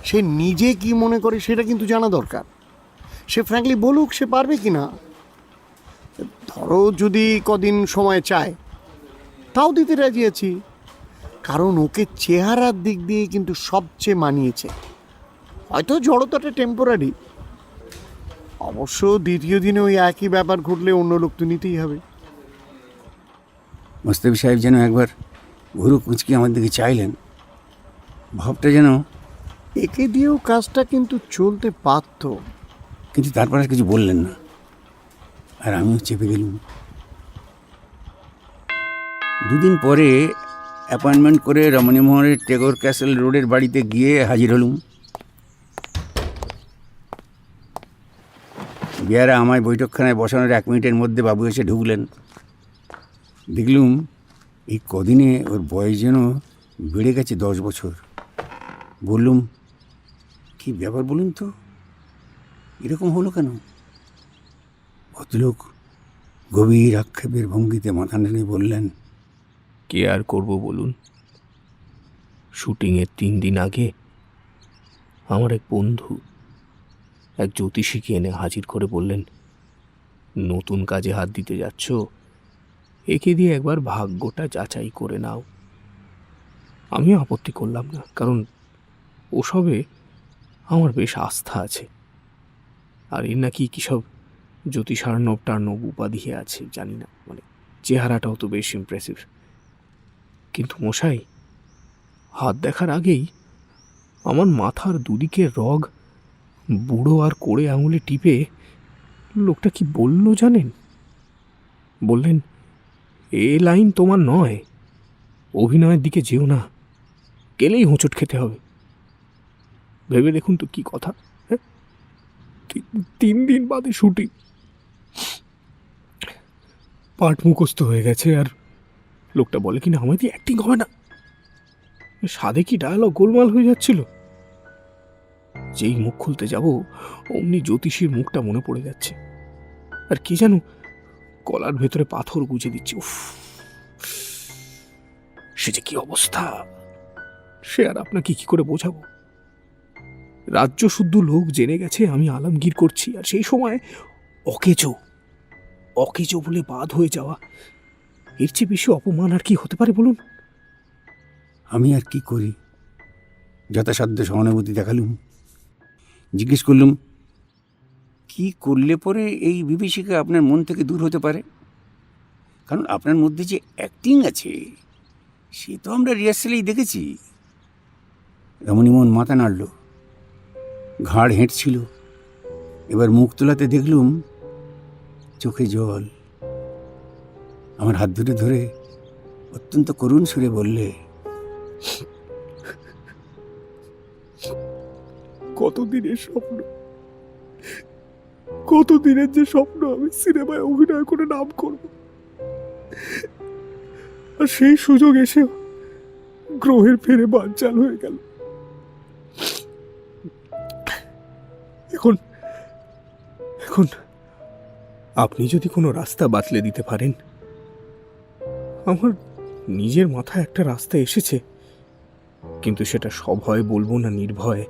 সে নিজে কি মনে করে সেটা কিন্তু জানা দরকার। সে ফ্র্যাঙ্কলি বলুক সে পারবে কি না। ধরো যদি কদিন সময় চায়, তাও দিতে রাজি আছি, কারণ ওকে চেহারার দিক দিয়ে কিন্তু সবচেয়ে মানিয়েছে। হয়তো জড়তাটা টেম্পোরারি, অবশ্য দ্বিতীয় দিনে ওই একই ব্যাপার ঘটলে অন্য লোক তো নিতেই হবে। মুস্তাফি সাহেব যেন একবার ভুরু কুঁচকি আমার দিকে চাইলেন, ভাবটা যেন, একে দিয়েও কাজটা কিন্তু চলতে পারত। কিন্তু তারপর আর কিছু বললেন না, আর আমিও চেপে গেলুম। 2 দিন পরে অ্যাপয়েন্টমেন্ট করে রমণীমোহনের টেগোর ক্যাসেল রোডের বাড়িতে গিয়ে হাজির হলুম। বিয়ারা আমায় বৈঠকখানায় বসানোর 1 মিনিটের মধ্যে বাবু এসে ঢুকলেন। দেখলুম এই কদিনে ওর বয়স যেন বেড়ে গেছে 10 বছর। বললুম, কি ব্যাপার বলুন তো, এরকম হলো কেন? ভদ্রলোক গভীর আক্ষেপের ভঙ্গিতে মাথা নেড়ে বললেন, কে আর করবো বলুন। শুটিংয়ের 3 দিন আগে আমার এক বন্ধু এক জ্যোতিষীকে এনে হাজির করে বললেন, নতুন কাজে হাত দিতে যাচ্ছ, একে দিয়ে একবার ভাগ্যটা যাচাই করে নাও। আমিও আপত্তি করলাম না, কারণ ওসবে আমার বেশ আস্থা আছে। আর এর নাকি কী সব জ্যোতিষার্ণব টার্ণব উপাধি আছে, জানি না, মানে চেহারাটাও তো বেশ ইমপ্রেসিভ। কিন্তু মশাই, হাত দেখার আগেই আমার মাথার দুদিকে রগ বুড়ো আর কোড়ে আঙুলে টিপে লোকটা কি বলল জানেন? বললেন, এ লাইন তোমার নয়, অভিনয়ের দিকে যেও না, গেলেই হোঁচট খেতে হবে। ভেবে দেখুন তো কি কথা। 3 দিন বাদে শুটিং, পাঠ মুখস্থ হয়ে গেছে, আর লোকটা বলে কিনা আমায় দিয়ে অ্যাক্টিং হবে না। সাধে কি ডায়ালগ গোলমাল হয়ে যাচ্ছিল। যেই মুখ খুলতে যাব অমনি জ্যোতিষীর মুখটা মনে পড়ে যাচ্ছে, আর কি জানো, গলার ভেতরে পাথর গুজে দিচ্ছে। উফ, সে যে কি অবস্থা, সে আর আপনাকে কি করে বোঝাবো। রাজ্য শুদ্ধ লোক জেনে গেছে আমি আলমগীর করছি, আর সেই সময় অকেজো বলে বাদ হয়ে যাওয়া, এর চেয়ে বেশি অপমান আর কি হতে পারে বলুন? আমি আর কি করি? যথাসাধ্য সহানুভূতি দেখালুম। জিজ্ঞেস করলুম, কি করলে পরে এই বিভীষিকা আপনার মন থেকে দূর হতে পারে? কারণ আপনার মধ্যে যে অ্যাক্টিং আছে সে তো আমরা রিহার্সালেই দেখেছি। রমণীমোহন মাথা নাড়ল, ঘাড় হেঁটছিল, এবার মুখ তোলাতে দেখলুম চোখে জল। আমার হাত ধরে ধরে অত্যন্ত করুণ সুরে বললে, কতদিনের স্বপ্ন, কতদিনের যে স্বপ্ন আমি সিনেমায় অভিনয় করে নাম করব, আর সেই সুযোগ এসে গ্রহের ফেরে বানচাল হয়ে গেল। এখন এখন আপনি যদি কোনো রাস্তা বাতলে দিতে পারেন। আমার নিজের মাথায় একটা রাস্তা এসেছে, কিন্তু সেটা সভয়ে বলবো না নির্ভয়ে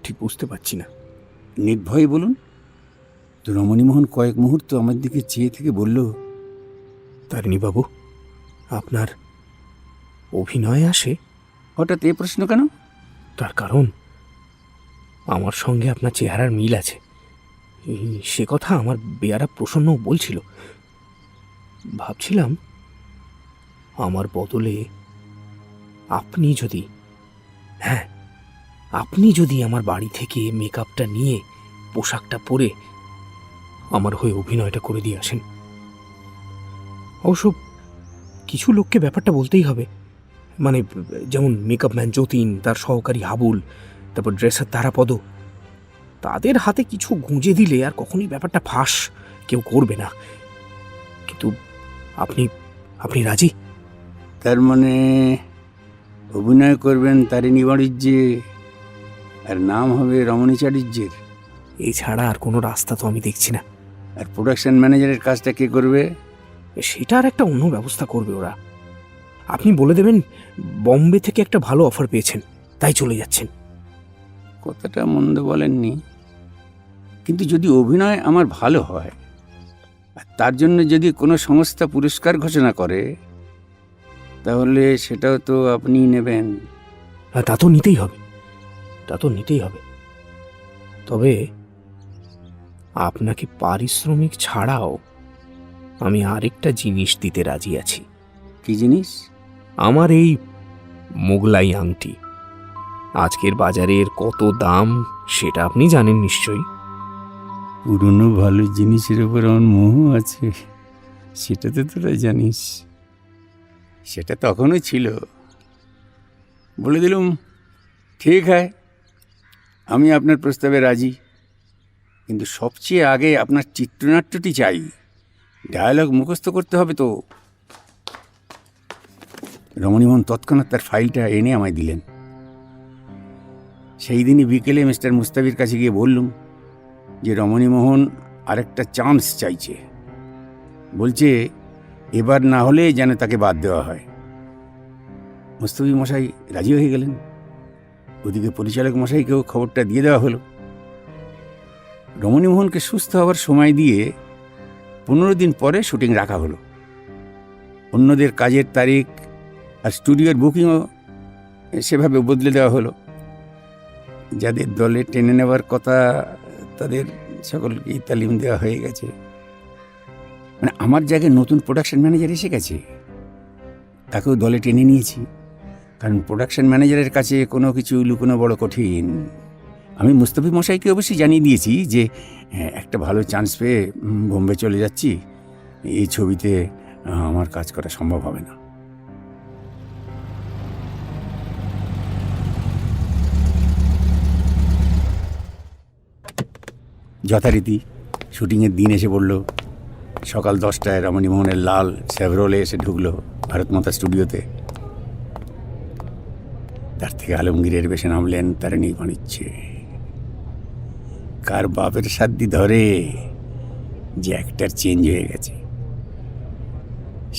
ঠিক বুঝতে পারছি না। নির্ভয়ে বলুন। তো রমণীমোহন কয়েক মুহূর্ত আমার দিকে চেয়ে থেকে বলল, তারিণীবাবু, আপনার অভিনয় আসে? হঠাৎ এ প্রশ্ন কেন? তার কারণ আমার সঙ্গে আপনার চেহারার মিল আছে, সে কথা আমার বেয়ারা প্রসন্ন বলছিল। ভাবছিলাম আমার বদলে আপনি যদি, হ্যাঁ আপনি যদি আমার বাড়ি থেকে মেকআপটা নিয়ে পোশাকটা পরে আমার হয়ে অভিনয়টা করে দিয়ে আসেন। অবশ্য কিছু লোককে ব্যাপারটা বলতেই হবে, মানে যেমন মেকআপ ম্যান যতীন, তার সহকারী হাবুল, তারপর ড্রেসার তারাপদ, তাদের হাতে কিছু গুঁজে দিলে আর কখনই ব্যাপারটা ফাঁস কেউ করবে না। কিন্তু আপনি আপনি রাজি? তার মানে অভিনয় করবেন তারিণী বাণিজ্যে, আর নাম হবে রমণী চাটুর্যের। এছাড়া আর কোনো রাস্তা তো আমি দেখছি না। আর প্রোডাকশন ম্যানেজারের কাজটা কে করবে? সেটার একটা অন্য ব্যবস্থা করবে ওরা। আপনি বলে দেবেন বম্বে থেকে একটা ভালো অফার পেয়েছেন, তাই চলে যাচ্ছেন। কথাটা মন্দ বলেননি, কিন্তু যদি অভিনয় আমার ভালো হয় আর তার জন্য যদি কোনো সংস্থা পুরস্কার ঘোষণা করে, তাহলে সেটাও তো আপনি নেবেন। তা তো নিতেই হবে, তা তো নিতেই হবে। তবে আপনাকে পারিশ্রমিক ছাড়াও আমি আরেকটা জিনিস দিতে রাজি আছি। কি জিনিস? আমার এই মোগলাই আংটি। আজকের বাজারের কত দাম সেটা আপনি জানেন নিশ্চয়ই। পুরনো ভালো জিনিসের উপর আমার মোহ আছে, সেটা তো তোরা জানিস। সেটা তখনও ছিল। বলে দিলুম, ঠিক হয়, আমি আপনার প্রস্তাবে রাজি, কিন্তু সবচেয়ে আগে আপনার চিত্রনাট্যটি চাই। ডায়ালগ মুখস্থ করতে হবে তো। রমণীমোহন তৎক্ষণাৎ তার ফাইলটা এনে আমায় দিলেন। সেই দিনই বিকেলে মিস্টার মুস্তাফির কাছে গিয়ে বললুম যে রমণীমোহন আরেকটা চান্স চাইছে, বলছে এবার না হলে যেন তাকে বাদ দেওয়া হয়। মুস্তাফি মশাই রাজি হয়ে গেলেন। ওদিকে পরিচালক মশাইকেও খবরটা দিয়ে দেওয়া হলো। রমণীমোহনকে সুস্থ হওয়ার সময় দিয়ে 15 দিন পরে শুটিং রাখা হলো। অন্যদের কাজের তারিখ আর স্টুডিওর বুকিংও সেভাবে বদলে দেওয়া হলো। যাদের দলে টেনে নেওয়ার কথা তাদের সকলকেই তালিম দেওয়া হয়ে গেছে। মানে আমার জায়গায় নতুন প্রোডাকশন ম্যানেজার এসে গেছে, তাকেও দলে টেনে নিয়েছি। কারণ প্রোডাকশন ম্যানেজারের কাছে কোনো কিছু লুকোনো বড় কঠিন। আমি মুস্তাফি মশাইকে অবশ্যই জানিয়ে দিয়েছি যে একটা ভালো চান্স পেয়ে বোম্বে চলে যাচ্ছি, এই ছবিতে আমার কাজ করা সম্ভব হবে না। যথারীতি শুটিংয়ের দিন এসে পড়ল। সকাল 10টায় রমণীমোহনের লাল সেভরোলে এসে ঢুকলো ভারতমাতা স্টুডিওতে। তার থেকে আলমগীরের বেশে নামলেন তারিণী বাণিজ্যে। কার বাপের সাধ্যি ধরে যে অ্যাক্টার চেঞ্জ হয়ে গেছে,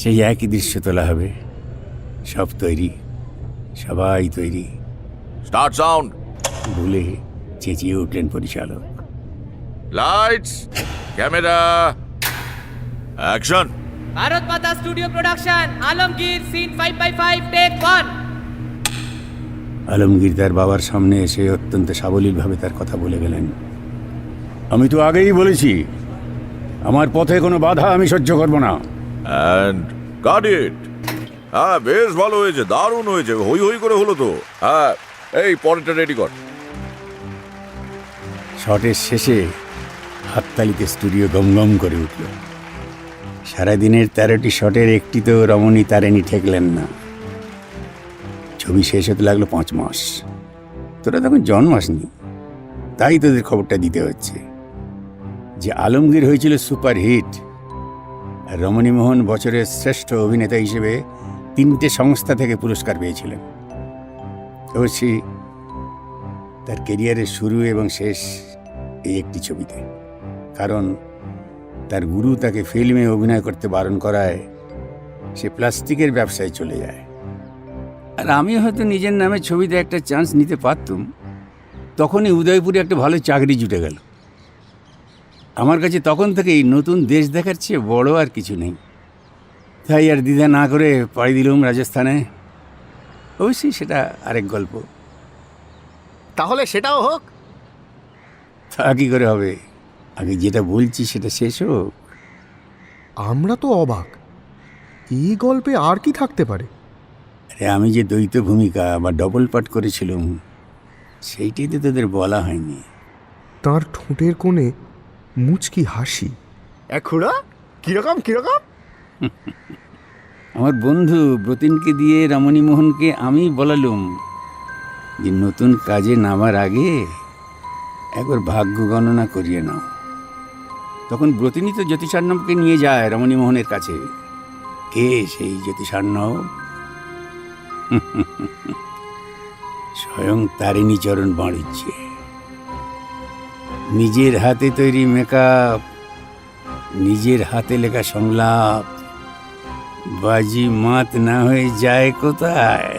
সেই একই দৃশ্য তোলা হবে। সব তৈরি, সবাই তৈরি। Start sound. বলে চেঁচিয়ে উঠলেন পরিচালক, lights, camera, action. Bharat Mata studio production, Alamgir, scene 5/5, take 1। Alamgir তার বাবার সামনে এসে অত্যন্ত সাবলীলভাবে তার কথা বলে গেলেন। আমি তো আগেই বলেছি, আমার পথে কোনো বাধা আমি সহ্য করব না। And got it. হ্যাঁ, বেশ ভালো হয়েছে, দারুণ হয়েছে, হই হই করে হলো তো। হ্যাঁ, এই পরেরটা রেডি কর। শটের শেষে হাততালিতে স্টুডিও গমগম করে উঠল। সারাদিনের 13টি শটের একটি তো রমণী তারিণী ঠেকলেন না। ছবি শেষ হতে লাগলো 5 মাস। তোরা তখন জন্মাসনি, তাই তোদের খবরটা দিতে হচ্ছে যে আলমগীর হয়েছিল সুপারহিট, আর রমণীমোহন বছরের শ্রেষ্ঠ অভিনেতা হিসেবে 3টে সংস্থা থেকে পুরস্কার পেয়েছিলেন। অবশ্যই তার কেরিয়ারের শুরু এবং শেষ এই একটি ছবিতে, কারণ তার গুরু তাকে ফিল্মে অভিনয় করতে বারণ করায় সে প্লাস্টিকের ব্যবসায় চলে যায়। আর আমি হয়তো নিজের নামে ছবিতে একটা চান্স নিতে পারতুম, তখনই উদয়পুরে একটা ভালো চাকরি জুটে গেল। আমার কাছে তখন থেকেই নতুন দেশ দেখার চেয়ে বড় আর কিছু নেই। তাই আর দ্বিধা না করে পাড়ি দিলুম রাজস্থানে। অবশ্যই সেটা আরেক গল্প। তাহলে সেটাও হোক। তা কী করে হবে? আগে যেটা বলছি সেটা শেষ হোক। আমরা তো অবাক, এই গল্পে আর কি থাকতে পারে? আরে আমি যে দ্বৈত ভূমিকা বা ডবল পার্ট করেছিলাম সেইটাই তো তোদের বলা হয়নি। তার ঠোঁটের কোণে মুচকি হাসি। খুড়ো, কিরকম কিরকম? আমার বন্ধু ব্রতিনকে দিয়ে রমণীমোহনকে আমি বলালুম যে নতুন কাজে নামার আগে একবার ভাগ্য গণনা করিয়ে নাও। তখন ব্রতিনী তো জ্যোতিষার্ণবকে নিয়ে যায় রমণীমোহনের কাছে। কে সেই জ্যোতিষার্ণব? স্বয়ং তারিণী চরণ বাড়িচ্ছে। নিজের হাতে তৈরি মেকআপ, নিজের হাতে লেখা সংলাপ, বাজি মাত না হয়ে যায় কোথায়?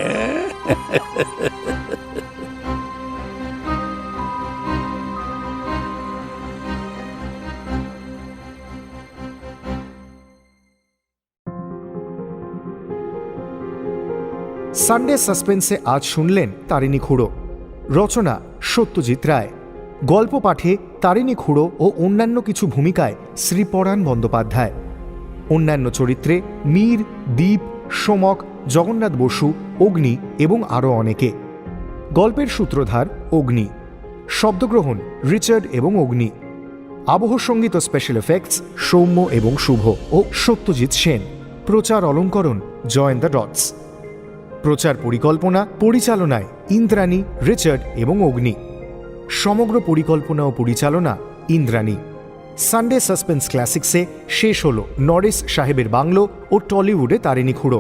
সানডে সাসপেন্সে আজ শুনলেন তারিণী খুড়ো। রচনা সত্যজিৎ রায়। গল্প পাঠে তারিণী খুড়ো ও অন্যান্য কিছু ভূমিকায় শ্রীপরাণ বন্দ্যোপাধ্যায়। অন্যান্য চরিত্রে মীর, দীপ, সোমক, জগন্নাথ বসু, অগ্নি এবং আরও অনেকে। গল্পের সূত্রধার অগ্নি। শব্দগ্রহণ রিচার্ড এবং অগ্নি। আবহ সঙ্গীত ও স্পেশাল এফেক্টস সৌম্য এবং শুভ ও সত্যজিৎ সেন। প্রচার অলঙ্করণ জয়েন দ্য ডটস। প্রচার পরিকল্পনা পরিচালনায় ইন্দ্রাণী, রিচার্ড এবং অগ্নি। সমগ্র পরিকল্পনা ও পরিচালনা ইন্দ্রাণী। সানডে সাসপেন্স ক্লাসিক্সে শেষ হল নরেশ সাহেবের বাংলো ও টলিউডে তারিণী খুড়ো।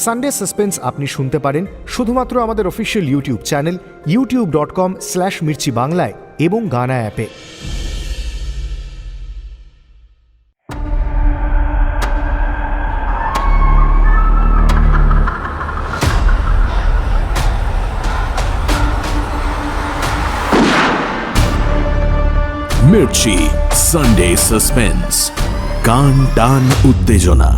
সানডে সাসপেন্স আপনি শুনতে পারেন শুধুমাত্র আমাদের অফিসিয়াল ইউটিউব চ্যানেল youtube.com/mirchi বাংলায় এবং গানা অ্যাপে। মির্চি সানডে সাসপেন্স, কান টান উত্তেজনা।